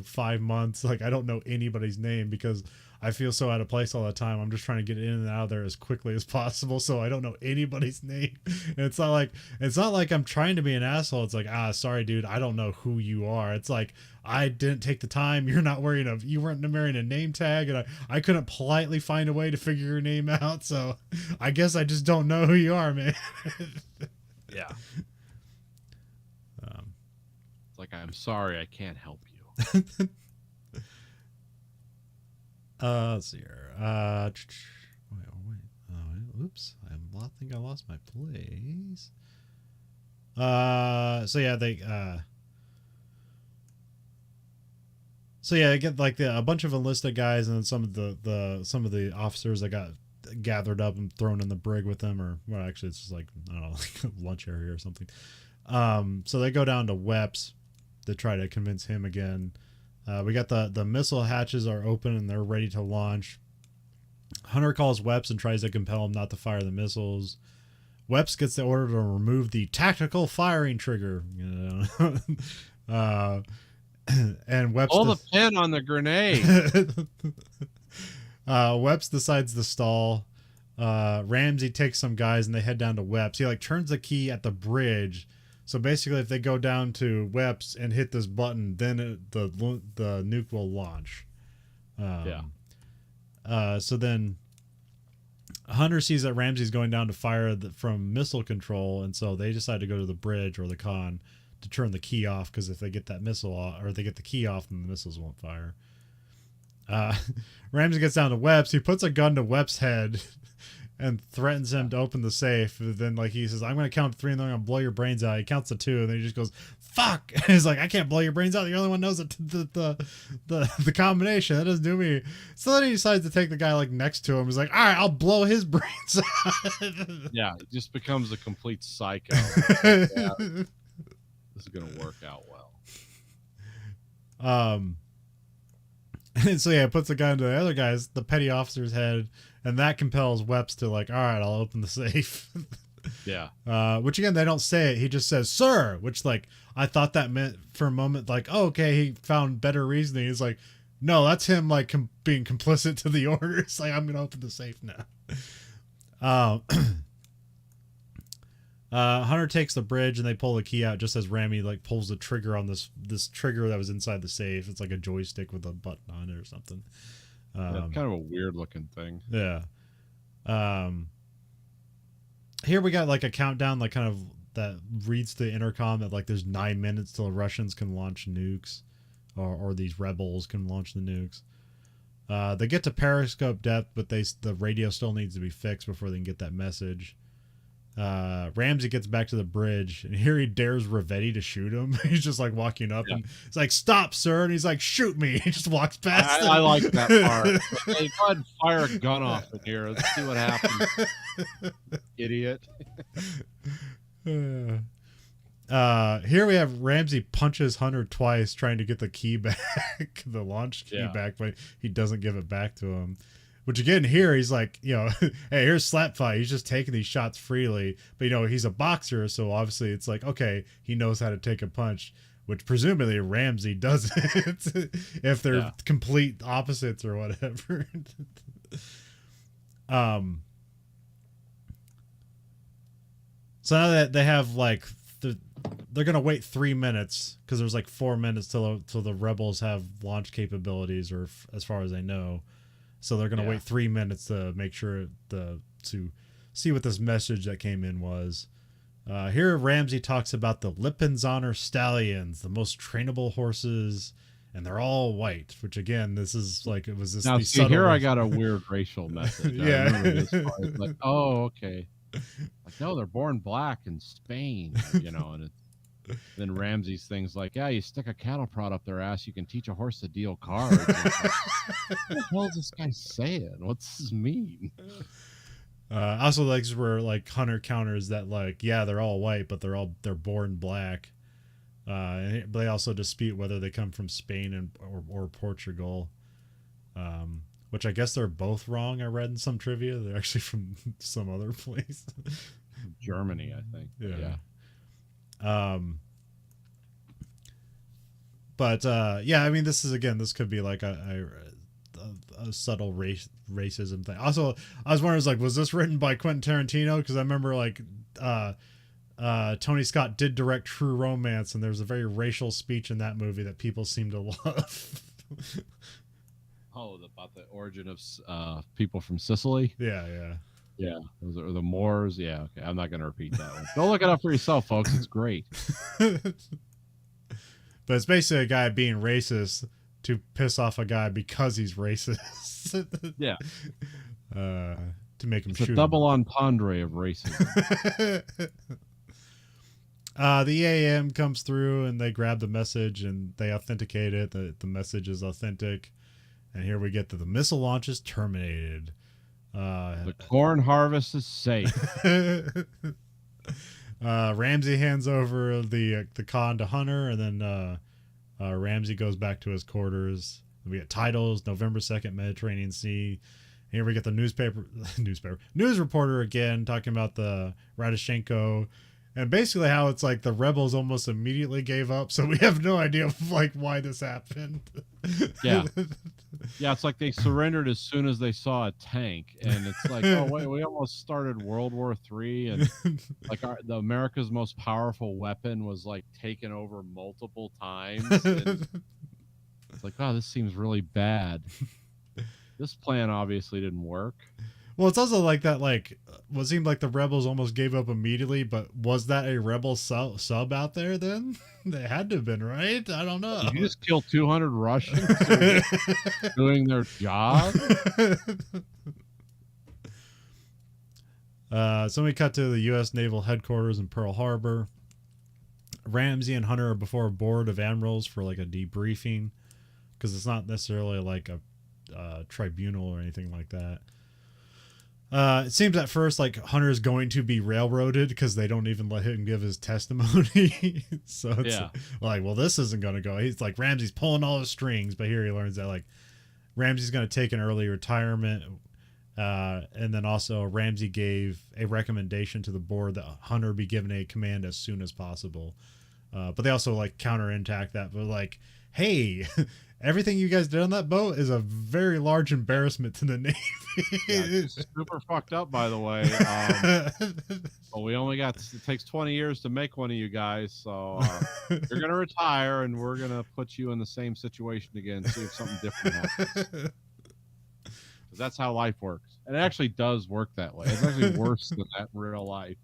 5 months. Like, I don't know anybody's name because I feel so out of place all the time. I'm just trying to get in and out of there as quickly as possible, so I don't know anybody's name. And it's not like I'm trying to be an asshole. It's like, sorry, dude, I don't know who you are. It's like, I didn't take the time. You weren't wearing a name tag, and I couldn't politely find a way to figure your name out. So I guess I just don't know who you are, man. Yeah. It's like, I'm sorry, I can't help you. Let's see here. Oops. I think I lost my place. So yeah, they get like a bunch of enlisted guys, and then some of the officers that got gathered up and thrown in the brig with them, or well, actually it's just like, I don't know, like a lunch area or something. So they go down to Weps to try to convince him again. We got the missile hatches are open and they're ready to launch. Hunter calls Weps and tries to compel him not to fire the missiles. Weps gets the order to remove the tactical firing trigger. And Weps pull the pin on the grenade. Weps decides to stall. Ramsey takes some guys and they head down to Weps. He like turns the key at the bridge. So basically, if they go down to Weps and hit this button, then the nuke will launch. So then Hunter sees that Ramsey's going down to fire from missile control, and so they decide to go to the bridge or the con to turn the key off, because if they get that missile off, or they get the key off, then the missiles won't fire. Ramsey gets down to Weps. He puts a gun to Weps' head and threatens him to open the safe. Then like he says, I'm going to count to 3 and then I'm going to blow your brains out. He counts to 2 and then he just goes, fuck. And he's like, I can't blow your brains out. The only one knows the combination. That doesn't do me. So then he decides to take the guy like next to him. He's like, all right, I'll blow his brains out. Yeah, it just becomes a complete psycho. Yeah, this is going to work out well. And so yeah, it puts the gun to the other guy's, the petty officer's head, and that compels Weps to like, all right, I'll open the safe. Yeah. Which again, they don't say it. He just says, sir, which like, I thought that meant for a moment, like, oh, okay, he found better reasoning. He's like, no, that's him like being complicit to the orders. Like, I'm going to open the safe now. Hunter takes the bridge and they pull the key out just as Ramy like pulls the trigger on this trigger that was inside the safe. It's like a joystick with a button on it or something. Kind of a weird looking thing. Yeah. Here we got like a countdown, like kind of that reads the intercom that like there's 9 minutes till the Russians can launch nukes, or these rebels can launch the nukes. They get to periscope depth, but the radio still needs to be fixed before they can get that message. Ramsey gets back to the bridge, and here he dares Ravetti to shoot him. He's just like walking up, and he's like, "Stop, sir!" And he's like, "Shoot me!" He just walks past. I like that part. Hey, go ahead and fire a gun off in here. Let's see what happens. Idiot. Here we have Ramsey punches Hunter twice trying to get the key back, the launch key back, but he doesn't give it back to him. Which again, here he's like, hey, here's slap fight. He's just taking these shots freely, but he's a boxer, so obviously it's like, okay, he knows how to take a punch, which presumably Ramsey doesn't, if they're complete opposites or whatever. So now that they have like, they're gonna wait 3 minutes because there's like 4 minutes till the rebels have launch capabilities, or as far as I know. So they're going to wait 3 minutes to make sure to see what this message that came in was. Here Ramsey talks about the Lippinzonner stallions, the most trainable horses, and they're all white, which again, this is like, it was this. Now see, here I got a weird racial message. Yeah. I remember this part. Like, oh, okay. Like, no, they're born black in Spain, and it's, then Ramsey's things like, yeah, you stick a cattle prod up their ass, you can teach a horse to deal cards. Like, what the hell is this guy saying? What's this mean? Also, like, where like Hunter counters that, like, yeah, they're all white, but they're born black. But they also dispute whether they come from Spain or Portugal, which I guess they're both wrong. I read in some trivia they're actually from some other place, Germany, I think. Yeah. But yeah, I mean, this could be like a subtle racism thing. Also, I was wondering, was this written by Quentin Tarantino? Because I remember Tony Scott did direct True Romance, and there's a very racial speech in that movie that people seem to love. Oh, about the origin of people from Sicily. Yeah, those are the Moors. Yeah, okay. I'm not going to repeat that one. Go look it up for yourself, folks. It's great. But it's basically a guy being racist to piss off a guy because he's racist. Yeah. To make him it's shoot a double entendre of racism. The EAM comes through and they grab the message and they authenticate it. The message is authentic. And here we get that the missile launch is terminated. The corn harvest is safe. Ramsey hands over the con to Hunter, and then Ramsey goes back to his quarters. We get titles: November 2nd, Mediterranean Sea. Here we get the news reporter again talking about the Radyshenko, and basically how it's like the rebels almost immediately gave up, so we have no idea why this happened. Yeah, it's like they surrendered as soon as they saw a tank, and it's like, oh wait, we almost started World War III, and like the America's most powerful weapon was like taken over multiple times. And it's like, oh, this seems really bad. This plan obviously didn't work. Well, it's also like that, what seemed like the rebels almost gave up immediately, but was that a rebel sub out there then? They had to have been, right? I don't know. Did you just kill 200 Russians doing their job? So we cut to the U.S. Naval Headquarters in Pearl Harbor. Ramsey and Hunter are before a board of admirals for like a debriefing, because it's not necessarily like a tribunal or anything like that. It seems at first like Hunter's going to be railroaded because they don't even let him give his testimony. So it's like, well, this isn't going to go. He's like, Ramsey's pulling all the strings, but here he learns that like Ramsey's going to take an early retirement. And then also Ramsey gave a recommendation to the board that Hunter be given a command as soon as possible. But they also like counterattack that, but like, hey, everything you guys did on that boat is a very large embarrassment to the Navy. It's super fucked up, by the way. But we only got, it takes 20 years to make one of you guys, so you're going to retire, and we're going to put you in the same situation again, see if something different happens. Because that's how life works. And it actually does work that way. It's actually worse than that in real life.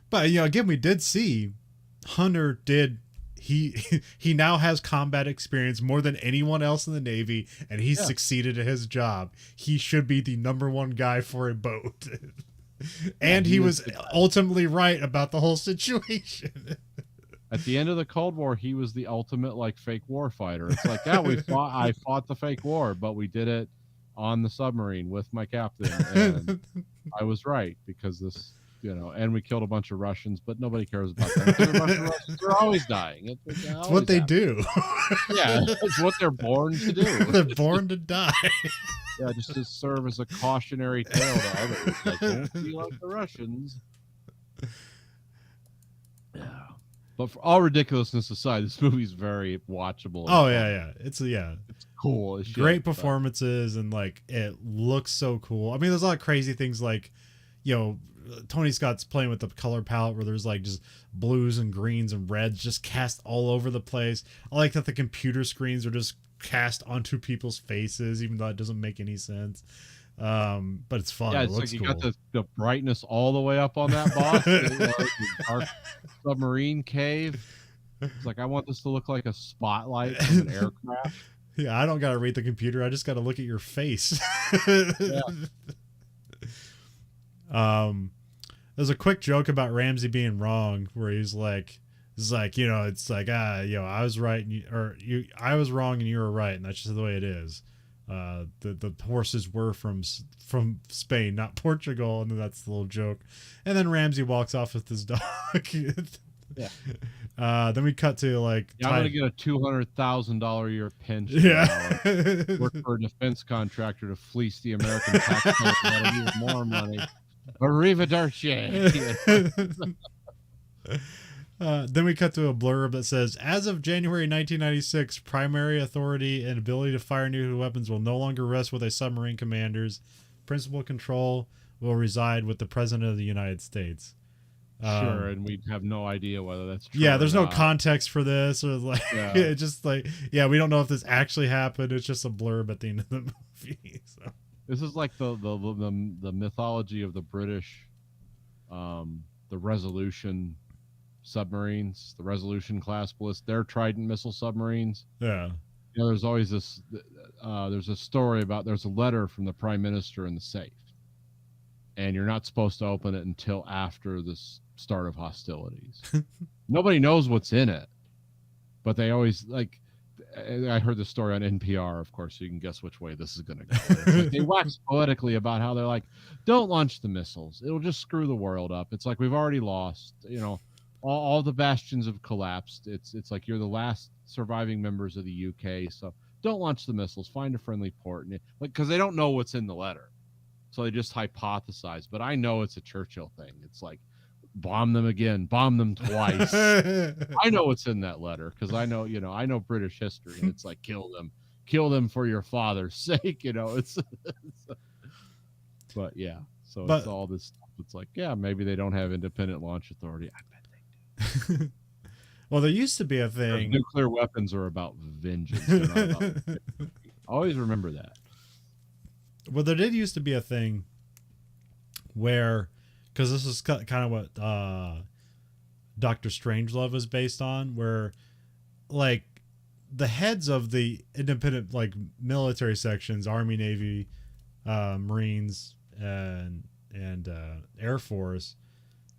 But, again, we did see Hunter did... He now has combat experience more than anyone else in the Navy, and he's succeeded at his job. He should be the #1 guy for a boat. And he was ultimately right about the whole situation. At the end of the Cold War, he was the ultimate like fake war fighter. It's like, yeah, I fought the fake war, but we did it on the submarine with my captain, and I was right because this. And we killed a bunch of Russians, but nobody cares about them. A bunch of Russians are always dying. It's what they do. Yeah, it's what they're born to do. They're born to die. Yeah, just to serve as a cautionary tale to others. Like, don't be like the Russians. Yeah. But for all ridiculousness aside, this movie's very watchable. Oh, yeah. It's cool as shit. Great performances, and like it looks so cool. I mean, there's a lot of crazy things like, Tony Scott's playing with the color palette where there's like just blues and greens and reds just cast all over the place. I like that the computer screens are just cast onto people's faces, even though it doesn't make any sense. But it's fun. Yeah, it's like you got the brightness all the way up on that boss. Dark submarine cave. It's like, I want this to look like a spotlight from an aircraft. Yeah, I don't got to read the computer. I just got to look at your face. Yeah. There's a quick joke about Ramsey being wrong where he's like, it's like, I was right I was wrong and you were right, and that's just the way it is. The horses were from Spain, not Portugal, and then that's the little joke. And then Ramsey walks off with his dog. Yeah. Then we cut to like, I'm gonna get a $200,000 a year pension. Yeah. Work for a defense contractor to fleece the American taxpayer out of even more money. Arrivederci. Then we cut to a blurb that says, as of January 1996, primary authority and ability to fire nuclear weapons will no longer rest with a submarine commander's. Principal control will reside with the President of the United States. Sure, and we have no idea whether that's true. Yeah, or there's no not. context for this, or like, Yeah. it's just like, yeah, we don't know if this actually happened. It's just a blurb at the end of the movie. So. This is like the mythology of the British, the Resolution submarines, the Resolution class ballist, their Trident missile submarines. Yeah. You know, there's always this. There's a story about there's a letter from the Prime Minister in the safe, and you're not supposed to open it until after the start of hostilities. Nobody knows what's in it, but they always like. I heard the story on NPR, of course, so you can guess which way this is going to go. Like they wax poetically about how they're like, don't launch the missiles. It'll just screw the world up. It's like we've already lost, you know, all the bastions have collapsed. It's like you're the last surviving members of the UK. So don't launch the missiles. Find a friendly port. And like, because they don't know what's in the letter. So they just hypothesize. But I know it's a Churchill thing. It's like, bomb them again, bomb them twice. I know what's in that letter because I know British history, and it's like kill them for your father's sake. You know, but yeah. So it's all this stuff. It's like, yeah, maybe they don't have independent launch authority. I bet they do. Well, there used to be a thing. Nuclear weapons are about vengeance. They're not about always remember that. Well, there did used to be a thing where, because this is kind of what Dr. Strangelove is based on, where like the heads of the independent like military sections, Army, Navy, Marines, and Air Force,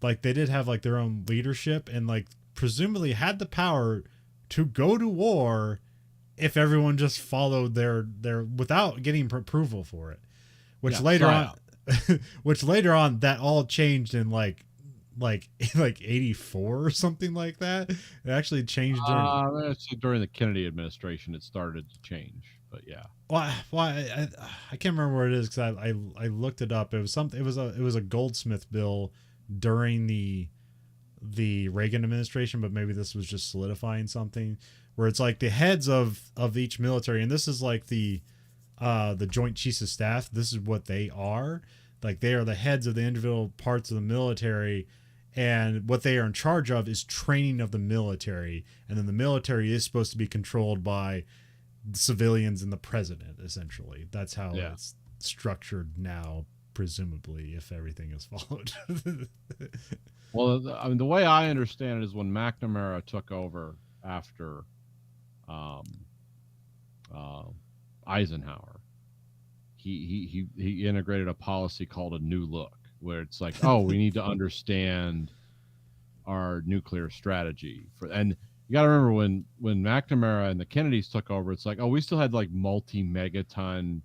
like they did have like their own leadership and like presumably had the power to go to war if everyone just followed their without getting approval for it, which later on that all changed in like 84 or something like that. It actually changed during the Kennedy administration. It started to change, but yeah. Well, I can't remember where it is because I looked it up. It was something. It was a Goldsmith bill during the Reagan administration, but maybe this was just solidifying something where it's like the heads of each military, and this is like the Joint Chiefs of Staff. This is what they are. Like they are the heads of the individual parts of the military, and what they are in charge of is training of the military, and then the military is supposed to be controlled by the civilians and the president. Essentially, that's how it's structured now, presumably, if everything is followed. Well, I mean, the way I understand it is when McNamara took over after Eisenhower, he integrated a policy called a new look, where it's like, oh, we need to understand our nuclear strategy and you got to remember when McNamara and the Kennedys took over, it's like, oh, we still had like multi-megaton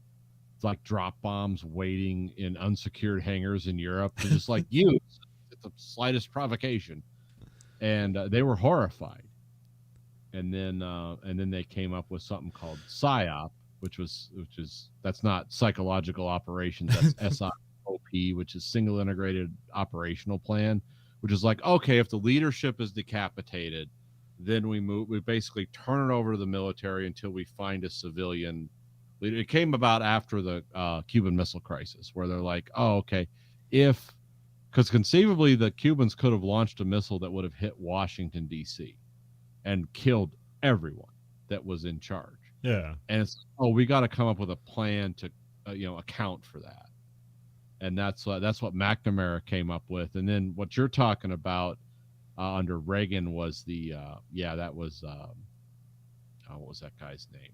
like drop bombs waiting in unsecured hangars in Europe to just like use at the slightest provocation, and they were horrified. And then they came up with something called PSYOP, which is that's not psychological operations, that's SIOP, which is single integrated operational plan, which is like, okay, if the leadership is decapitated, then we basically turn it over to the military until we find a civilian leader. It came about after the Cuban Missile Crisis, where they're like, oh, okay, because conceivably the Cubans could have launched a missile that would have hit Washington, D.C. and killed everyone that was in charge. Yeah. And it's, oh, we got to come up with a plan to, account for that. And that's what McNamara came up with. And then what you're talking about under Reagan was that was, what was that guy's name?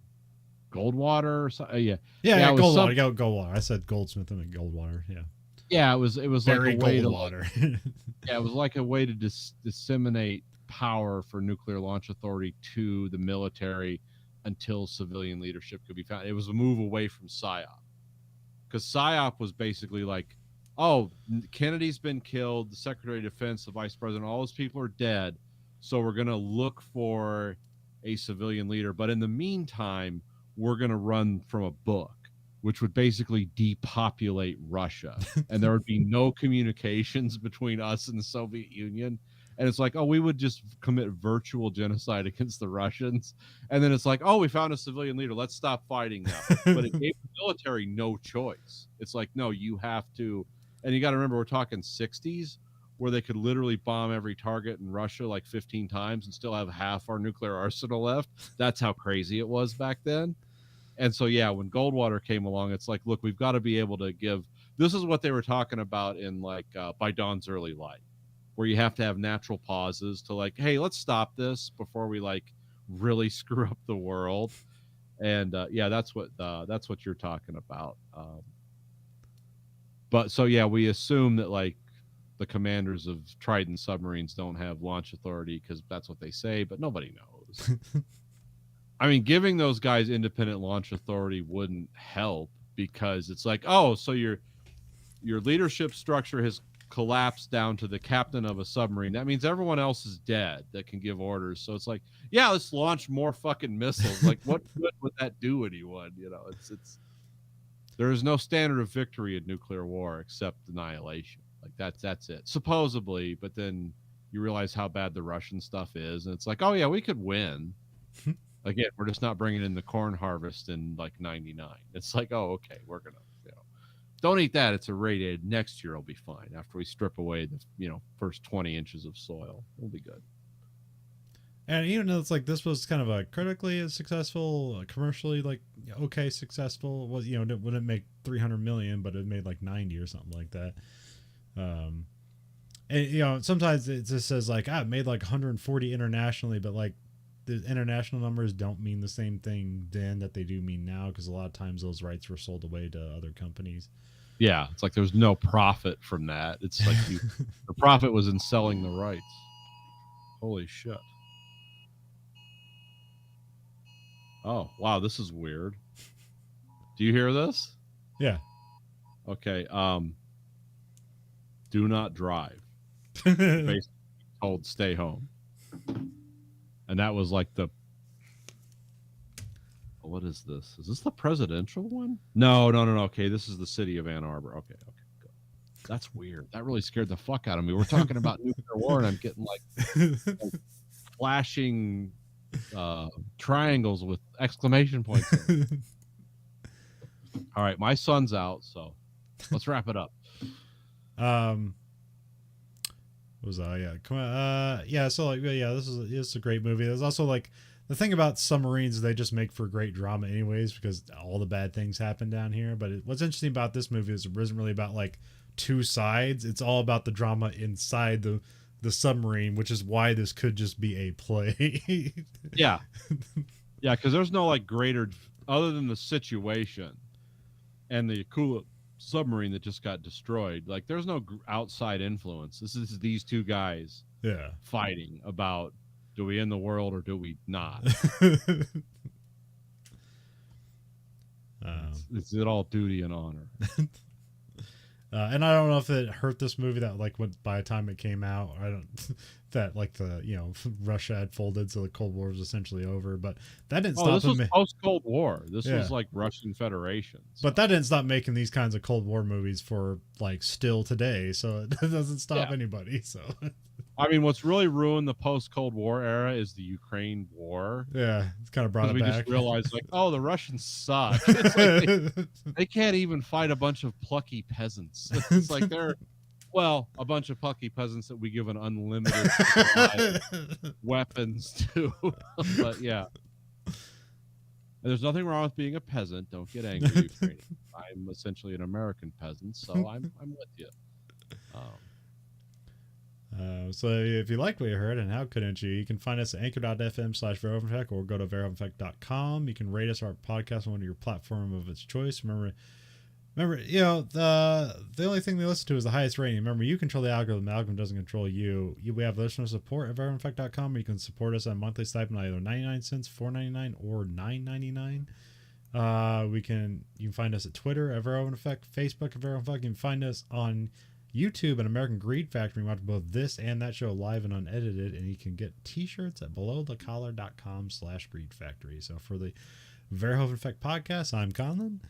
Goldwater or something? Yeah, Goldwater. Goldwater. I said Goldsmith and Goldwater. Yeah. Yeah, it was Barry like a way Goldwater. yeah, it was like a way to disseminate power for nuclear launch authority to the military until civilian leadership could be found. It was a move away from PSYOP, because PSYOP was basically like, oh, Kennedy's been killed, the Secretary of Defense, the Vice President, all those people are dead, so we're going to look for a civilian leader. But in the meantime, we're going to run from a book, which would basically depopulate Russia, and there would be no communications between us and the Soviet Union. And it's like, oh, we would just commit virtual genocide against the Russians. And then it's like, oh, we found a civilian leader. Let's stop fighting now. But it gave the military no choice. It's like, no, you have to. And you got to remember, we're talking 60s, where they could literally bomb every target in Russia like 15 times and still have half our nuclear arsenal left. That's how crazy it was back then. And so, yeah, when Goldwater came along, it's like, look, we've got to be able to give. This is what they were talking about in like By Dawn's Early Light, where you have to have natural pauses to like, hey, let's stop this before we like really screw up the world. And yeah, that's what you're talking about. But so yeah, we assume that like the commanders of Trident submarines don't have launch authority because that's what they say, but nobody knows. I mean, giving those guys independent launch authority wouldn't help, because it's like, oh, so your leadership structure has collapsed down to the captain of a submarine. That means everyone else is dead that can give orders. So it's like, yeah, let's launch more fucking missiles. Like, what good would that do anyone? You know, it's there is no standard of victory in nuclear war except annihilation. Like that's it, supposedly. But then you realize how bad the Russian stuff is, and it's like, oh yeah, we could win. Again, we're just not bringing in the corn harvest in like 99. It's like, oh, okay, we're gonna, don't eat that. It's irradiated. Next year will be fine after we strip away the first 20 inches of soil. It'll be good. And even though it's like this was kind of a critically successful, commercially like okay successful, was it wouldn't make 300 million, but it made like 90 or something like that. And sometimes it just says like it made like 140 internationally, but like the international numbers don't mean the same thing then that they do mean now, because a lot of times those rights were sold away to other companies. Yeah, it's like there's no profit from that. It's like the profit was in selling the rights. Holy shit. Oh, wow, this is weird. Do you hear this? Yeah. Okay. Do not drive. Basically told stay home. And that was like what is this? Is this the presidential one? No. Okay, this is the city of Ann Arbor. Okay, go. That's weird. That really scared the fuck out of me. We're talking about nuclear war, and I'm getting like flashing triangles with exclamation points. All right, my son's out, so let's wrap it up. What was that? Yeah, come on. Yeah, so like, yeah, this is a great movie. There's also like the thing about submarines, they just make for great drama anyways, because all the bad things happen down here. But what's interesting about this movie is it isn't really about like two sides. It's all about the drama inside the submarine, which is why this could just be a play. Yeah, because there's no like greater, other than the situation and the cool submarine that just got destroyed. Like, there's no outside influence. This is these two guys, fighting about, do we end the world or do we not? It's it all duty and honor. And I don't know if it hurt this movie that like by the time it came out, I don't that like the Russia had folded, so the Cold War was essentially over. But that didn't stop. This was post Cold War. This was like Russian Federation. So. But that didn't stop making these kinds of Cold War movies for like still today. So it doesn't stop anybody. So I mean, what's really ruined the post Cold War era is the Ukraine war. Yeah, it's kind of brought it back. We just realized like, oh, the Russians suck. It's like they can't even fight a bunch of plucky peasants. It's like they're a bunch of plucky peasants that we give an unlimited supply of weapons to. But yeah. And there's nothing wrong with being a peasant. Don't get angry, Ukrainian. I'm essentially an American peasant, so I'm with you. So if you like what you heard, and how couldn't you can find us at anchor.fm/Verhoeven Effect, or go to verhoeveneffect.com. You can rate us our podcast on your platform of its choice. Remember, the only thing they listen to is the highest rating. Remember, you control the algorithm. The algorithm doesn't control you. We have listener support at verhoeveneffect.com. You can support us at a monthly stipend either 99 cents, $4.99, or $9.99. You can find us at Twitter at Verhoeven Effect, Facebook at Verhoeven Effect. You can find us on YouTube and American Greed Factory. Watch both this and that show live and unedited, and you can get t-shirts at belowthecollar.com/greed factory. So for the Verhoeven Effect podcast, I'm Conlon.